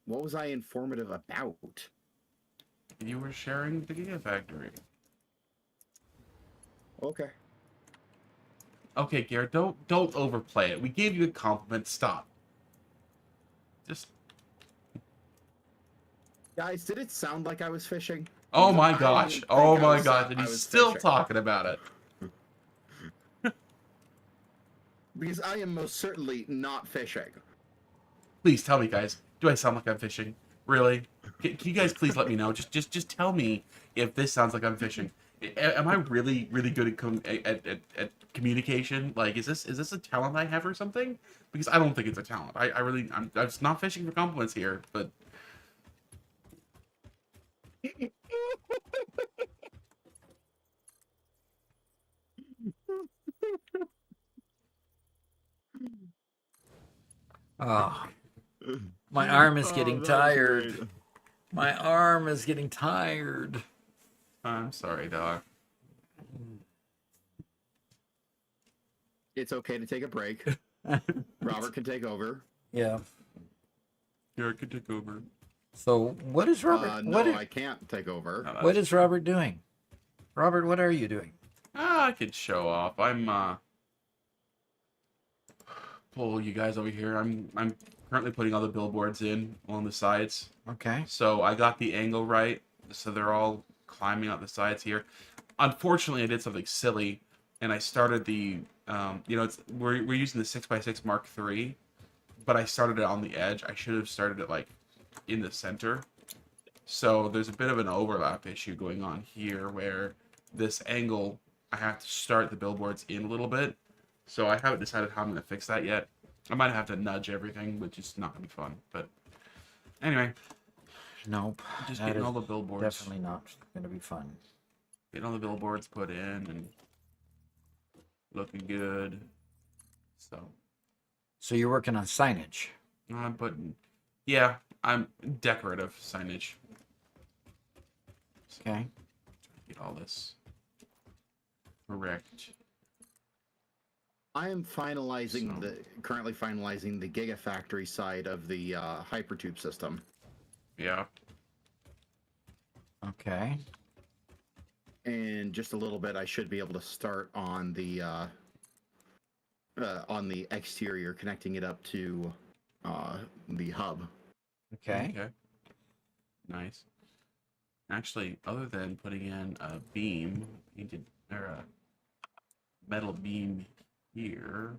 What was I informative about? You were sharing the Gigafactory. Okay. Okay, Garrett, don't overplay it. We gave you a compliment. Stop. Just. Guys, did it sound like I was fishing? Oh Because my I gosh. didn't Oh think I my was, gosh. And I he's was still fishing. talking about it. Because I am most certainly not fishing. Please tell me, guys. Do I sound like I'm fishing? Really? Can you guys please let me know? Just tell me if this sounds like I'm fishing. Am I really good at communication? Like, is this a talent I have or something? Because I don't think it's a talent. I'm just not fishing for compliments here, but Oh, my arm is Oh, getting that was tired. great. My arm is getting tired. I'm sorry, Doc. It's okay to take a break. Robert can take over. Yeah. Garrett can take over. So what is Robert? No, I can't take over. No, What that's- is Robert doing? Robert, what are you doing? I could show off. I'm pull you guys over here. I'm currently putting all the billboards in along the sides. Okay. So I got the angle right, so they're all climbing out the sides here. Unfortunately, I did something silly, and I started the, we're using the 6x6 Mark III, but I started it on the edge. I should have started it, like, in the center. So there's a bit of an overlap issue going on here, where this angle, I have to start the billboards in a little bit. So I haven't decided how I'm going to fix that yet. I might have to nudge everything, which is not going to be fun, but anyway. Nope. Just that getting is all the billboards. Definitely not going to be fun. Getting all the billboards put in and looking good. So you're working on signage. I'm putting, yeah, I'm decorative signage. Okay. Get all this correct. I am currently finalizing the Gigafactory side of the hypertube system. Yeah. Okay. In just a little bit, I should be able to start on the exterior, connecting it up to the hub. Okay. Okay. Nice. Actually, other than putting in a beam, or a metal beam here.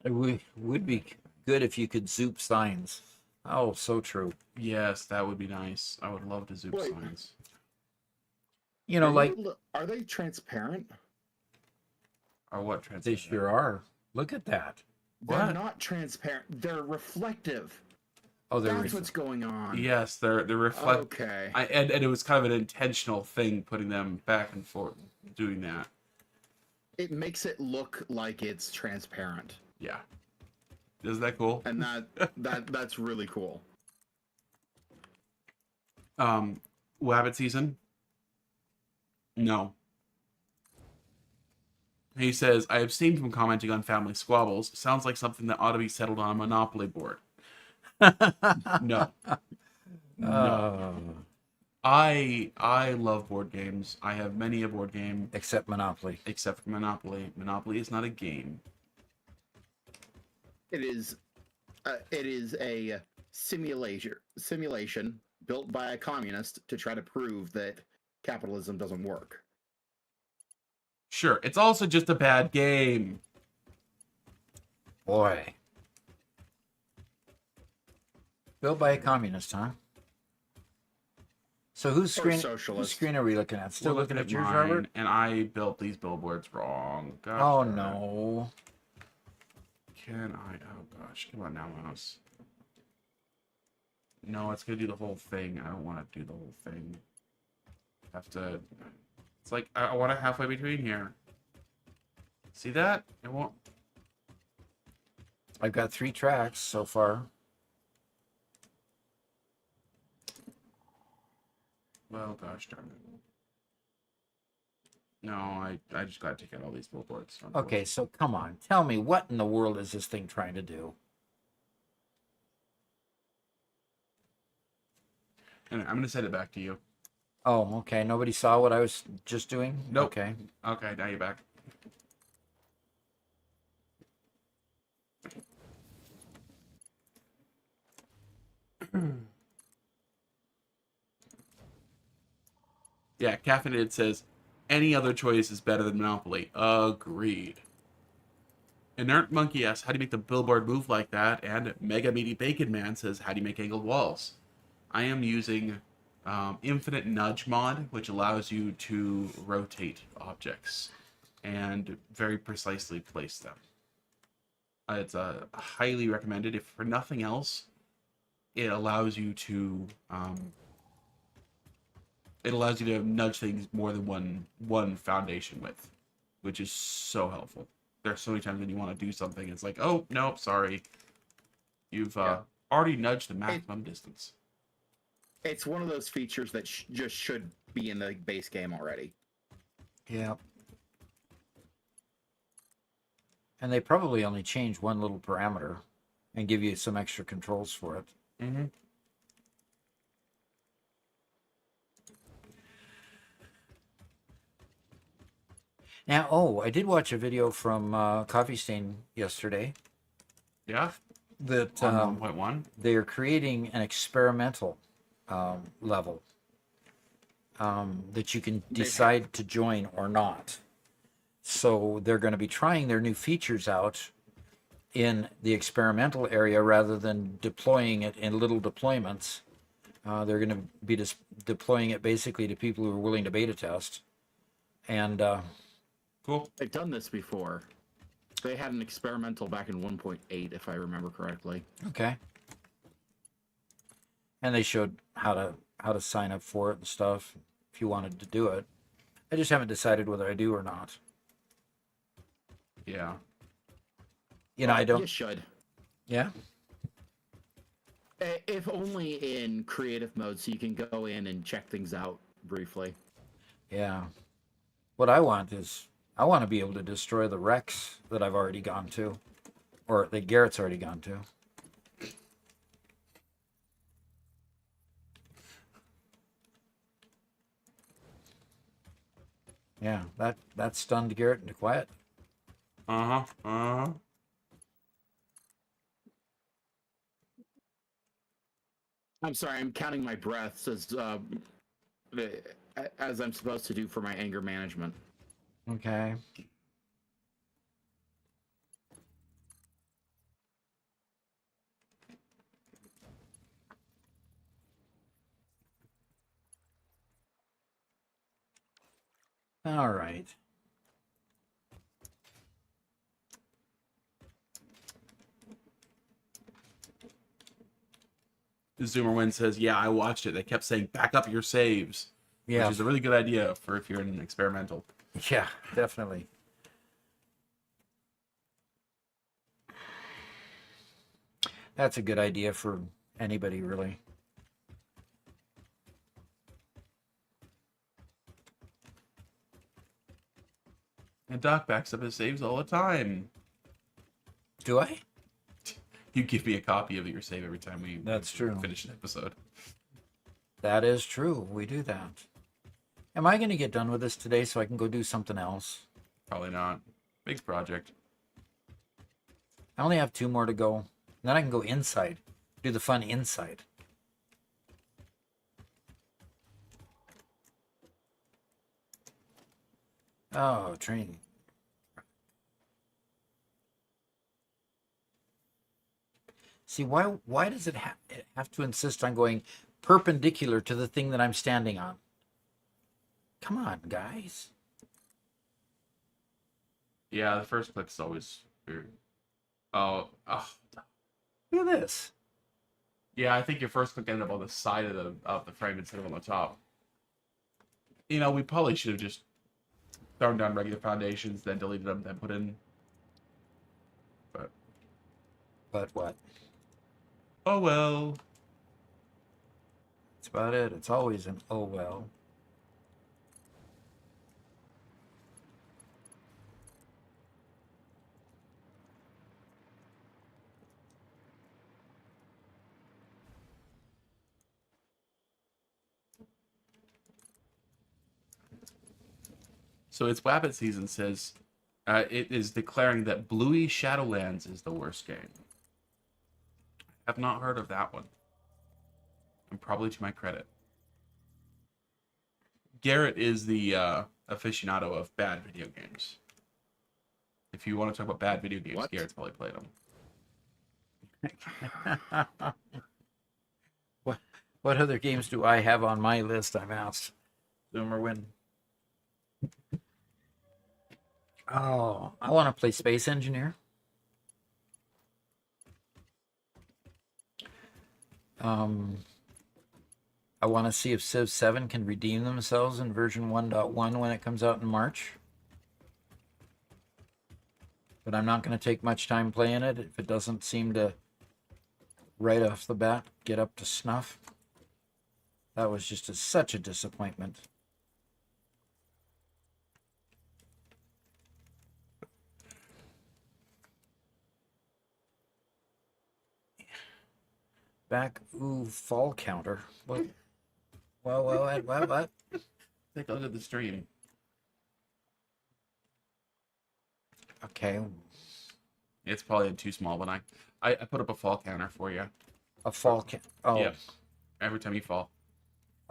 It would be good if you could zoop signs. Oh, so true. Yes, that would be nice. I would love to zoom Wait. signs. You know, like Are they transparent? Or what they transition? sure are. Look at that. They're What? not transparent. They're reflective. Oh, there That's what's going on. Yes, they're reflect. Okay. And it was kind of an intentional thing, putting them back and forth, doing that. It makes it look like it's transparent, Yeah. Isn't that cool? and that's really cool. Wabbit season? No. He says, I abstained from commenting on family squabbles. Sounds like something that ought to be settled on a Monopoly board. No. Oh, I love board games. I have many a board game, except Monopoly. except for Monopoly. Monopoly is not a game. It is a simulation built by a communist to try to prove that capitalism doesn't work. Sure, it's also just a bad game. Boy. Built by a communist, huh? So whose screen? Whose socialist. screen are we looking at? Still We're looking at yours, mine, Robert? and I built these billboards wrong. Gosh, Oh darn it. no. Can I? Oh gosh, come on now, mouse. No, it's gonna do the whole thing. I don't want to do the whole thing. Have to. It's like I want it halfway between here. See that? It won't. I've got 3 tracks so far. Well, gosh darn it. No, I just gotta take out all these billboards. Okay, so come on. Tell me, what in the world is this thing trying to do? And I'm gonna send it back to you. Oh, okay. Nobody saw what I was just doing? Nope. Okay. Okay, now you're back. Yeah, Caffeinated says any other choice is better than Monopoly. Agreed. Inert Monkey asks, how do you make the billboard move like that? And Mega Meaty Bacon Man says, how do you make angled walls? I am using Infinite Nudge mod, which allows you to rotate objects and very precisely place them. It's highly recommended. If for nothing else, it allows you to nudge things more than one foundation width, which is so helpful. There's so many times when you want to do something, it's like, oh no, sorry, you've already nudged the maximum distance. It's one of those features that just should be in the base game already. Yeah. And they probably only change one little parameter and give you some extra controls for it. Mm-hmm. Now, oh, I did watch a video from Coffee Stain yesterday Yeah. that On 1.1. they are creating an experimental level that you can decide to join or not. So they're going to be trying their new features out in the experimental area rather than deploying it in little deployments. They're going to be deploying it basically to people who are willing to beta test. And Cool. They've done this before. They had an experimental back in 1.8, if I remember correctly. okay. And they showed how to sign up for it and stuff if you wanted to do it. I just haven't decided whether I do or not. Yeah. You know, I don't. You should. Yeah. If only in creative mode, so you can go in and check things out briefly. Yeah. What I want is I want to be able to destroy the wrecks that I've already gone to, or that Garrett's already gone to. Yeah, that stunned Garrett into quiet. Uh-huh. Uh-huh. I'm sorry, I'm counting my breaths as I'm supposed to do for my anger management. Okay. All right. Zoomerwin says, yeah, I watched it. They kept saying, back up your saves. Yeah. Which is a really good idea for if you're in an experimental. Yeah, definitely. That's a good idea for anybody, really. And Doc backs up his saves all the time. Do I? You give me a copy of your save every time we That's true. finish an episode. That is true. We do that. Am I going to get done with this today so I can go do something else? Probably not. Big project. I only have 2 more to go. Then I can go inside. Do the fun inside. Oh, training. See, why does it have to insist on going perpendicular to the thing that I'm standing on? Come on, guys. Yeah, the first click's always weird. Oh. Look at this. Yeah, I think your first click ended up on the side of the frame instead of on the top. You know, we probably should have just thrown down regular foundations, then deleted them, then put in. But what? Oh well. That's about it. It's always an oh well. So its Wabbit season says it is declaring that Bluey Shadowlands is the worst game. I have not heard of that one. And probably to my credit. Garrett is the aficionado of bad video games. If you want to talk about bad video games, What? Garrett's probably played them. What other games do I have on my list? I've asked. Zoomerwin. Oh, I want to play Space Engineer. I want to see if Civ 7 can redeem themselves in version 1.1 when it comes out in March. But I'm not going to take much time playing it if it doesn't seem to, right off the bat, get up to snuff. That was just such a disappointment. Back, ooh, fall counter. What? What? Take a look at the stream. Okay, It's probably too small, but I put up a fall counter for you. a fall count. Oh, Yeah. Every time you fall.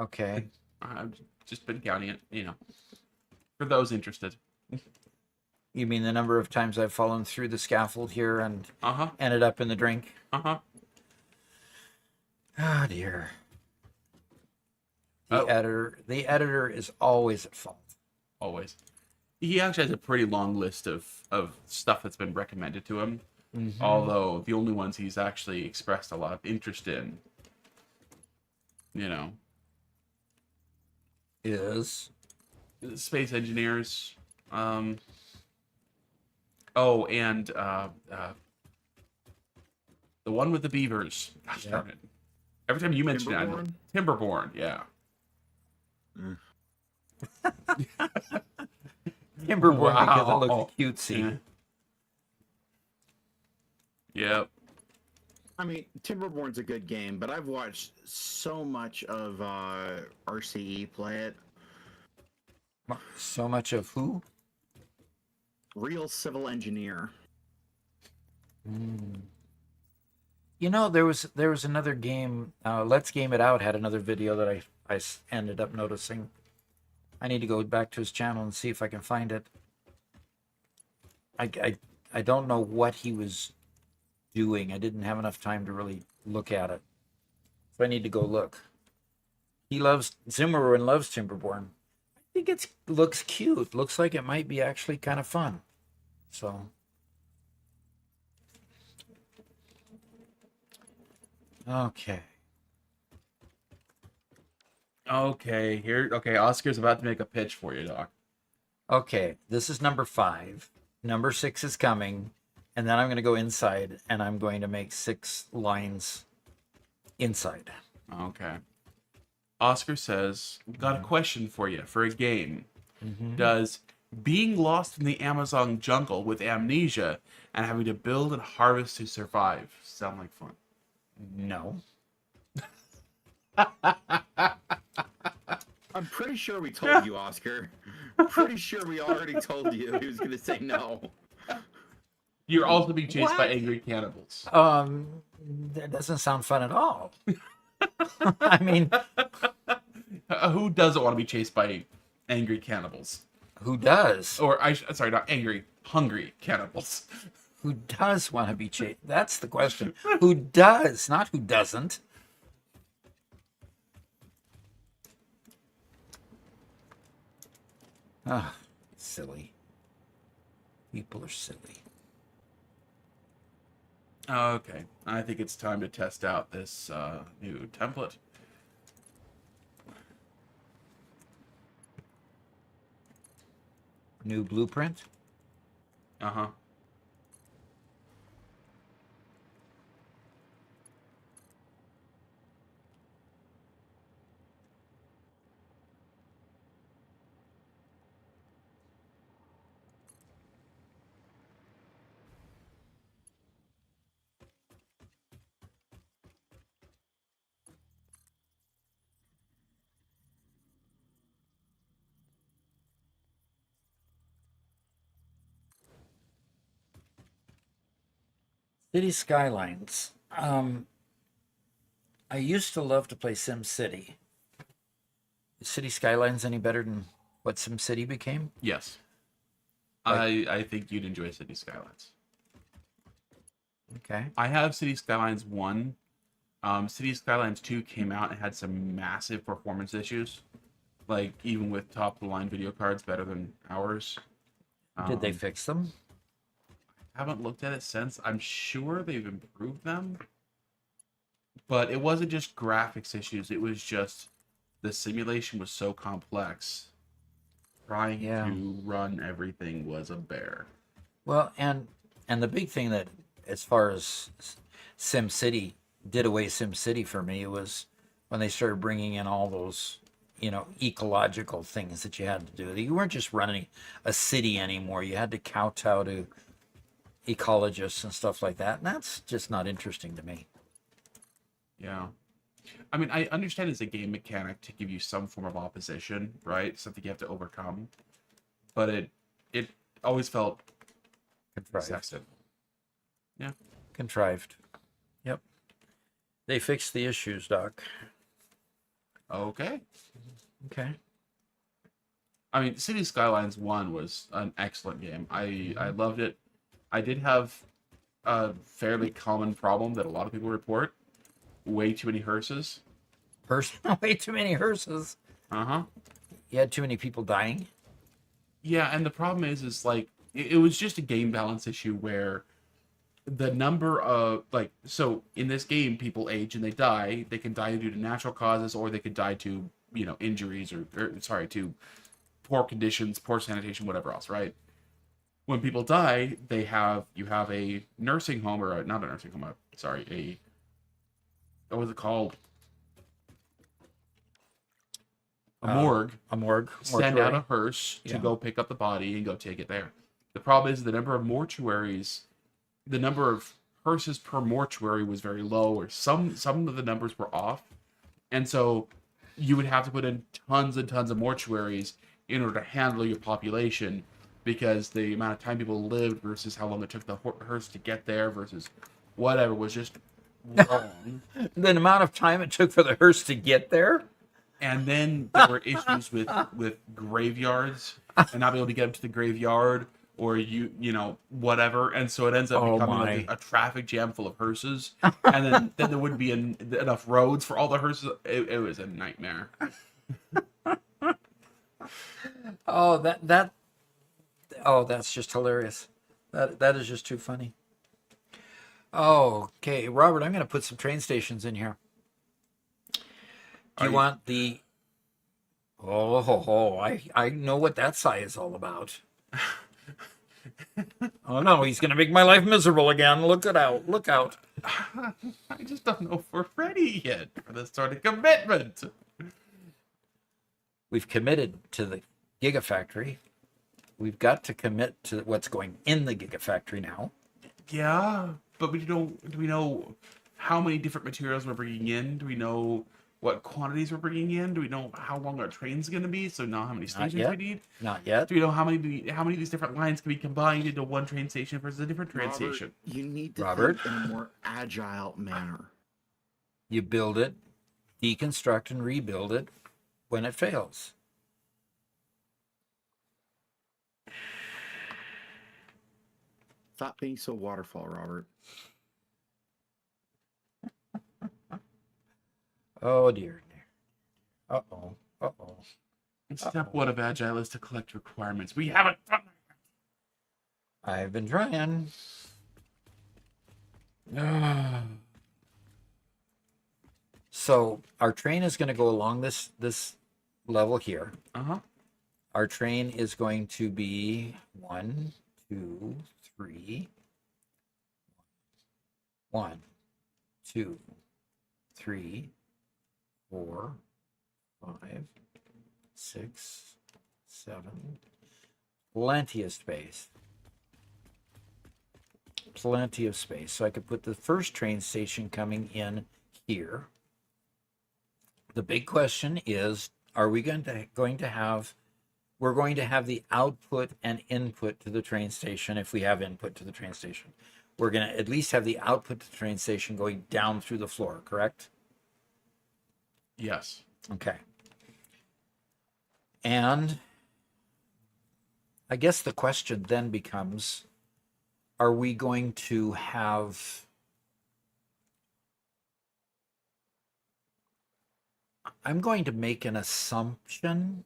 okay. I've just been counting it, you know. For those interested. You mean the number of times I've fallen through the scaffold here and Uh-huh. ended up in the drink? Uh-huh. Oh dear. Oh. The editor is always at fault. Always. He actually has a pretty long list of stuff that's been recommended to him. Mhm. Although the only ones he's actually expressed a lot of interest in, you know, Is space engineers. And the one with the beavers. Gosh darn it. Every time you mention it, Timberborn, yeah. Timberborn because it Wow. looks cutesy. Yep. I mean, Timberborn's a good game, but I've watched so much of RCE play it. So much of who? Real Civil Engineer. You know, there was another game. Let's Game It Out had another video that I ended up noticing. I need to go back to his channel and see if I can find it. I don't know what he was doing. I didn't have enough time to really look at it. So I need to go look. Zimmerman loves Timberborn. I think it looks cute. Looks like it might be actually kind of fun. So. Okay. Okay, Oscar's about to make a pitch for you, Doc. Okay, this is number 5. Number 6 is coming. And then I'm going to go inside and I'm going to make 6 lines inside. Okay. Oscar says, got a question for you for a game. Does being lost in the Amazon jungle with amnesia and having to build and harvest to survive sound like fun? No. I'm pretty sure we told you, Oscar. Pretty sure we already told you he was going to say no. You're also being chased by angry cannibals. That doesn't sound fun at all. I mean, Who doesn't want to be chased by angry cannibals? who does? Or, sorry, not angry, hungry cannibals. Who does want to be chased? That's the question. Who does, not who doesn't. Ah, silly. People are silly. Okay, I think it's time to test out this new template. New blueprint? Uh-huh. City Skylines. I used to love to play Sim City. Is City Skylines any better than what Sim City became? Yes. Like- I think you'd enjoy City Skylines. Okay. I have City Skylines 1. City Skylines 2 came out and had some massive performance issues. Like, even with top-of-the-line video cards better than ours. Did they fix them? Haven't looked at it since. I'm sure they've improved them. But it wasn't just graphics issues. It was just the simulation was so complex. Trying to run everything was a bear. Well, and the big thing that, as far as Sim City did away Sim City for me, was when they started bringing in all those, ecological things that you had to do. You weren't just running a city anymore. You had to kowtow to ecologists and stuff like that, and that's just not interesting to me. Yeah. I mean, I understand it's a game mechanic to give you some form of opposition, right? Something you have to overcome. But it always felt Contrived. excessive. Yeah. Contrived. Yep. They fixed the issues, Doc. Okay. Okay. I mean, City Skylines 1 was an excellent game. I loved it. I did have a fairly common problem that a lot of people report. Way too many hearses. Way too many hearses. Uh-huh. You had too many people dying. Yeah, and the problem is like, it was just a game balance issue where the number of, like, so in this game, people age and they die. They can die due to natural causes, or they could die to, injuries to poor conditions, poor sanitation, whatever else, right? When people die, you have a nursing home, or not a nursing home, what was it called? A morgue. A morgue. Send Mortuary. out a hearse to Yeah. go pick up the body and go take it there. The problem is the number of hearses per mortuary was very low, or some of the numbers were off. And so you would have to put in tons and tons of mortuaries in order to handle your population, because the amount of time people lived versus how long it took the hearse to get there versus whatever was just wrong. The amount of time it took for the hearse to get there. And then there were issues with graveyards and not being able to get them to the graveyard, or whatever. And so it ends up becoming like a traffic jam full of hearses. And then there wouldn't be enough roads for all the hearses. It was a nightmare. Oh, that's just hilarious. That is just too funny. Okay, Robert, I'm going to put some train stations in here. Do you want the... I know what that sigh is all about. Oh no, he's going to make my life miserable again. Look out. I just don't know if we're ready yet for this sort of commitment. We've committed to the Gigafactory. We've got to commit to what's going in the Gigafactory now. Yeah, but do we know how many different materials we're bringing in? Do we know what quantities we're bringing in? Do we know how long our train's going to be? So know how many stations we need? Not yet. Do we know how many of these different lines can be combined into one train station versus a different train station? You need to Robert? think in a more agile manner. You build it, deconstruct and rebuild it when it fails. Stop being so waterfall, Robert. Oh dear. Uh-oh. Step 1 of Agile is to collect requirements. We haven't done that. I've been trying. So our train is going to go along this level here. Uh-huh. Our train is going to be 1, 2, 3. 1, 2, 3, 4, 5, 6, 7. Plenty of space. Plenty of space. So I could put the first train station coming in here. The big question is, are we going to have we're going to have the output and input to the train station, if we have input to the train station. we're going to at least have the output to the train station going down through the floor, correct? Yes. Okay. And I guess the question then becomes, are we going to have... I'm going to make an assumption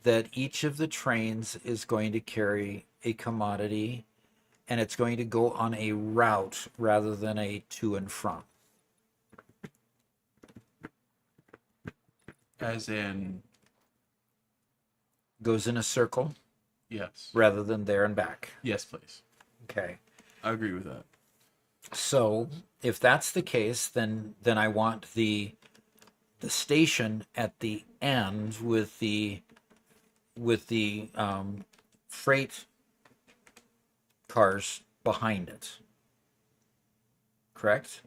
that each of the trains is going to carry a commodity, and it's going to go on a route rather than a to and from. As in, Goes in a circle yes. rather than there and back. Yes, please. Okay. I agree with that. So if that's the case, then I want the station at the end with the freight cars behind it. Correct?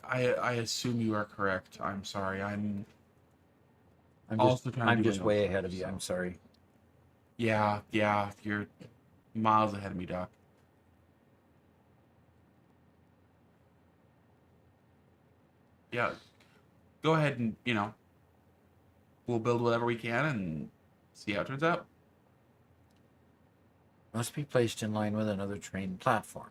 I assume you are correct. I'm sorry. I'm I'm also trying to I'm do my just notes way first, ahead of you. so. I'm sorry. Yeah. You're miles ahead of me, Doc. Yeah. Go ahead and, we'll build whatever we can and see how it turns out. Must be placed in line with another train platform.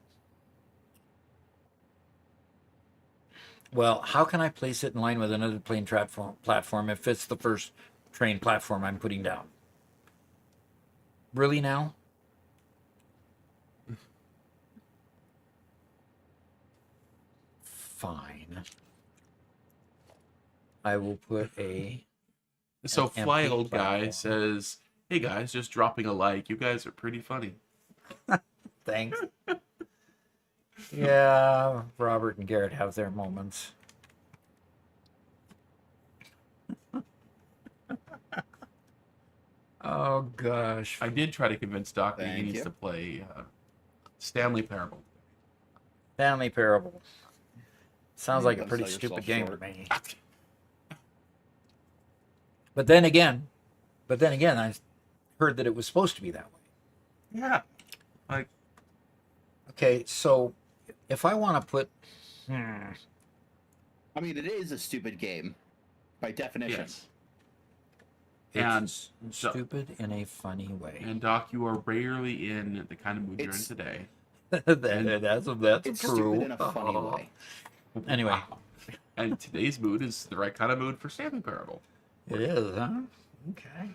Well, how can I place it in line with another train platform if it's the first train platform I'm putting down? Really now? Fine. I will put So an Fly empty Old Guy platform. says, "Hey guys, just dropping a like. You guys are pretty funny." Thanks. Yeah, Robert and Garrett have their moments. Oh gosh. I did try to convince Doc that he Thank needs you. to play Stanley Parable. Stanley Parable. Sounds You like a gotta pretty sell stupid yourself game short. to me. But then again, I heard that it was supposed to be that way. Yeah. Like, Okay, so if I want to put, I mean, it is a stupid game, by definition. yes. And it's stupid in a funny way. And Doc, you are rarely in the kind of mood you're in today. That's It's true. stupid in a funny way. Anyway, Wow. And today's mood is the right kind of mood for Stanley Parable. it is, huh? Okay.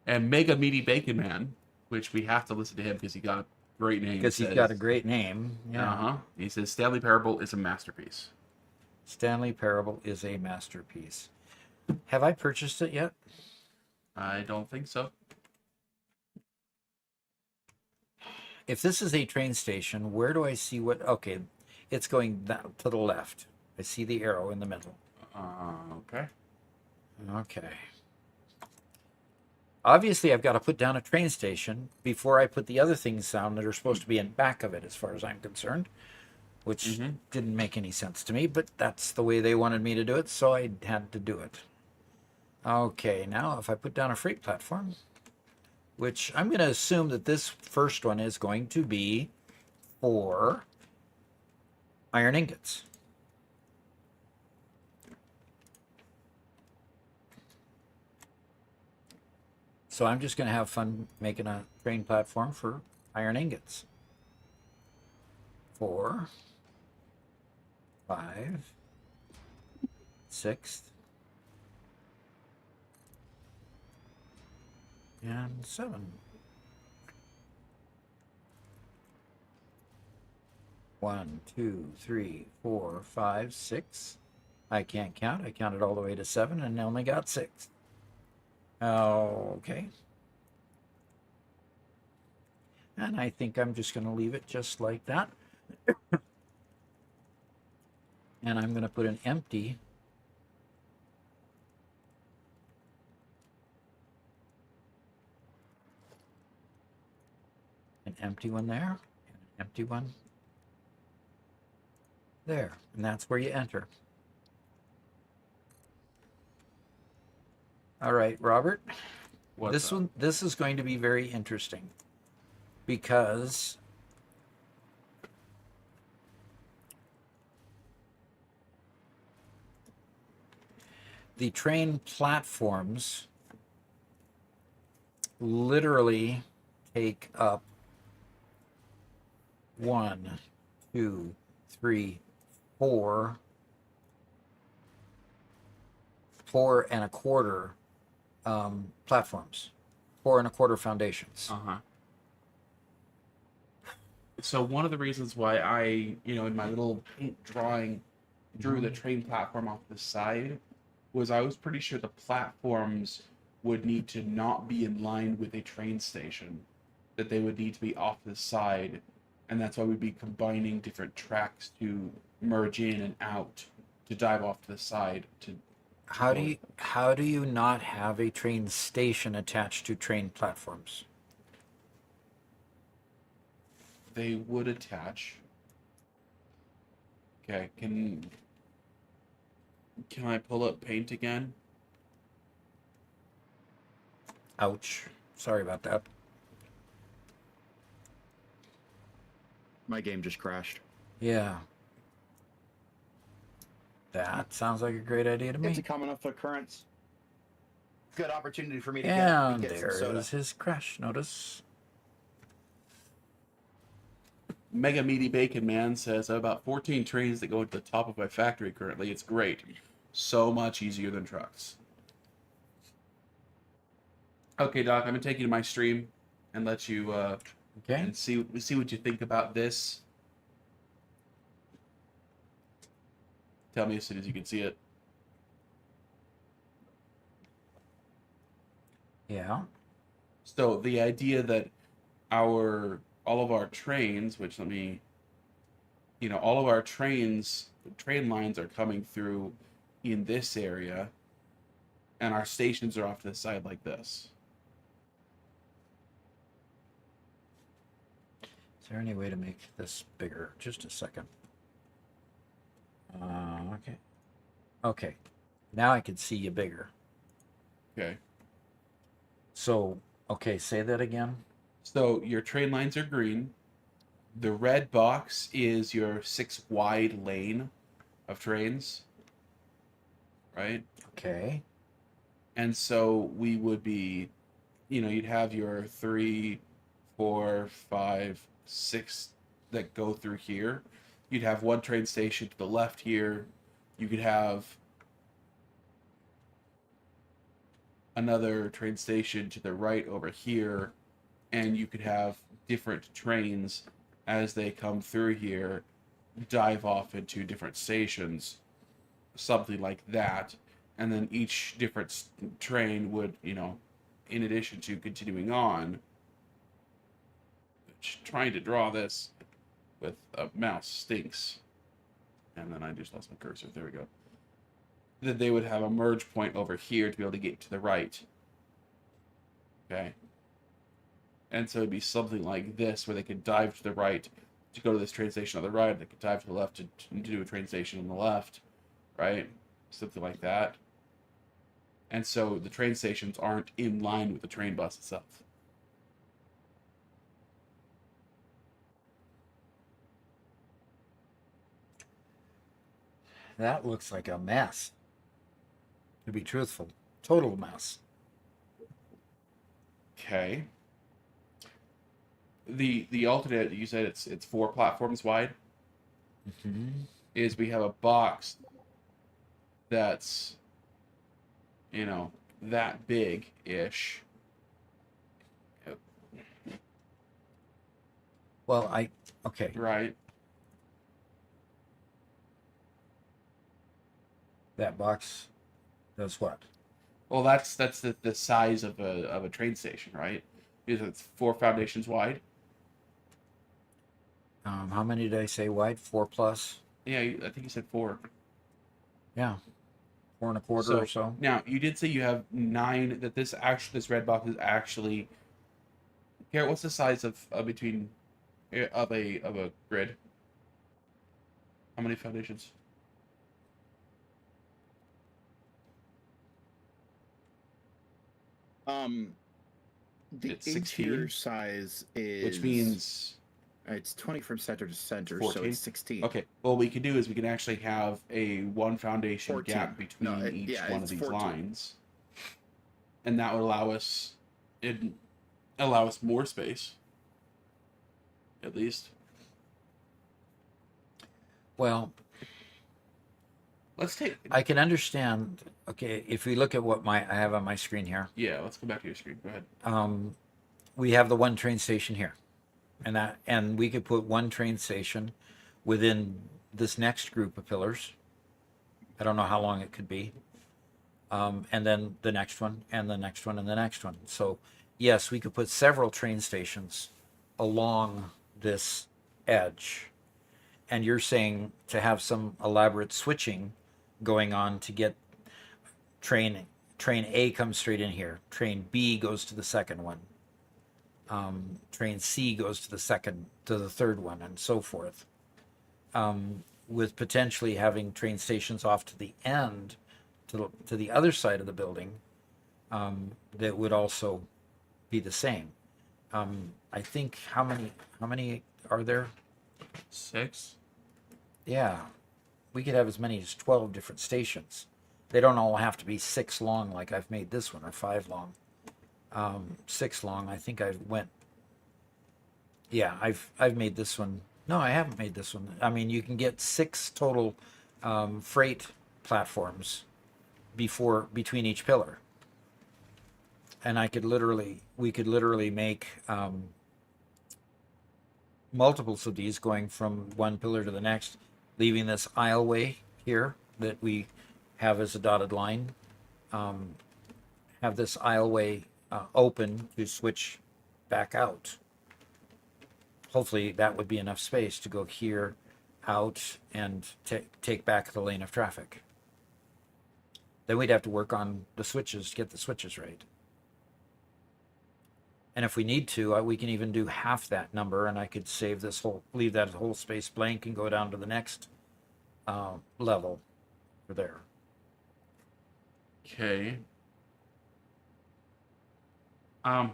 And Mega Meaty Bacon Man, which we have to listen to him because he got a great name. Because he's got a great name. Yeah. Uh-huh. He says Stanley Parable is a masterpiece. Stanley Parable is a masterpiece. Have I purchased it yet? I don't think so. If this is a train station, where do I see what? Okay, it's going to the left. I see the arrow in the middle. Okay. Okay. Obviously, I've got to put down a train station before I put the other things down that are supposed to be in back of it, as far as I'm concerned, which didn't make any sense to me, but that's the way they wanted me to do it, so I had to do it. Okay, now if I put down a freight platform, which I'm going to assume that this first one is going to be for iron ingots. So I'm just going to have fun making a train platform for iron ingots. 4, 5, 6, and 7. 1, 2, 3, 4, 5, 6. I can't count. I counted all the way to 7 and only got 6. Okay. And I think I'm just going to leave it just like that. And I'm going to put an empty one there, and an empty one there. And that's where you enter. All right, Robert. What's up? This is going to be very interesting because the train platforms literally take up 1, 2, 3, 4, 4 1/4 platforms, 4 1/4 foundations. Uh-huh. So one of the reasons why I, in my little paint drawing, drew the train platform off the side was I was pretty sure the platforms would need to not be in line with a train station, that they would need to be off the side, and that's why we'd be combining different tracks to merge in and out to dive off to the side to How do you not have a train station attached to train platforms? they would attach. Okay, can I pull up paint again? Ouch. Sorry about that. My game just crashed. Yeah. That sounds like a great idea to It's me. a common enough occurrence. Good opportunity for me to And get some there soda. is his crash notice. Mega Meaty Bacon Man says, I have about 14 trains that go to the top of my factory currently. It's great. So much easier than trucks. Okay, Doc, I'm going to take you to my stream and let you Okay. and see what you think about this. Tell me as soon as you can see it. Yeah. So the idea that all of our trains, which all of our train lines are coming through in this area, and our stations are off to the side like this. Is there any way to make this bigger? Just a second. Okay. Okay. Now I can see you bigger. Okay. So, okay, say that again. So your train lines are green. The red box is your 6 wide lane of trains, right? Okay. And so we would be, you'd have your 3, 4, 5, 6 that go through here. You'd have one train station to the left here. You could have another train station to the right over here, and you could have different trains as they come through here dive off into different stations, something like that. And then each different train would, in addition to continuing on, trying to draw this with a mouse stinks. And then I just lost my cursor. There we go. That they would have a merge point over here to be able to get to the right. Okay. And so it'd be something like this, where they could dive to the right to go to this train station on the right. They could dive to the left to do a train station on the left, right? Something like that. And so the train stations aren't in line with the train bus itself. That looks like a mess. To be truthful, total mess. Okay. The alternate, you said it's 4 platforms wide. Mm-hmm. Is we have a box that's that big ish. Well, okay. Right. That box does what? Well, that's the size of a train station, right? Because it's 4 foundations wide. How many did I say wide? 4 plus? Yeah, I think you said 4. Yeah. 4 1/4 or so. Now you did say you have 9. That this red box is actually. Garrett, what's the size of between of a grid? How many foundations? The It's 16, interior size is which means it's 20 from center to center, so 14. it's 16. Okay, what we can do is we can actually have a one foundation 14. gap between No, each yeah, one of it's these 14. lines, and that would allow us more space, at least. Well, Let's take. I can understand. Okay, if we look at what I have on my screen here, Yeah, let's go back to your screen. Go ahead. we have the one train station here, and we could put one train station within this next group of pillars. I don't know how long it could be, and then the next one, and the next one, and the next one. So, yes, we could put several train stations along this edge. And you're saying to have some elaborate switching going on to get train A comes straight in here. Train B goes to the second one. Train C goes to the third one, and so forth. With potentially having train stations off to the end, to the other side of the building, that would also be the same. I think how many are there? 6. Yeah, we could have as many as 12 different stations. They don't all have to be 6 long like I've made this one, or 5 long. 6 long. I think I went. Yeah, I've made this one. No, I haven't made this one. I mean, you can get 6 total freight platforms between each pillar, and we could literally make multiples of these going from one pillar to the next, leaving this aisleway here that we have as a dotted line. Have this aisleway open to switch back out. Hopefully that would be enough space to go here, out, and take back the lane of traffic. Then we'd have to work on the switches to get the switches right. And if we need to, we can even do half that number, and I could leave that whole space blank and go down to the next level for there. Okay. I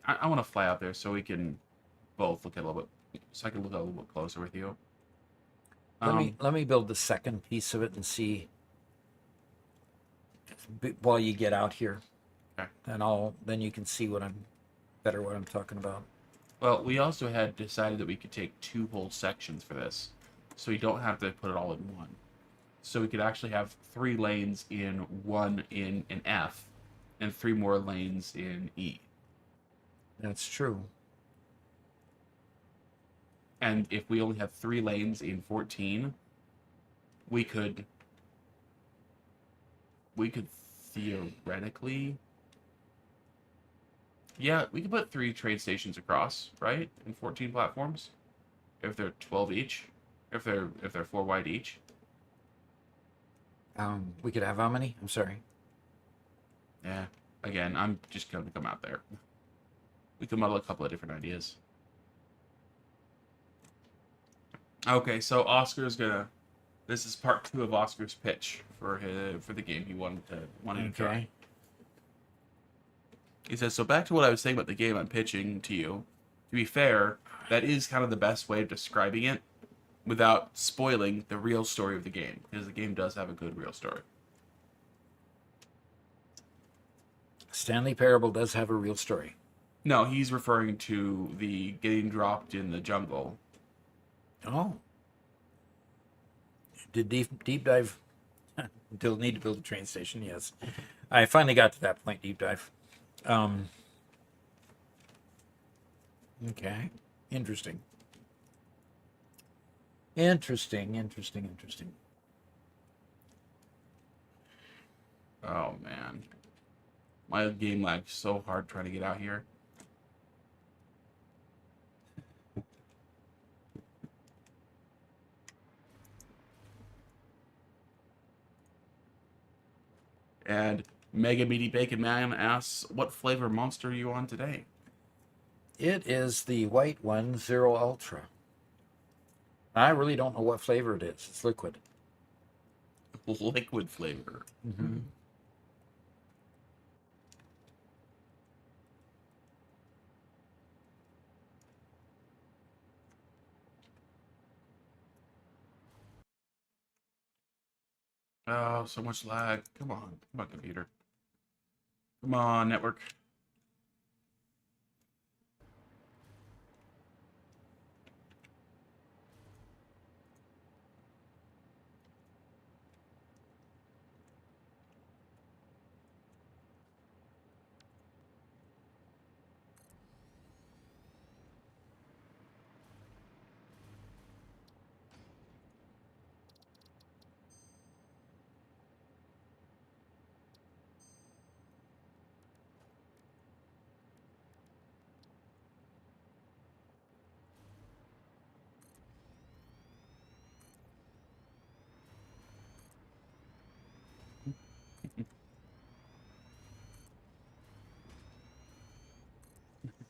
want to fly out there so we can both look at a little bit, so I can look a little bit closer with you. Let me build the second piece of it and see while you get out here. Okay. And then you can see what I'm talking about. Well, we also had decided that we could take 2 whole sections for this, so we don't have to put it all in one. So we could actually have 3 lanes in F, and 3 more lanes in E. That's true. And if we only have 3 lanes in 14, we could theoretically, yeah, we could put 3 train stations across, right? In 14 platforms, if they're 12 each, if they're 4 wide each. We could have how many? I'm sorry. Yeah. Again, I'm just going to come out there. We can model a couple of different ideas. Okay, so Oscar's gonna. This is part 2 of Oscar's pitch for the game he wanted to try. He says, so back to what I was saying about the game I'm pitching to you. To be fair, that is kind of the best way of describing it without spoiling the real story of the game, because the game does have a good real story. Stanley Parable does have a real story. No, he's referring to the getting dropped in the jungle. Oh. Did deep dive? Still need to build a train station, yes. I finally got to that point, deep dive. Okay. Interesting. Oh, man. My game lagged so hard trying to get out here. And Mega Meaty Bacon Man asks, what flavor monster are you on today? It is the white one, Zero Ultra. I really don't know what flavor it is. It's liquid. Liquid flavor. Mm-hmm. Oh, so much lag. Come on, computer. Come on, network.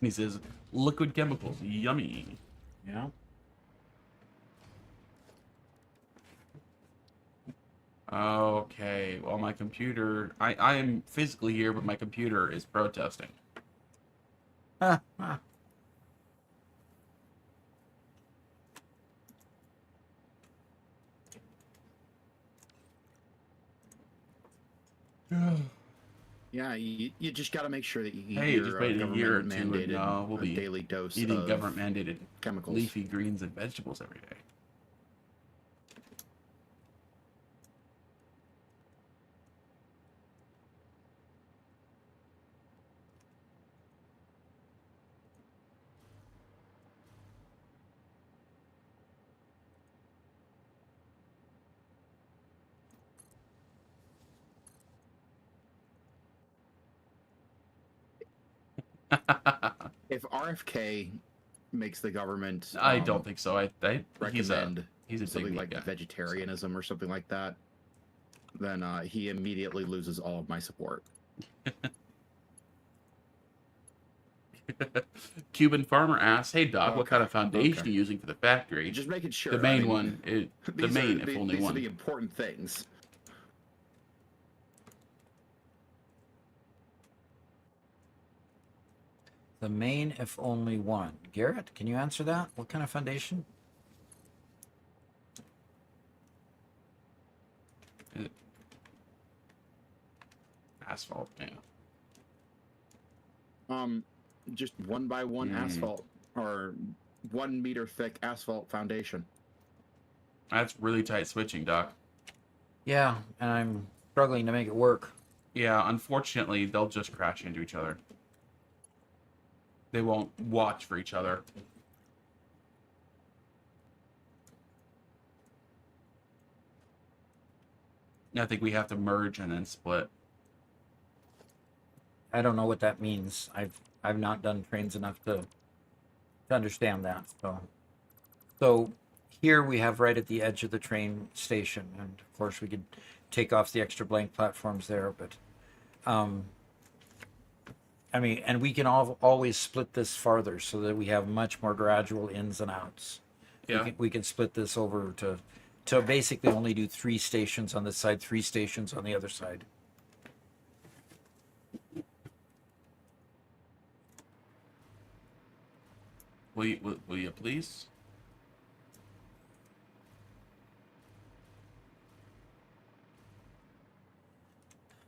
He says, liquid chemicals, yummy. Yeah. Okay, well, my computer, I am physically here, but my computer is protesting. Huh, huh. Yeah, you just got to make sure that you eat Hey, just your wait a year or two and government-mandated we'll be daily dose eating of government-mandated chemicals. leafy greens and vegetables every day. If RFK makes the government, I don't think so. recommend he's a something big like guy. vegetarianism or something like that, then he immediately loses all of my support. Cuban farmer asks, "Hey Doc, what kind of foundation okay. are you using for the factory?" Just making sure. The main I mean, one, the main, if only these one. are the important things. The main, if only one. Garrett, can you answer that? What kind of foundation? Asphalt, yeah. Just 1x1 asphalt or 1 meter thick asphalt foundation. That's really tight switching, Doc. Yeah, and I'm struggling to make it work. Yeah, unfortunately, they'll just crash into each other. They won't watch for each other. I think we have to merge and then split. I don't know what that means. I've not done trains enough to understand that. So here we have right at the edge of the train station, and of course we could take off the extra blank platforms there, but I mean, and we can always split this farther so that we have much more gradual ins and outs. Yeah. We can split this over to basically only do 3 stations on this side, 3 stations on the other side. Will you please?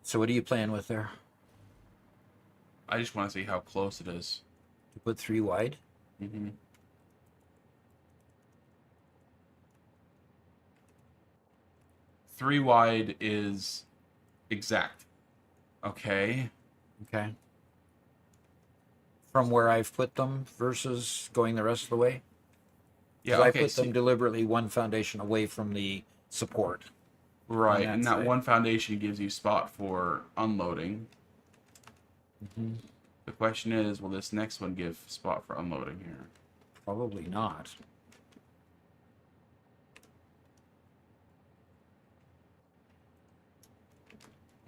So what are you playing with there? I just want to see how close it is. You put 3 wide? Mm-hmm. Three wide is exact. Okay. Okay. From where I've put them versus going the rest of the way? Yeah, I okay. put them deliberately one foundation away from the support. Right, that and that side. one foundation gives you spot for unloading. Mm-hmm. The question is, will this next one give spot for unloading here? Probably not.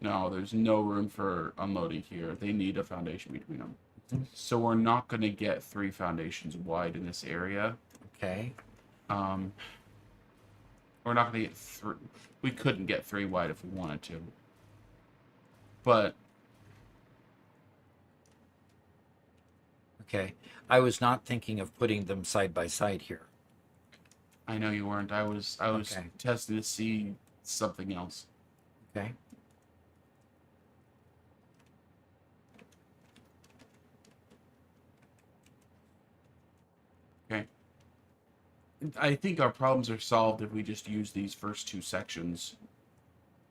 No, there's no room for unloading here. They need a foundation between them. Mhm. So we're not going to get 3 foundations wide in this area. Okay. We're not going to get 3. We couldn't get 3 wide if we wanted to. But Okay. I was not thinking of putting them side by side here. I know you weren't. I was Okay. testing to see something else. Okay. Okay. I think our problems are solved if we just use these first two sections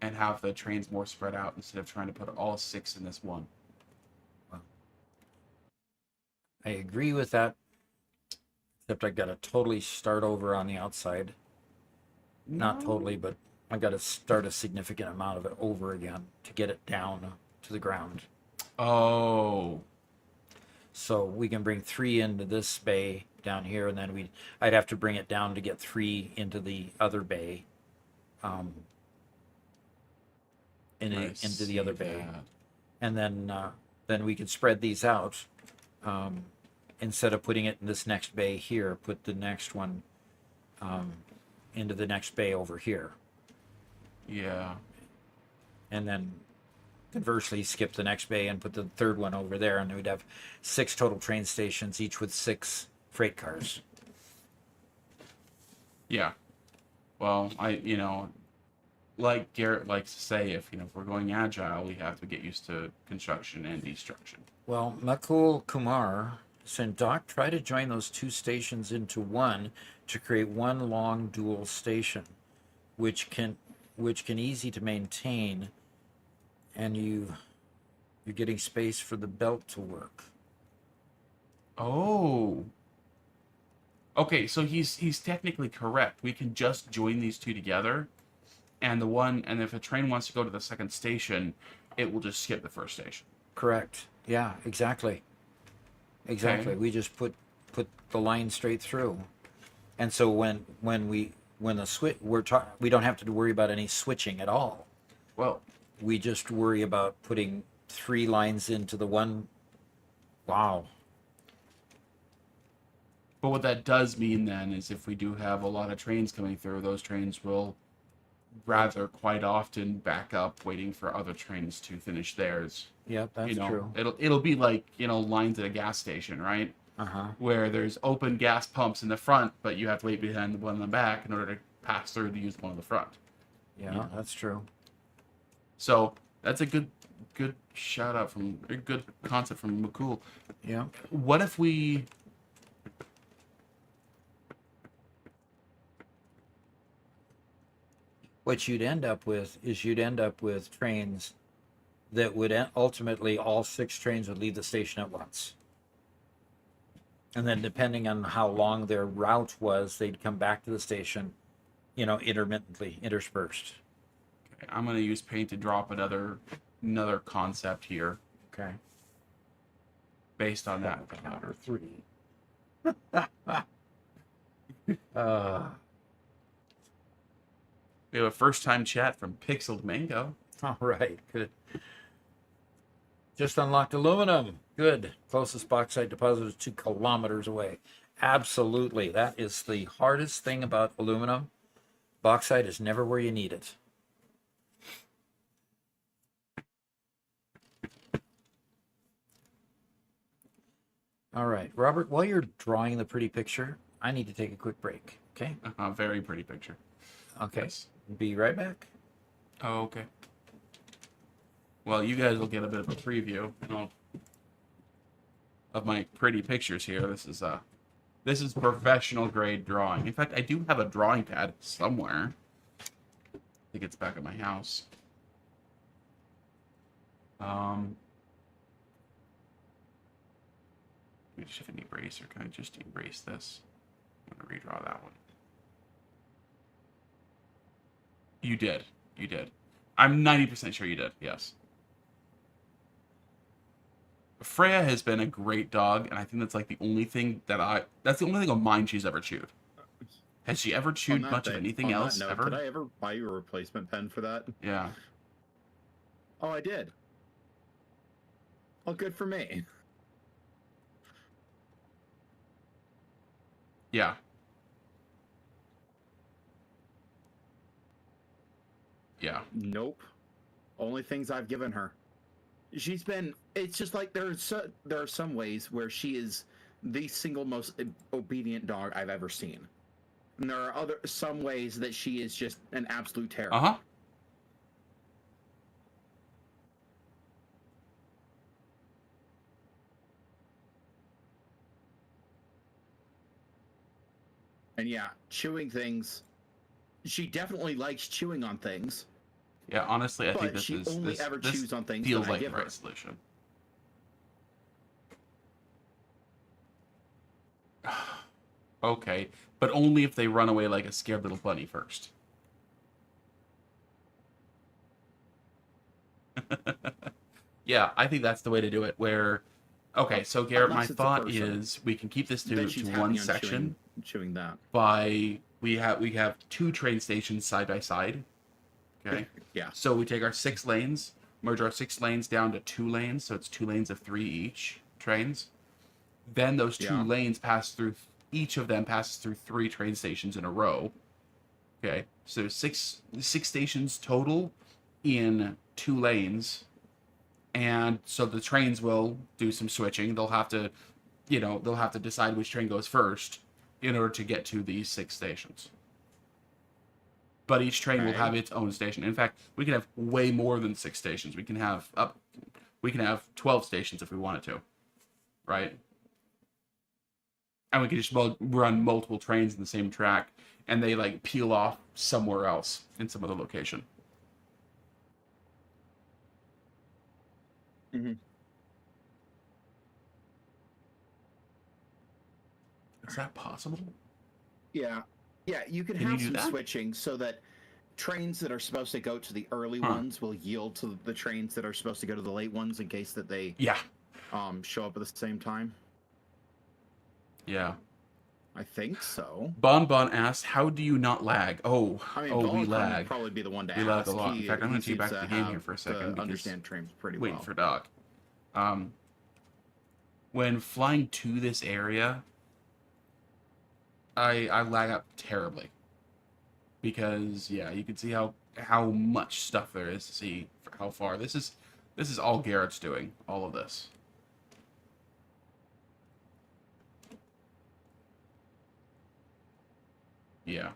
and have the trains more spread out instead of trying to put all 6 in this one. I agree with that, except I got to totally start over on the outside. Not totally, but I got to start a significant amount of it over again to get it down to the ground. Oh. So we can bring 3 into this bay down here, and then I'd have to bring it down to get 3 into the other bay. Into the other bay, and then we could spread these out. Instead of putting it in this next bay here, put the next one into the next bay over here. Yeah. And then conversely, skip the next bay and put the third one over there, and we'd have 6 total train stations, each with 6 freight cars. Yeah. Well, like Garrett likes to say, if we're going agile, we have to get used to construction and destruction. Well, Makul Kumar said, Doc, try to join those 2 stations into one to create one long dual station, which can easy to maintain, and you're getting space for the belt to work. Oh. Okay, so he's technically correct. We can just join these 2 together, and if a train wants to go to the second station, it will just skip the first station. Correct. Yeah, exactly. Exactly. Okay. We just put the line straight through. And so when the switch, we don't have to worry about any switching at all. Well, we just worry about putting 3 lines into the one. Wow. But what that does mean then is if we do have a lot of trains coming through, those trains will rather quite often back up waiting for other trains to finish theirs. Yeah, that's true. It'll be like, lines at a gas station, right? Where there's open gas pumps in the front, but you have to wait behind the one in the back in order to pass through to use one in the front. Yeah, that's true. So that's a good shout out a good concept from Makul. Yeah. What if we what you'd end up with trains that would ultimately, all 6 trains would leave the station at once. And then depending on how long their route was, they'd come back to the station, intermittently, interspersed. Okay, I'm going to use paint to drop another concept here. Okay. Based on that. Counter 3. We have a first-time chat from Pixeled Mango. All right, good. Just unlocked aluminum. Good. Closest bauxite deposit is 2 kilometers away. Absolutely. That is the hardest thing about aluminum. Bauxite is never where you need it. All right, Robert, while you're drawing the pretty picture, I need to take a quick break, okay? Very pretty picture. Okay. Yes. Be right back. Oh, okay. Well, you guys will get a bit of a preview, of my pretty pictures here. This is professional grade drawing. In fact, I do have a drawing pad somewhere. I think it's back at my house. We just have an eraser. Can I just erase this? I'm gonna redraw that one. You did. I'm 90% sure you did. Yes. Freya has been a great dog, and I think that's like the only thing that's the only thing of mine she's ever chewed. Has she ever chewed much of anything else ever? Did I ever buy you a replacement pen for that? Yeah. Oh, I did. Oh, good for me. Yeah. Yeah. Nope. Only things I've given her. She's been. It's just like there are some ways where she is the single most obedient dog I've ever seen, and there are some ways that she is just an absolute terror. And yeah, chewing things. She definitely likes chewing on things, Yeah, honestly, I think but she only this ever chews on things feels that I like the give her. right solution. Okay, but only if they run away like a scared little bunny first. Yeah, I think that's the way to do it. Where, okay, so Garrett, my Unless it's a thought person, is we can keep this then to she's one happy on section chewing that. by we have 2 train stations side by side. Okay, Yeah. so we take our 6 lanes, merge our 6 lanes down to 2 lanes, so it's 2 lanes of 3 each trains. Then those two Yeah. lanes pass through. Each of them passes through 3 train stations in a row. Okay, so six stations total in 2 lanes, and so the trains will do some switching. They'll have to, they'll have to decide which train goes first in order to get to these 6 stations. But each train will Okay. have its own station. In fact, we can have way more than 6 stations. We can have 12 stations if we wanted to, right? And we can just run multiple trains in the same track, and they like peel off somewhere else in some other location. Mm-hmm. Is that possible? Yeah. Yeah, you can Can you have do some that? switching so that trains that are supposed to go to the early Huh. ones will yield to the trains that are supposed to go to the late ones in case that they Yeah. show up at the same time. Yeah. I think so. Bon asked, "How do you not lag?" Oh, I mean, we Volcom lag. would probably be the one to We ask. lag a lot. In fact, I'm going to take seems back to the game here for a second because understand trains pretty waiting well. for Doc. When flying to this area, I lag up terribly because you can see how much stuff there is to see for how far. This is all Garrett's doing. All of this. Yeah,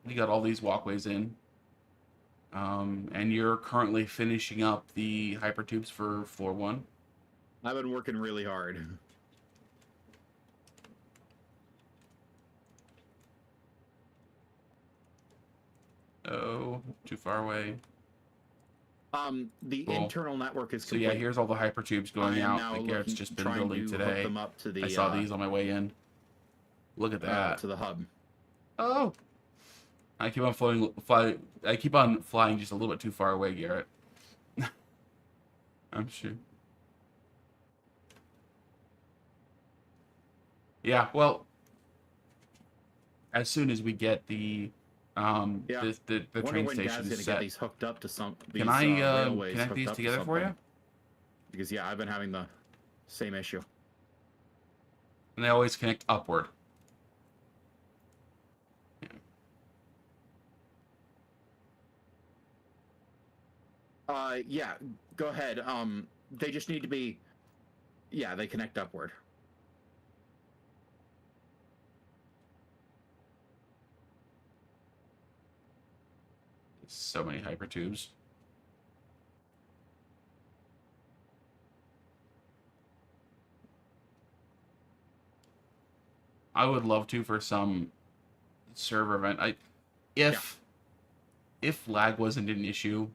we got all these walkways in. And you're currently finishing up the hypertubes for floor 1. I've been working really hard. Oh, too far away. The Cool. internal network is So complete. yeah, here's all the hypertubes I going am out now that Garrett's just been trying building to hook today. them up to the, I saw these on my way in. Look at that. to the hub. Oh, I keep on I keep on flying just a little bit too far away, Garrett. I'm sure. Yeah, well, as soon as we get the the Wonder train when Dad's station gonna get set, these hooked up to some. can I railways connect hooked these up to together for you? something. Because yeah, I've been having the same issue. And they always connect upward. Yeah, go ahead. They just need to be. Yeah, they connect upward. So many hypertubes. I would love to for some server event. If lag wasn't an issue,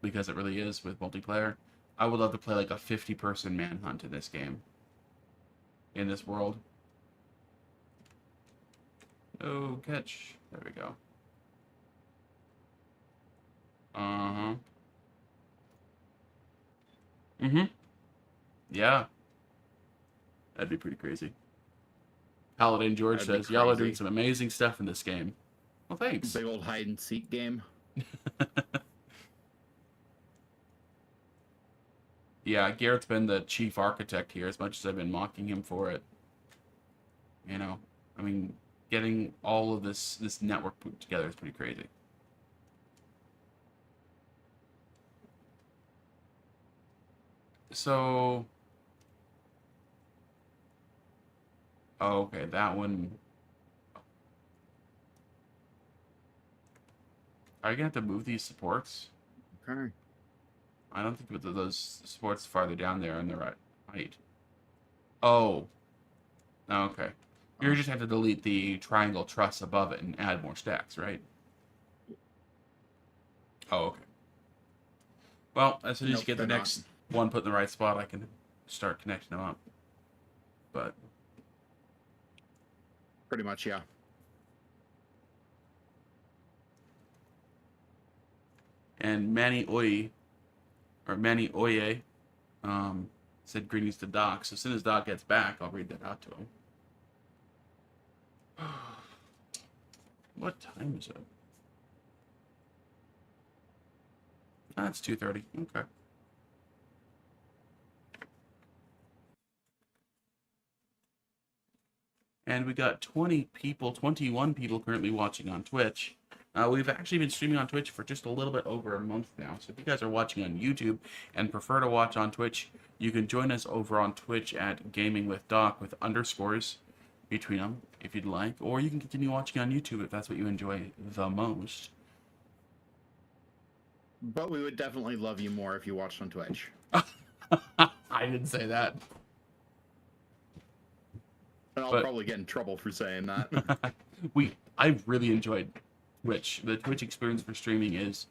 because it really is with multiplayer, I would love to play like a 50-person manhunt in this game. In this world. Oh, catch. There we go. Uh-huh. Mm-hmm. Yeah. That'd be pretty crazy. Paladin George That'd be says, y'all are doing crazy. some amazing stuff in this game. Well, thanks. Big old hide and seek game. Yeah, Garrett's been the chief architect here as much as I've been mocking him for it. You know, I mean, getting all of this network put together is pretty crazy. So, oh, okay, that one. Are you gonna have to move these supports? Okay. I don't think that those supports farther down there on the right height. Oh. Okay. You just have to delete the triangle truss above it and add more stacks, right? Oh, okay. Well, as soon as you get the next one put in the right spot, I can start connecting them up. But Pretty much, yeah. and Manny Oye said greetings to Doc. So as soon as Doc gets back, I'll read that out to him. What time is it? Ah, it's 2:30. Okay. And we got 21 people currently watching on Twitch. We've actually been streaming on Twitch for just a little bit over a month now. So if you guys are watching on YouTube and prefer to watch on Twitch, you can join us over on Twitch at Gaming with Doc with underscores between them if you'd like. Or you can continue watching on YouTube if that's what you enjoy the most. But we would definitely love you more if you watched on Twitch. I didn't say that. And I'll probably get in trouble for saying that. I really enjoyed Twitch. The Twitch experience for streaming is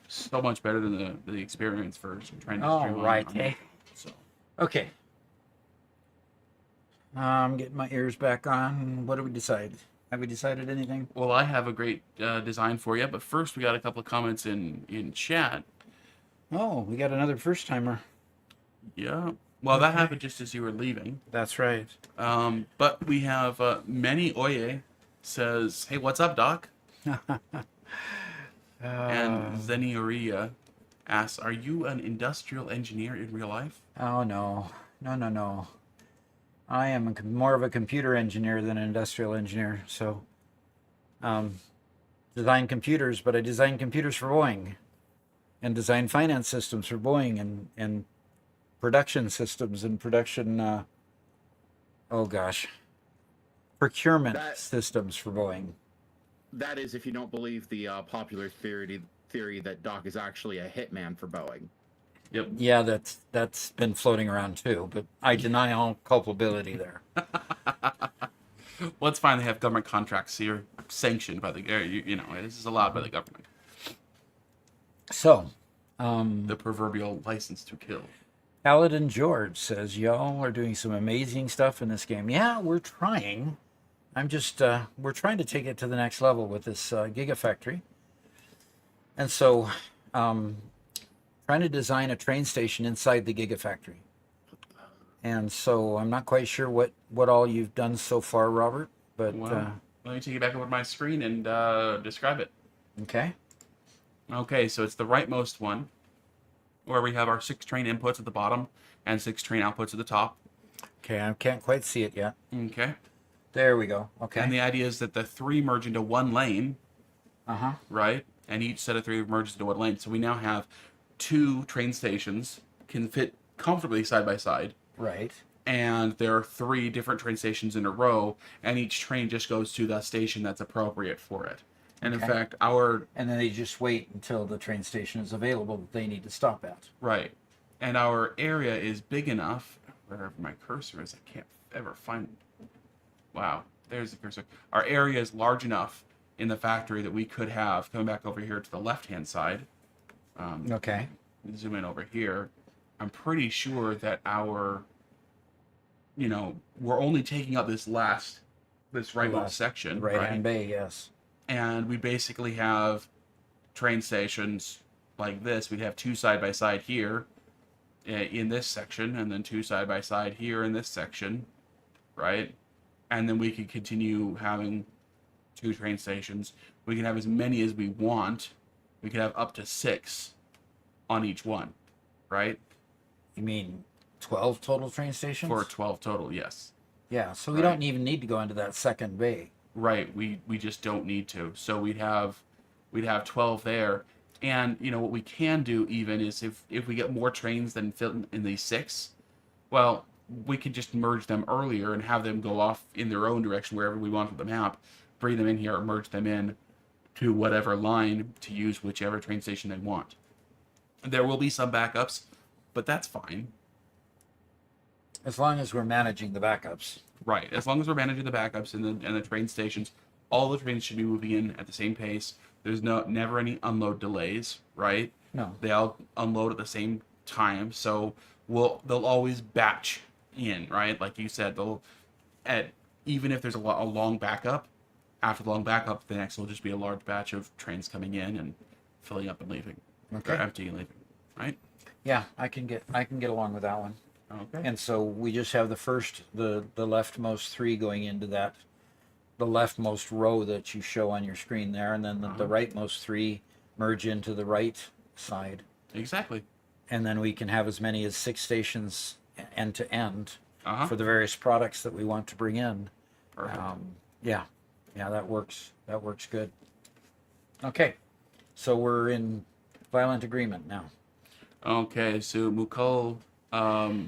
so much better than the experience for trying to stream right. on so. Okay. I'm getting my ears back on. What do we decide? Have we decided anything? Well, I have a great design for you, but first we got a couple of comments in chat. Oh, we got another first timer. Yeah. Well, that happened just as you were leaving. That's right. But we have Manny Oye says, "Hey, what's up, Doc?" And Zenioria asks, "Are you an industrial engineer in real life?" Oh, no. No. I am more of a computer engineer than an industrial engineer. So, design computers, but I design computers for Boeing and design finance systems for Boeing and production systems and production, procurement systems for Boeing. That is, if you don't believe the popular theory that Doc is actually a hitman for Boeing. Yep. Yeah, that's been floating around too, but I deny all culpability there. Well, it's fine. They have government contracts, so you're sanctioned by the, this is allowed by the government. So, the proverbial license to kill. Paladin George says, y'all are doing some amazing stuff in this game. Yeah, we're trying. We're trying to take it to the next level with this Gigafactory. And so, trying to design a train station inside the Gigafactory. And so I'm not quite sure what all you've done so far, Robert, but... Well, let me take you back over to my screen and describe it. Okay. Okay, so it's the rightmost one, where we have our 6 train inputs at the bottom and 6 train outputs at the top. Okay, I can't quite see it yet. Okay. There we go. Okay. And the idea is that the 3 merge into one lane. Uh-huh. Right? And each set of 3 merges into one lane. So we now have 2 train stations can fit comfortably side by side. Right. And there are 3 different train stations in a row, and each train just goes to the station that's appropriate for it. And in fact, And then they just wait until the train station is available that they need to stop at. Right. And our area is big enough, wherever my cursor is, I can't ever find... Wow, there's the cursor. Our area is large enough in the factory that we could have, coming back over here to the left-hand side. Okay. Zoom in over here. I'm pretty sure that we're only taking up this rightmost section. Right-hand bay, yes. And we basically have train stations like this. We'd have 2 side by side here in this section, and then 2 side by side here in this section, right? And then we could continue having 2 train stations. We can have as many as we want. We could have up to 6 on each one, right? You mean 12 total train stations? For 12 total, yes. Yeah, so we don't even need to go into that second bay. Right, we just don't need to. So we'd have 12 there. And what we can do even is if we get more trains than fit in these 6, well, we could just merge them earlier and have them go off in their own direction wherever we want on the map, bring them in here, merge them in to whatever line to use whichever train station they want. There will be some backups, but that's fine. As long as we're managing the backups. Right. As long as we're managing the backups and the train stations, all the trains should be moving in at the same pace. There's never any unload delays, right? No. They all unload at the same time, so they'll always batch in, right? Like you said, even if there's a long backup, after the long backup, the next will just be a large batch of trains coming in and filling up and leaving, Okay. or emptying and leaving, right? Yeah, I can get along with that one. Okay. And so we just have the leftmost three going into that, the leftmost row that you show on your screen there, and then the rightmost three merge into the right side. Exactly. And then we can have as many as 6 stations end to end for the various products that we want to bring in. Perfect. Yeah, that works. That works good. Okay, so we're in violent agreement now. Okay, so Mukul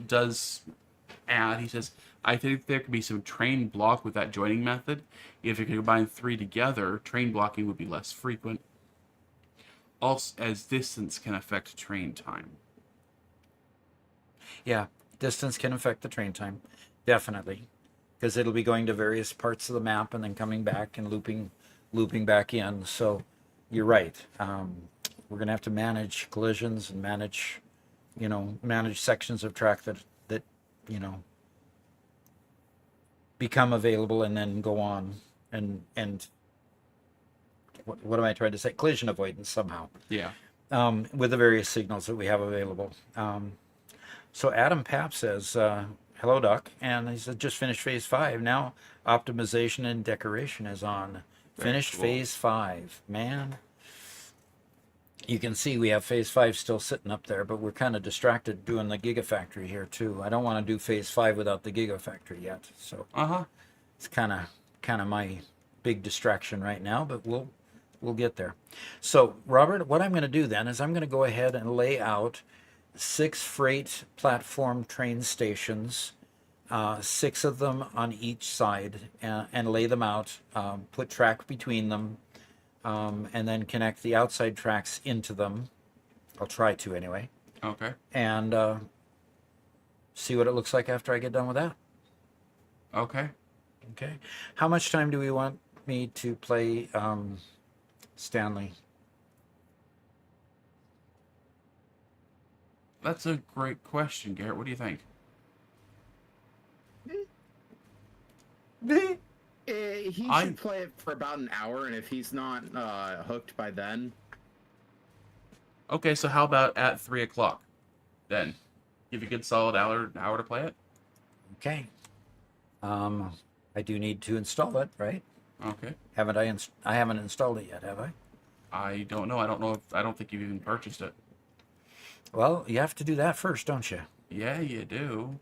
does add, he says, I think there could be some train block with that joining method. If you could combine 3 together, train blocking would be less frequent. Also, as distance can affect train time. Yeah, distance can affect the train time, definitely, because it'll be going to various parts of the map and then coming back and looping back in. So you're right. We're going to have to manage collisions and manage sections of track that become available and then go on and what am I trying to say? Collision avoidance somehow. Yeah. With the various signals that we have available. So Adam Papp says, hello, Doc. And he said, just finished phase 5. Now optimization and decoration is on. Finished cool. phase 5. Man, you can see we have phase 5 still sitting up there, but we're kind of distracted doing the Gigafactory here too. I don't want to do phase 5 without the Gigafactory yet. So it's kind of my big distraction right now, but we'll get there. So Robert, what I'm going to do then is I'm going to go ahead and lay out 6 freight platform train stations, 6 of them on each side, and lay them out, put track between them, and then connect the outside tracks into them. I'll try to anyway. Okay. And see what it looks like after I get done with that. Okay. Okay. How much time do we want me to play Stanley? That's a great question, Garrett. What do you think? He should play it for about an hour, and if he's not hooked by then... Okay, so how about at 3 o'clock then? Give you a good solid hour to play it? Okay. I do need to install it, right? Okay. I haven't installed it yet, have I? I don't know. I don't think you've even purchased it. Well, you have to do that first, don't you? Yeah, you do.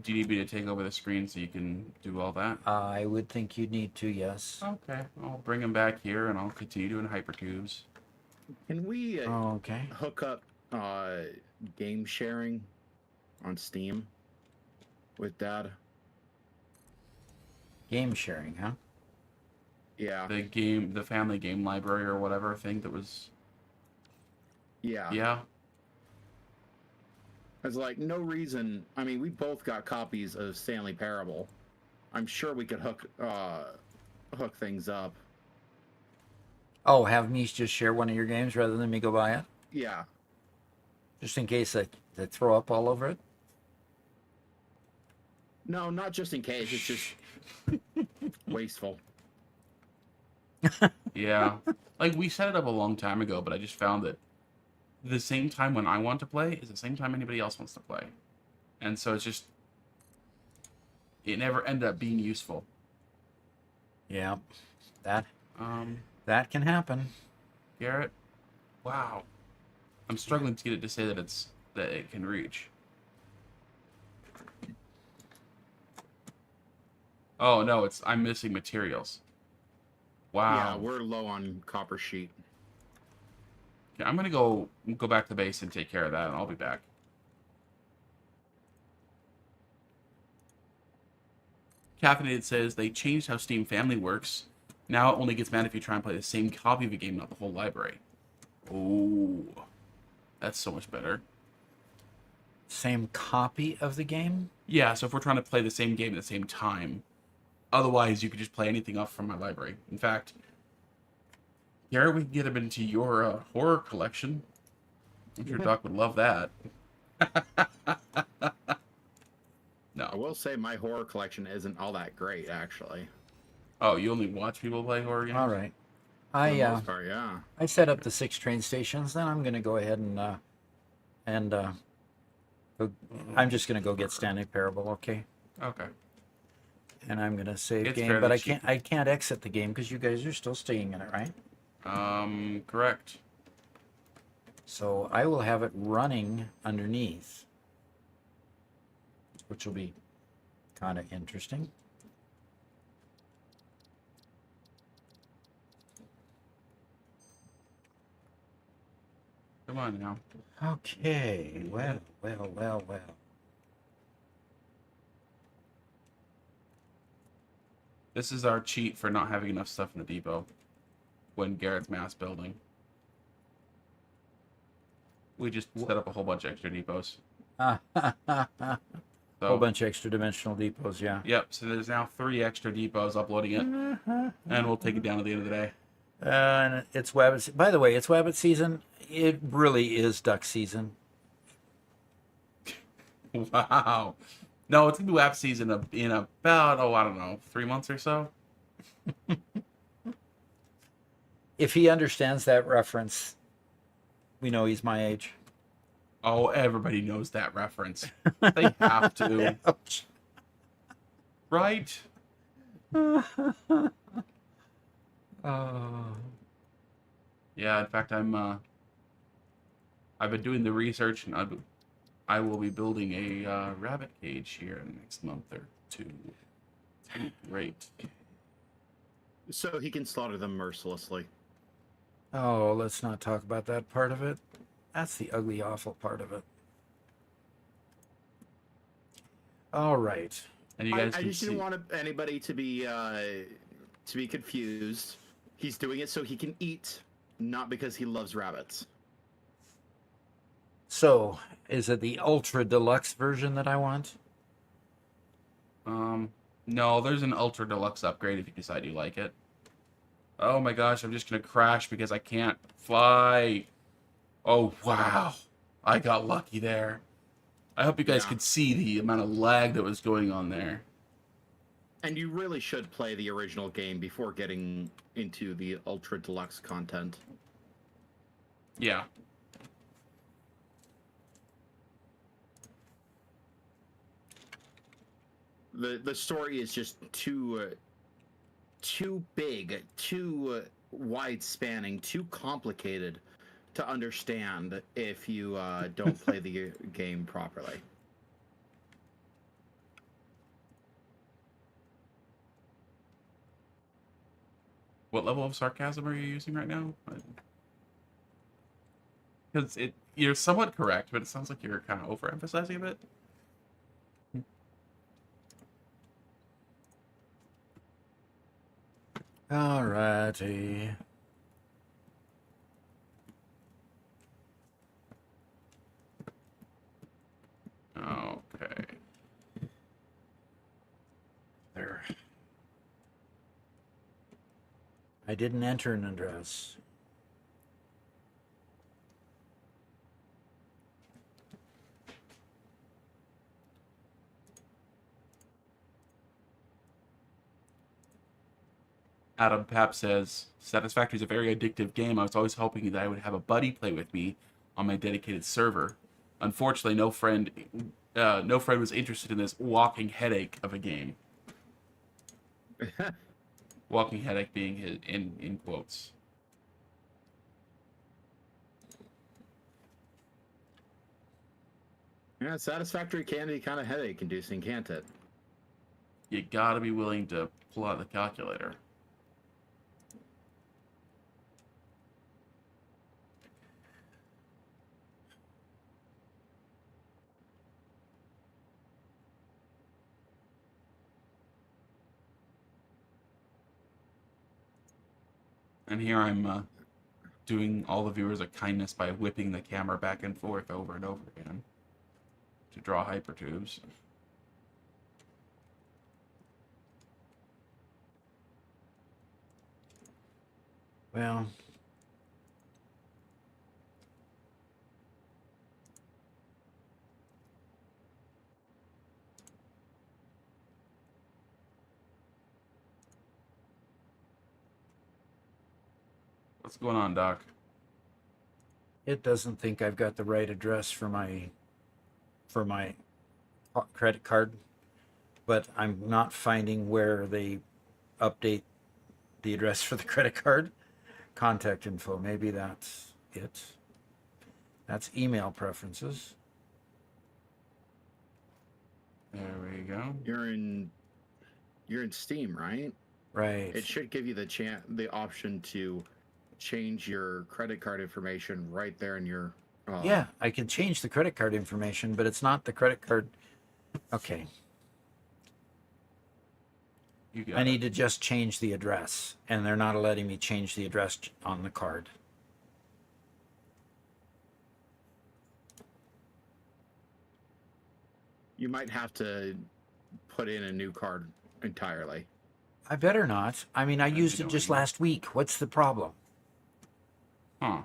Do you need me to take over the screen so you can do all that? I would think you'd need to, yes. Okay. I'll bring him back here and I'll continue doing hypercubes. Can we Okay. hook up game sharing on Steam with Dad? Game sharing, huh? Yeah. The family game library or whatever thing that was... Yeah. Yeah. There's like no reason. I mean, we both got copies of Stanley Parable. I'm sure we could hook things up. Oh, have me just share one of your games rather than me go buy it? Yeah. Just in case they throw up all over it? No, not just in case. It's just wasteful. Yeah. Like, we set it up a long time ago, but I just found that the same time when I want to play is the same time anybody else wants to play. And so it's just... It never ended up being useful. Yeah. That can happen. Garrett? Wow. I'm struggling to get it to say that it can reach. Oh, no, I'm missing materials. Wow. Yeah, we're low on copper sheet. Okay, I'm gonna go back to base and take care of that, and I'll be back. Caffeinated says they changed how Steam Family works. Now it only gets mad if you try and play the same copy of a game, not the whole library. Oh, that's so much better. Same copy of the game? Yeah, so if we're trying to play the same game at the same time, otherwise you could just play anything off from my library. In fact, Garrett, we can get him into your horror collection. I'm sure Doc would love that. I No. will say my horror collection isn't all that great, actually. Oh, you only watch people play horror games? All right. For the most part, yeah. I set up the 6 train stations. Then I'm going to go ahead and I'm just going to go get Stanley Parable, okay? Okay. And I'm going to save It's game, fairly but I cheap. can't exit the game because you guys are still staying in it, right? Correct. So I will have it running underneath, which will be kind of interesting. Come on now. Okay, well. This is our cheat for not having enough stuff in the depot when Garrett's mass building. We just set up a whole bunch of extra depots. Whole So, bunch of extra dimensional depots, yeah. yep, so there's now 3 extra depots uploading it, and we'll take it down at the end of the day. And it's wabbit. By the way, it's wabbit season. It really is duck season. Wow. No, it's going to be WAP season in about, I don't know, 3 months or so. If he understands that reference, we know he's my age. Oh, everybody knows that reference. They have to. Ouch. Right? Oh. Yeah, in fact, I've been doing the research, and I will be building a rabbit cage here in the next month or 2. It's gonna be great. So he can slaughter them mercilessly. Oh, let's not talk about that part of it. That's the ugly, awful part of it. All right. And you guys I can just see. didn't want anybody to be confused. He's doing it so he can eat, not because he loves rabbits. So, is it the ultra deluxe version that I want? No, there's an ultra deluxe upgrade if you decide you like it. Oh my gosh, I'm just gonna crash because I can't fly. Oh wow, I got lucky there. I hope you guys could see the amount of lag that was going on there. And you really should play the original game before getting into the ultra deluxe content. Yeah. The story is just too big, too wide spanning, too complicated to understand if you don't play the game properly. What level of sarcasm are you using right now? Because you're somewhat correct, but it sounds like you're kind of overemphasizing a bit. All righty. Okay. There. I didn't enter an address. Adam Pap says, Satisfactory is a very addictive game. I was always hoping that I would have a buddy play with me on my dedicated server. Unfortunately, no friend was interested in this walking headache of a game. Walking headache being in quotes. Yeah, Satisfactory can be kind of headache-inducing, can't it? You gotta be willing to pull out the calculator. And here I'm doing all the viewers a kindness by whipping the camera back and forth over and over again. to draw hypertubes. Well, What's going on, Doc? it doesn't think I've got the right address for my credit card, but I'm not finding where they update the address for the credit card. Contact info, maybe that's it. That's email preferences. There we go. You're in Steam, right? Right. It should give you the option to change your credit card information right there in your. Yeah, I can change the credit card information, but it's not the credit card. Okay. You got I it. need to just change the address, and they're not letting me change the address on the card. You might have to put in a new card entirely. I better not. I mean, I Yeah, used you it don't just need- last week. What's the problem? Huh.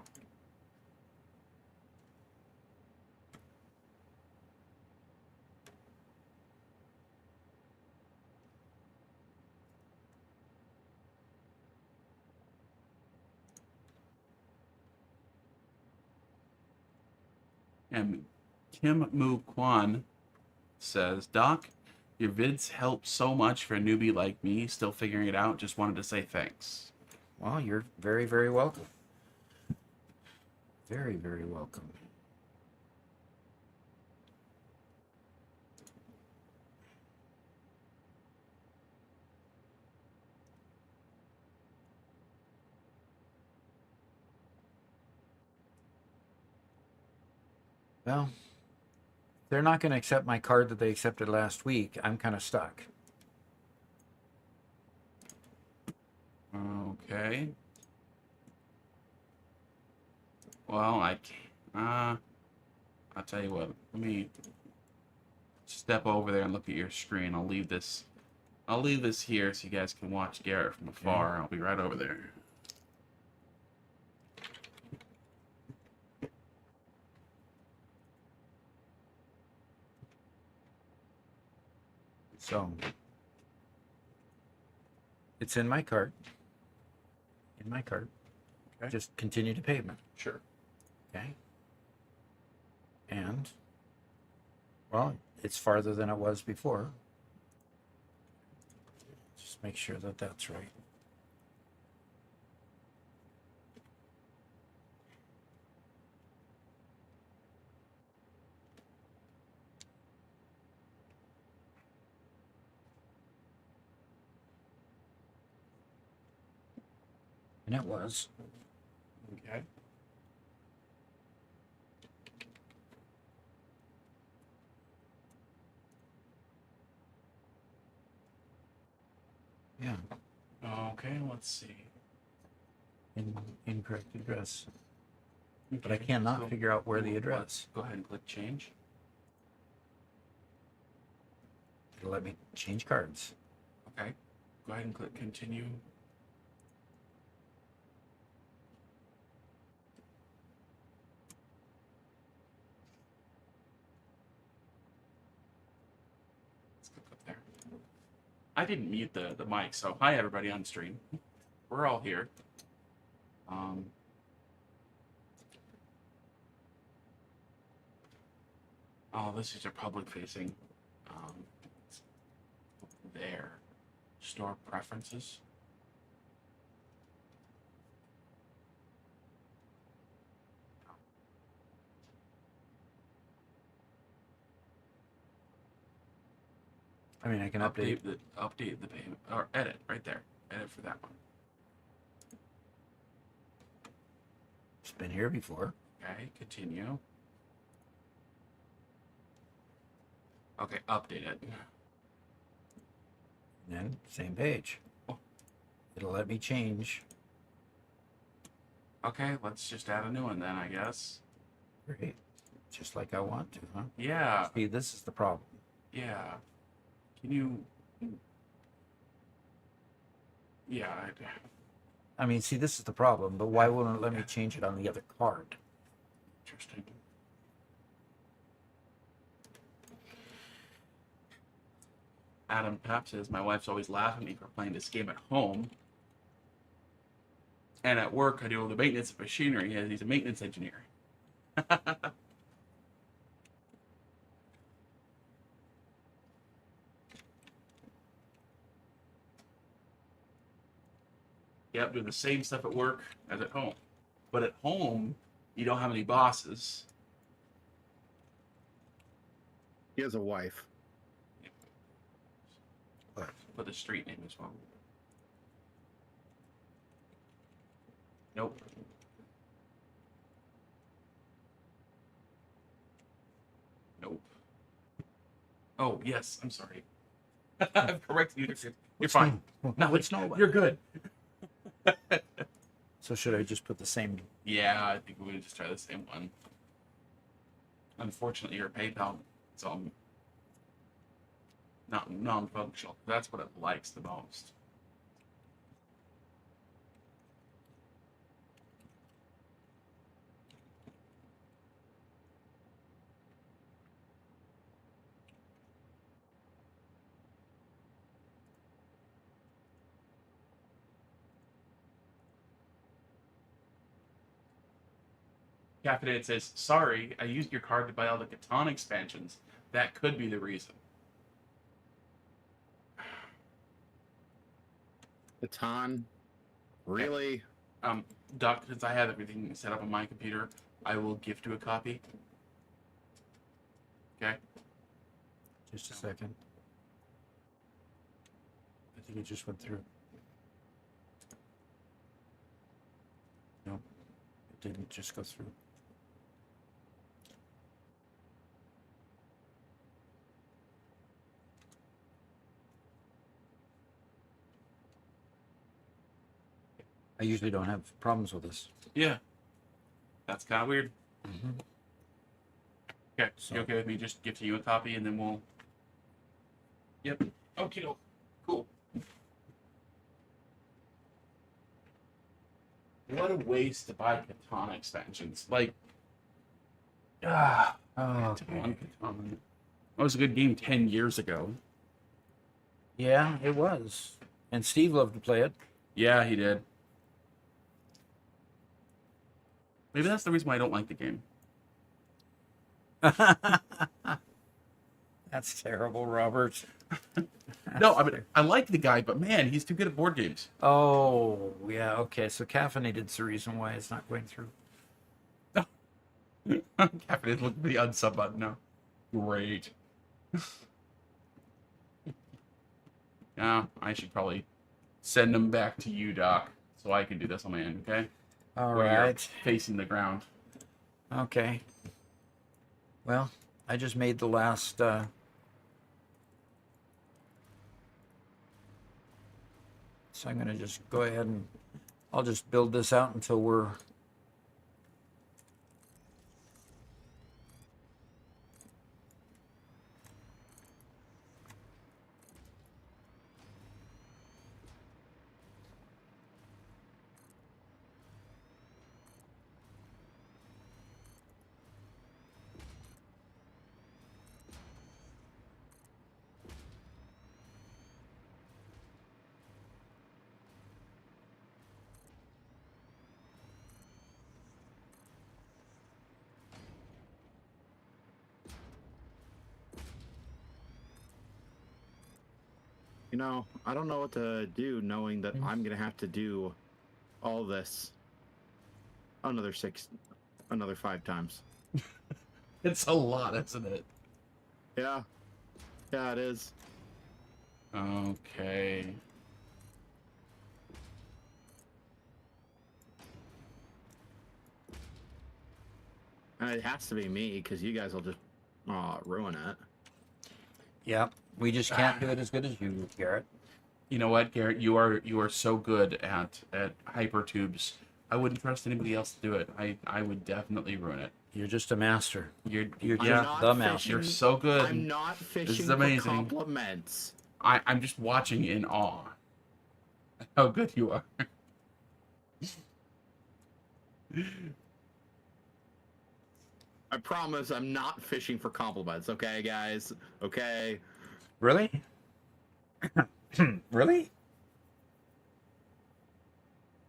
And Kim Moo Kwan says, Doc, your vids help so much for a newbie like me, still figuring it out. Just wanted to say thanks. Well, you're very, very welcome. Very, very welcome. Well, they're not going to accept my card that they accepted last week. I'm kind of stuck. Okay. Well, I'll tell you what. Let me step over there and look at your screen. I'll leave this here so you guys can watch Garrett from afar. I'll be right over there. So it's in my cart. In my cart. Okay. Just continue to pavement. Sure. Okay. And, well, it's farther than it was before. Just make sure that that's right. And it was. Okay. Yeah. Okay, let's see. Incorrect address. But I Okay, cannot so figure out where the we'll address. Go ahead and click change. It'll let me change cards. Okay. Go ahead and click continue. Let's click up there. I didn't mute the mic, so hi everybody on stream. We're all here. Oh, this is your public facing. There. Store preferences. I mean, I can update. Update the payment or edit right there. Edit for that one. It's been here before. Okay, continue. Okay, update it. And then same page. Oh. It'll let me change. Okay, let's just add a new one then, I guess. Great. Just like I want to, huh? Yeah. See, this is the problem. Yeah. Can you? Yeah. I mean, see, this is the problem, but why won't it let me change it on the other card? Interesting. Adam Pap says, my wife's always laughing at me for playing this game at home. And at work, I do all the maintenance of machinery. He's a maintenance engineer. Yep, doing the same stuff at work as at home. But at home, you don't have any bosses. He has a wife. Put the street name as well. Nope. Nope. Oh, yes, I'm sorry. I've corrected you. You're fine. No, What's no? you're good. So should I just put the same? Yeah, I think we're going to just try the same one. Unfortunately, your PayPal is not non-functional. That's what it likes the most. Caffeinated says, sorry, I used your card to buy all the Catan expansions. That could be the reason. Catan? Really? Doc, since I have everything set up on my computer, I will gift you a copy. Okay? Just a second. I think it just went through. No, it didn't just go through. I usually don't have problems with this. Yeah. That's kind of weird. Mm-hmm. Okay, So- you okay with me just gifting you a copy and then we'll... Yep. Okay, cool. What a waste to buy Katana expansions. Like, Oh, Catan. That was a good game 10 years ago. yeah, it was. And Steve loved to play it. Yeah, he did. Maybe that's the reason why I don't like the game. That's terrible, Robert. No, I mean, I like the guy, but man, he's too good at board games. Oh, yeah, okay. So caffeinated's the reason why it's not going through. Caffeinated, look at the unsub button now. Great. Yeah, I should probably send them back to you, Doc, so I can do this on my end, okay? All Where you're right. facing the ground. Okay. Well, I just made the last. So I'm going to just go ahead and I'll just build this out until we're. You know, I don't know what to do knowing that I'm going to have to do all this another 5 times. It's a lot, isn't it? Yeah. Yeah, it is. Okay. And it has to be me because you guys will just ruin it. Yeah, we just can't do it as good as you, Garrett. You know what, Garrett? You are so good at hypertubes. I wouldn't trust anybody else to do it. I would definitely ruin it. You're just a master. You're You're I'm yeah. just not the fishing. master. You're so good. I'm not fishing is for amazing. compliments. I'm just watching in awe. How good you are. I promise I'm not fishing for compliments, okay, guys? Okay? Really? Really?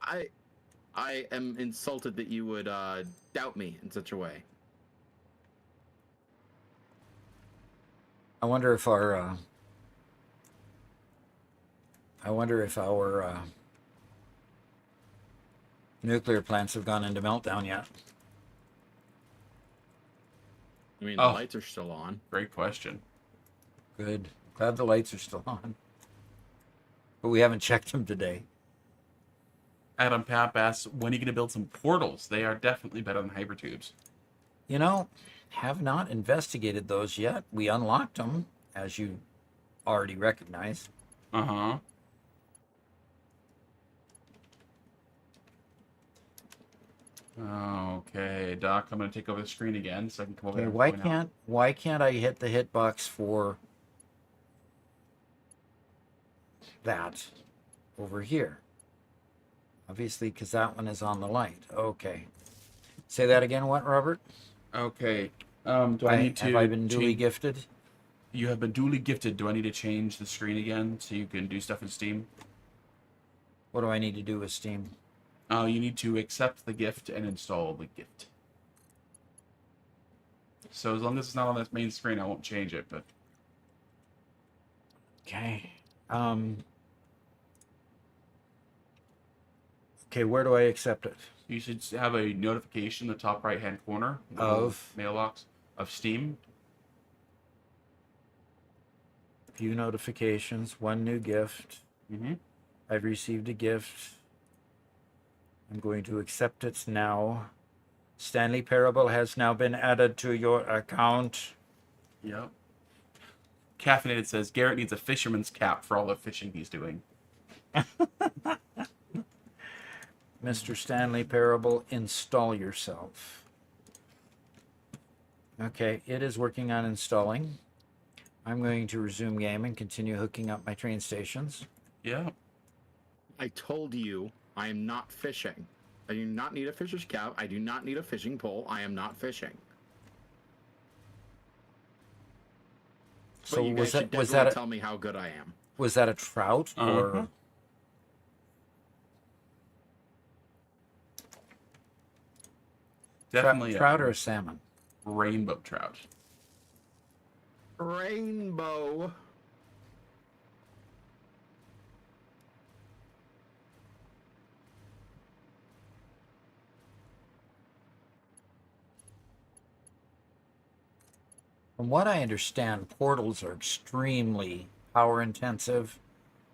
I am insulted that you would doubt me in such a way. I wonder if our nuclear plants have gone into meltdown yet. I mean, the Oh. lights are still on. Great question. Good. Glad the lights are still on. But we haven't checked them today. Adam Papp asks, when are you going to build some portals? They are definitely better than hypertubes. You know, have not investigated those yet. We unlocked them, as you already recognize. Uh-huh. Okay, Doc, I'm going to take over the screen again so I can come over Okay, there. and why can't I hit the hitbox for that over here? Obviously, because that one is on the light. Okay. Say that again, what, Robert? Okay. Do I need to... Have I been duly change- gifted? You have been duly gifted. Do I need to change the screen again so you can do stuff in Steam? What do I need to do with Steam? You need to accept the gift and install the gift. So as long as it's not on this main screen, I won't change it, but... Okay. Okay, where do I accept it? You should have a notification in the top right-hand corner Of? mailbox of Steam. View notifications, one new gift. Mm-hmm. I've received a gift. I'm going to accept it now. Stanley Parable has now been added to your account. Yep. Caffeinated says Garrett needs a fisherman's cap for all the fishing he's doing. Mr. Stanley Parable, install yourself. Okay, it is working on installing. I'm going to resume game and continue hooking up my train stations. Yeah. I told you I am not fishing. I do not need a fisher's cap. I do not need a fishing pole. I am not fishing. So But you guys was should that definitely tell me how good I am. was that a trout or? Uh-huh. Definitely trout a or a salmon? rainbow trout. Rainbow. From what I understand, portals are extremely power intensive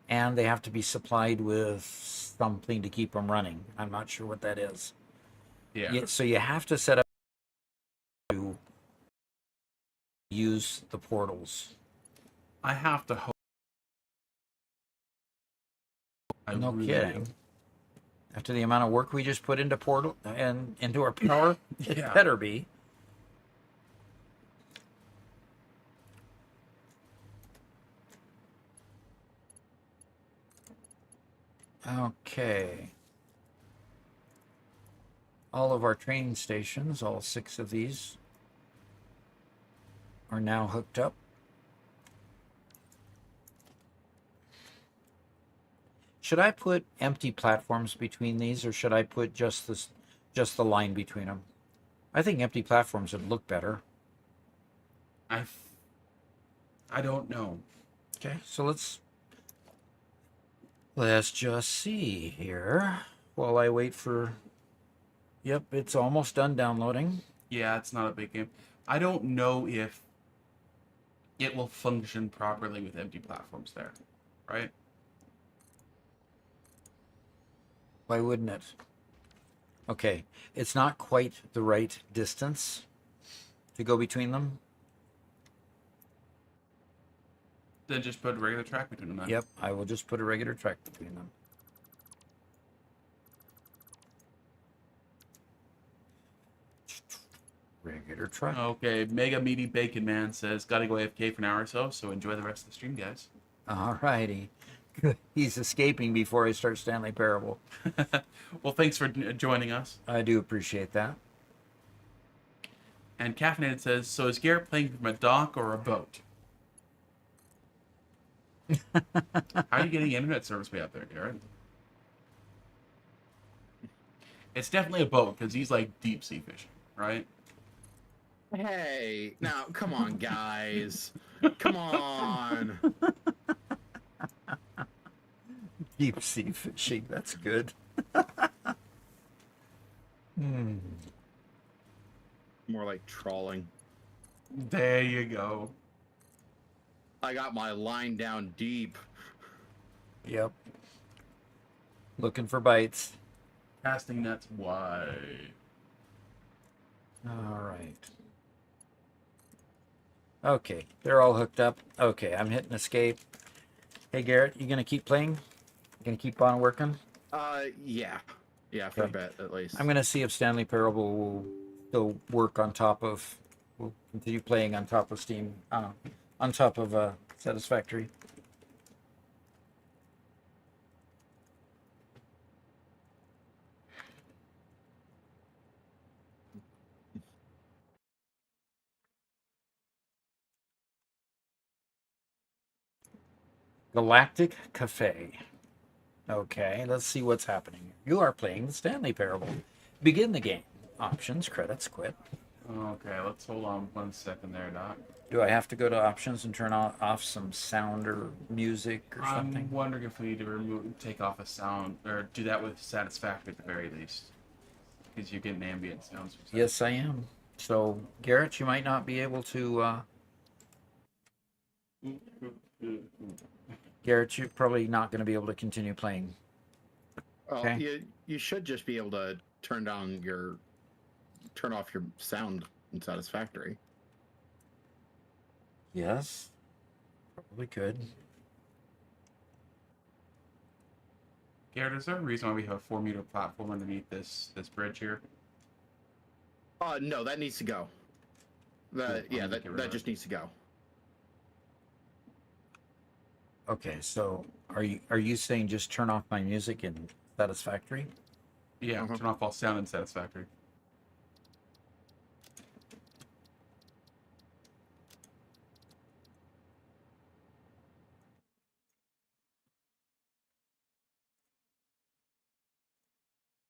and they have to be supplied with something to keep them running. I'm not sure what that is. Yeah. So you have to set up to use the portals. I have to hope. I No really kidding. do. After the amount of work we just put into portal and into our power, it Yeah. better be. Okay. All of our train stations, all 6 of these, are now hooked up. Should I put empty platforms between these, or should I put just the line between them? I think empty platforms would look better. I don't know. Okay, so let's just see here while I wait for. Yep, it's almost done downloading. Yeah, it's not a big game. I don't know if it will function properly with empty platforms there, right? Why wouldn't it? Okay, it's not quite the right distance to go between them. Then just put a regular track between them. Then. Yep, I will just put a regular track between them. your truck. Okay, Mega Meaty Bacon Man says, gotta go AFK for an hour or so enjoy the rest of the stream, guys. All righty. Good. He's escaping before I start Stanley Parable. Well, thanks for joining us. I do appreciate that. And Caffeinated says, so is Garrett playing from a dock or a boat? How are you getting internet service way out there, Garrett? It's definitely a boat, because he's like deep sea fishing, right? Hey, now come on, guys. Come on. Deep sea fishing. That's good. More like trawling. There you go. I got my line down deep. Yep. Looking for bites. Casting nets wide. All right. Okay, they're all hooked up. Okay, I'm hitting escape. Hey, Garrett, you gonna keep playing? You gonna keep on working? Yeah. Yeah, for a Okay. bit, at least. I'm gonna see if Stanley Parable will still work on top of. Will continue playing on top of Steam. On top of Satisfactory. Galactic Cafe. Okay, let's see what's happening. You are playing the Stanley Parable. Begin the game. Options, credits, quit. Okay, let's hold on 1 second there, Doc. Do I have to go to options and turn off some sound or music or something? I'm wondering if we need to take off a sound, or do that with Satisfactory at the very least. Because you're getting ambient sounds. Yes, I am. So, Garrett, you might not be able to. Garrett, you're probably not going to be able to continue playing. Well, Okay. you should just be able to turn off your sound in Satisfactory. Yes, probably could. Garrett, is there a reason why we have a 4-meter platform underneath this bridge here? No, that needs to go. Cool, I'm gonna get rid That of just needs to go. Okay, so are you saying just turn off my music in Satisfactory? Yeah, turn off all sound in Satisfactory.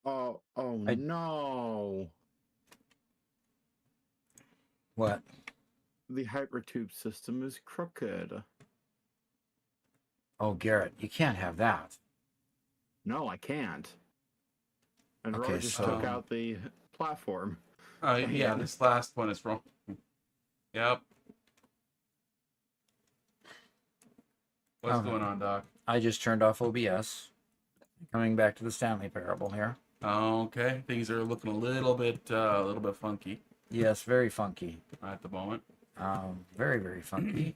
Oh no! What? The hypertube system is crooked. Oh, Garrett, you can't have that. No, I can't. And Okay, Roy just so- took out the platform. Yeah, this last one is wrong. Yep. What's Okay. going on, Doc? I just turned off OBS. Coming back to the Stanley Parable here. Okay, things are looking a little bit funky Yes, very funky. at the moment. Very, very funky.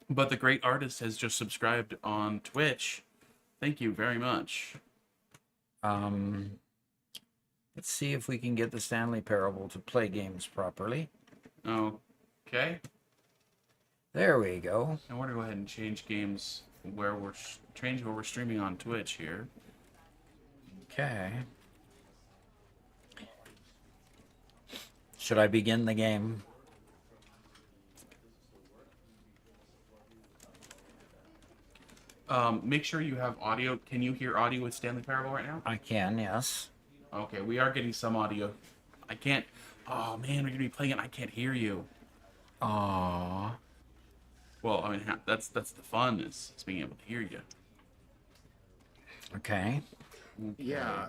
But the great artist has just subscribed on Twitch. Thank you very much. Let's see if we can get the Stanley Parable to play games properly. Okay. There we go. I want to go ahead and change games where we're streaming on Twitch here. Okay. Should I begin the game? Make sure you have audio. Can you hear audio with Stanley Parable right now? I can, yes. Okay, we are getting some audio. I can't. Oh man, we're gonna be playing it. I can't hear you. Aww. Well, I mean, that's the fun is being able to hear you. Okay. Yeah.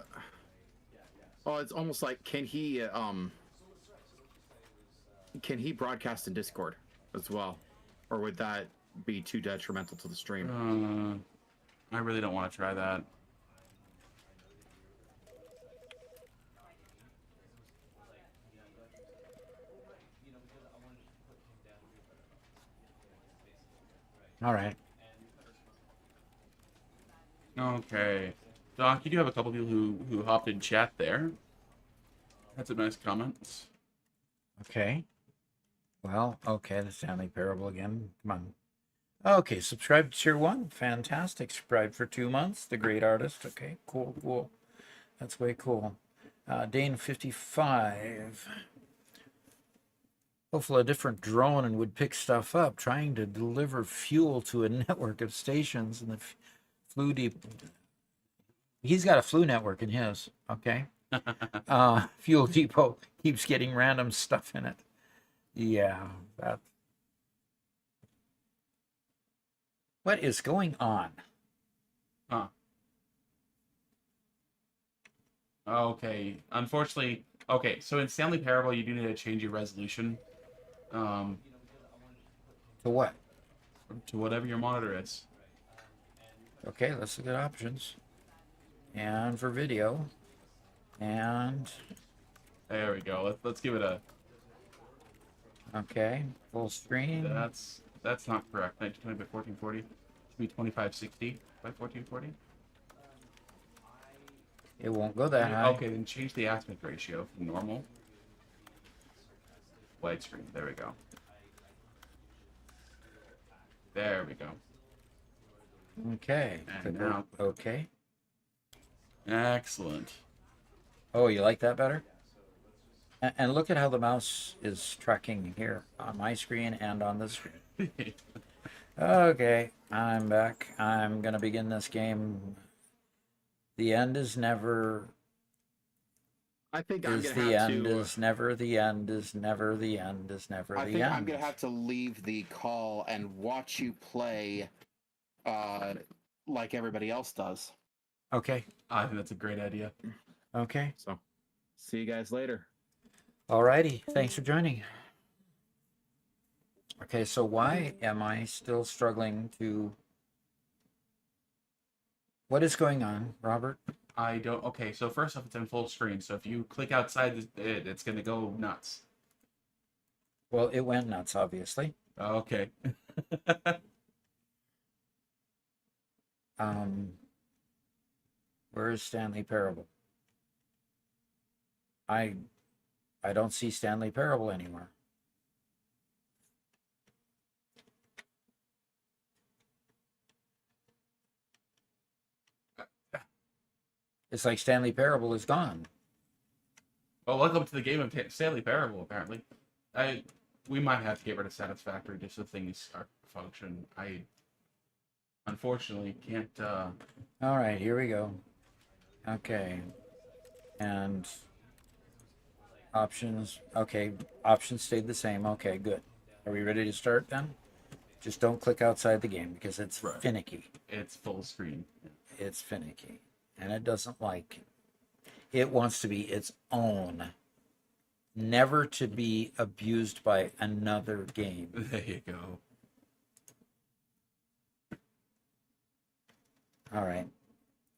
Oh, it's almost like can he broadcast in Discord as well, or would that be too detrimental to the stream? I really don't want to try that. All right. Okay, Doc, you do have a couple people who hopped in chat there. Had some nice comments. Okay. Well, okay, the Stanley Parable again. Come on. Okay, subscribe to Tier 1. Fantastic. Subscribe for 2 months. The great artist. Okay, cool, cool. That's way cool. Dane 55. Hopefully a different drone and would pick stuff up, trying to deliver fuel to a network of stations in the flu deep. He's got a flu network in his, okay? Fuel depot keeps getting random stuff in it. Yeah, that. What is going on? Huh. Okay. Unfortunately, okay. So in Stanley Parable, you do need to change your resolution, um, To what? to whatever your monitor is. Okay, let's look at options. And for video. And There we go. Let's give it a. okay, full screen. That's not correct. 1920 by 1440 should be 2560 by 1440. It won't go that high. Okay, then change the aspect ratio from normal. Widescreen. There we go. There we go. Okay. And now- Okay. Excellent. Oh, you like that better? And look at how the mouse is tracking here on my screen and on this screen. Okay, I'm back. I'm gonna begin this game. The end is never. I think I'm Is gonna the have end to. is never the end is never the end is never I the think end. I'm gonna have to leave the call and watch you play, like everybody else does. Okay. I think that's a great idea. Okay. So, see you guys later. Alrighty. Thanks for joining. Okay, so why am I still struggling to? What is going on, Robert? I don't. Okay, so first off, it's in full screen. So if you click outside it, it's gonna go nuts. Well, it went nuts, obviously. Okay. Where is Stanley Parable? I don't see Stanley Parable anywhere. It's like Stanley Parable is gone. Well, welcome to the game of Stanley Parable. Apparently, we might have to get rid of Satisfactory just so things are function. I unfortunately can't. All right, here we go. Okay, and options. Okay, options stayed the same. Okay, good. Are we ready to start then? Just don't click outside the game because it's Right. finicky. It's full screen. It's finicky, and it doesn't like. It wants to be its own, never to be abused by another game. There you go. All right,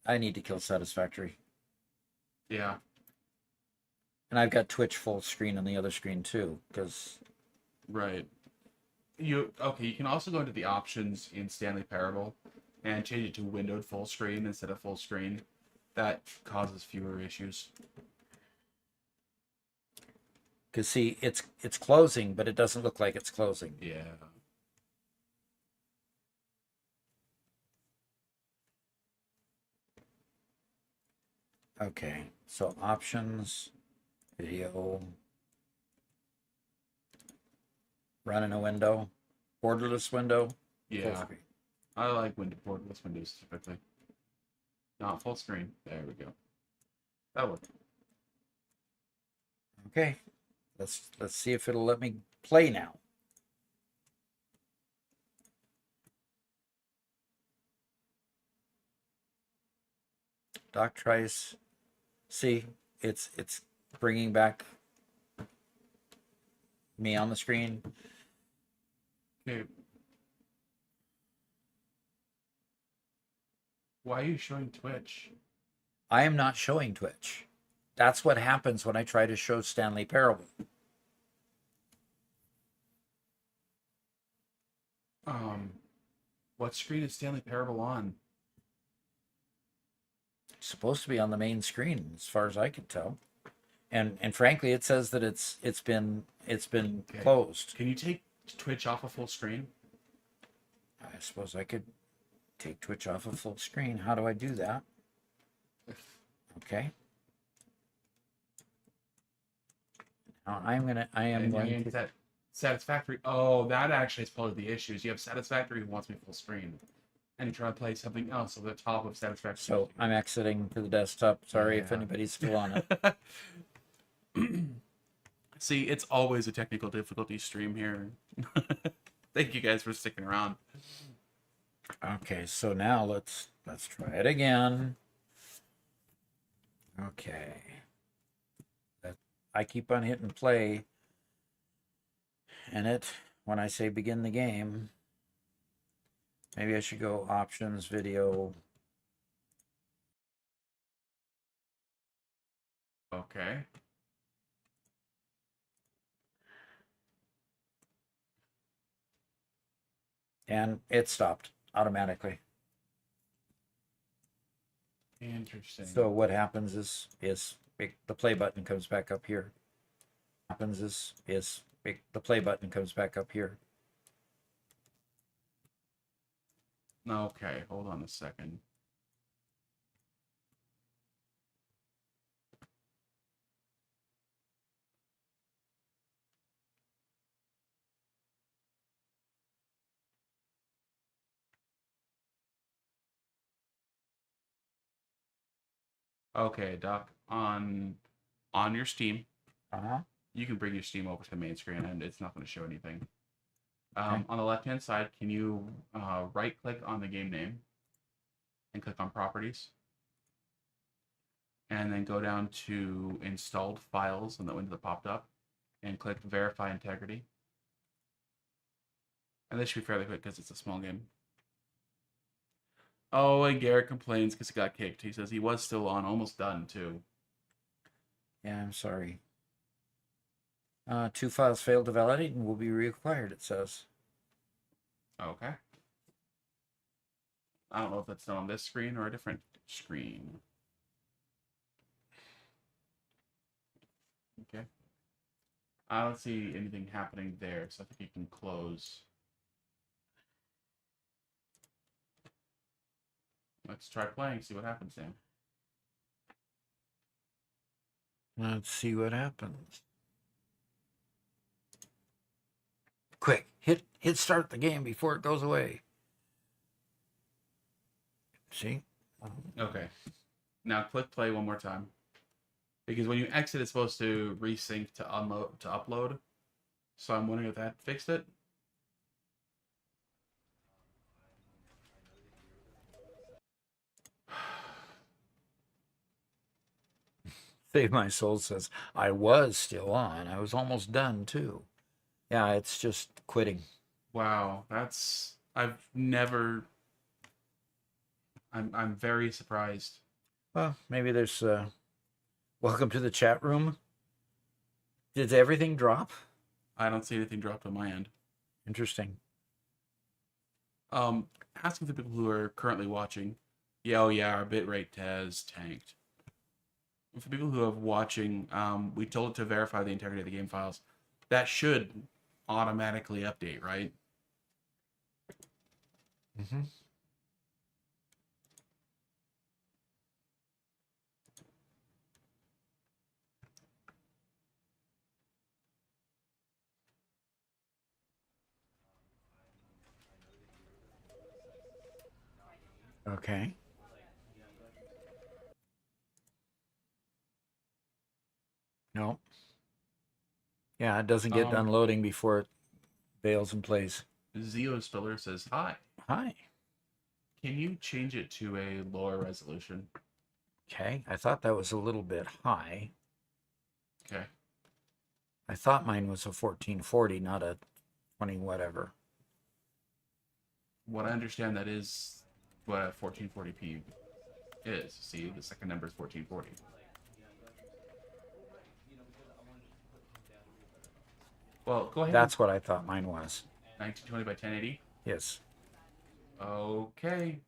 I need to kill Satisfactory, Yeah. and I've got Twitch full screen on the other screen too, because Right. You can also go into the options in Stanley Parable and change it to windowed full screen instead of full screen. That causes fewer issues. see, it's closing, but it doesn't look like it's closing. Yeah. Okay, so options, video, run in a window, borderless window, full Yeah. screen. I like borderless windows typically. Not full screen. There we go. That worked. Okay, let's see if it'll let me play now. Doc tries. See, it's bringing back me on the screen. Okay. Why are you showing Twitch? I am not showing Twitch. That's what happens when I try to show Stanley Parable. What screen is Stanley Parable on? It's supposed to be on the main screen, as far as I can tell. and frankly, it says that it's been Okay. closed. Can you take Twitch off of full screen? I suppose I could take Twitch off of full screen. How do I do that? Okay. Now I am And going to. that satisfactory. Oh, that actually is probably the issues. You have satisfactory who wants me full screen, and you try to play something else over the top of satisfactory. So I'm exiting to the desktop. Sorry if Yeah. anybody's still on it. See, it's always a technical difficulty stream here. Thank you guys for sticking around. Okay, so now let's try it again. Okay. I keep on hitting play, and when I say begin the game, maybe I should go options, video. Okay. And it stopped automatically. Interesting. So what happens is the play button comes back up here. The play button comes back up here. Okay, hold on a second. Okay, Doc, on your Steam, you can bring your Steam over to the main screen, and it's not going to show anything. Okay. On the left-hand side, can you right-click on the game name and click on Properties? And then go down to Installed Files in the window that popped up, and click Verify Integrity. And this should be fairly quick because it's a small game. Oh, and Garrett complains because he got kicked. He says he was still on, almost done, too. Yeah, I'm sorry. 2 files failed to validate and will be reacquired, it says. Okay. I don't know if that's done on this screen or a different screen. Okay. I don't see anything happening there, so I think you can close. Let's try playing, see what happens, Sam. Let's see what happens. Quick, hit start the game before it goes away. See? Okay. Now click play one more time. Because when you exit, it's supposed to resync to upload. So I'm wondering if that fixed it. Save My Soul says, I was still on. I was almost done too. Yeah, it's just quitting. Wow, I've never. I'm very surprised. Well, maybe there's welcome to the chat room. Did everything drop? I don't see anything dropped on my end. Interesting. Asking the people who are currently watching. Yeah, oh yeah, our bitrate has tanked. For people who are watching, we told it to verify the integrity of the game files. That should automatically update, right? Mm-hmm. Okay. No. Yeah, it doesn't get done loading before it bails and plays. Zeo Spiller says, hi. Hi. Can you change it to a lower resolution? Okay, I thought that was a little bit high. Okay. I thought mine was a 1440, not a 20 whatever. What I understand that is what a 1440p is. See, the second number is 1440. Well, go ahead. That's what I thought mine was. 1920 by 1080? Yes. Okay.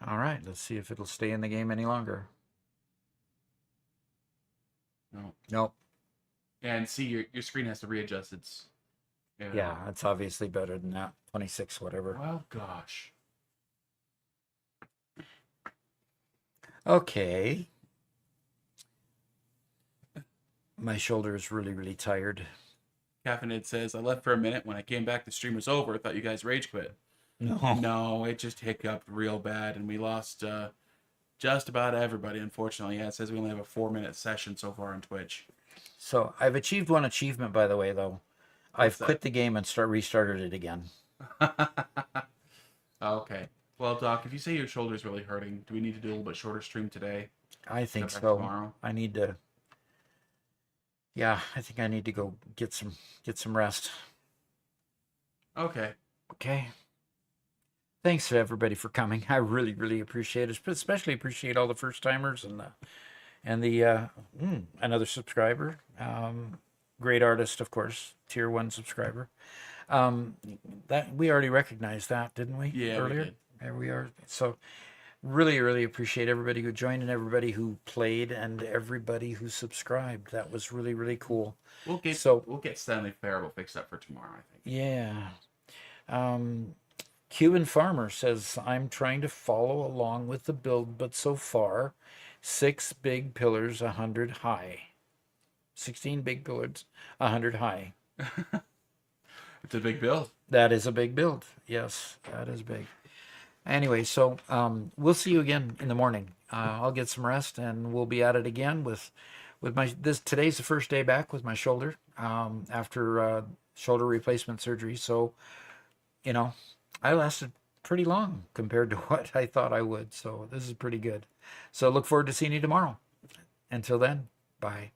All right, let's see if it'll stay in the game any longer. No. Nope. And see, your screen has to readjust its. Yeah, it's obviously better than that. 26, whatever. Well, gosh. Okay. My shoulder is really, really tired. Caffeinated says, I left for a minute. When I came back, the stream was over. I thought you guys rage quit. No. No, it just hiccuped real bad, and we lost just about everybody, unfortunately. Yeah, it says we only have a 4-minute session so far on Twitch. So I've achieved one achievement, by the way, though. I've that? quit the game and restarted it again. Okay. Well, Doc, if you say your shoulder's really hurting, do we need to do a little bit shorter stream today? I think Come back so. tomorrow? I need to. Yeah, I think I need to go get some rest. Okay. Okay. Thanks to everybody for coming. I really, really appreciate it. Especially appreciate all the first timers and the another subscriber. Great artist, of course, tier 1 subscriber. That we already recognized that, didn't we? Yeah, earlier. we did. There we are. So really, really appreciate everybody who joined and everybody who played and everybody who subscribed. That was really, really cool. We'll get Stanley Parable fixed up for tomorrow, I think. Yeah. Cuban Farmer says, I'm trying to follow along with the build, but so far, 6 big pillars, 100 high. 16 big pillars, 100 high. It's a big build. That is a big build. Yes, that is big. Anyway, so we'll see you again in the morning. I'll get some rest, and we'll be at it again with my today's the first day back with my shoulder after shoulder replacement surgery. So, I lasted pretty long compared to what I thought I would. So this is pretty good. So look forward to seeing you tomorrow. Until then, bye.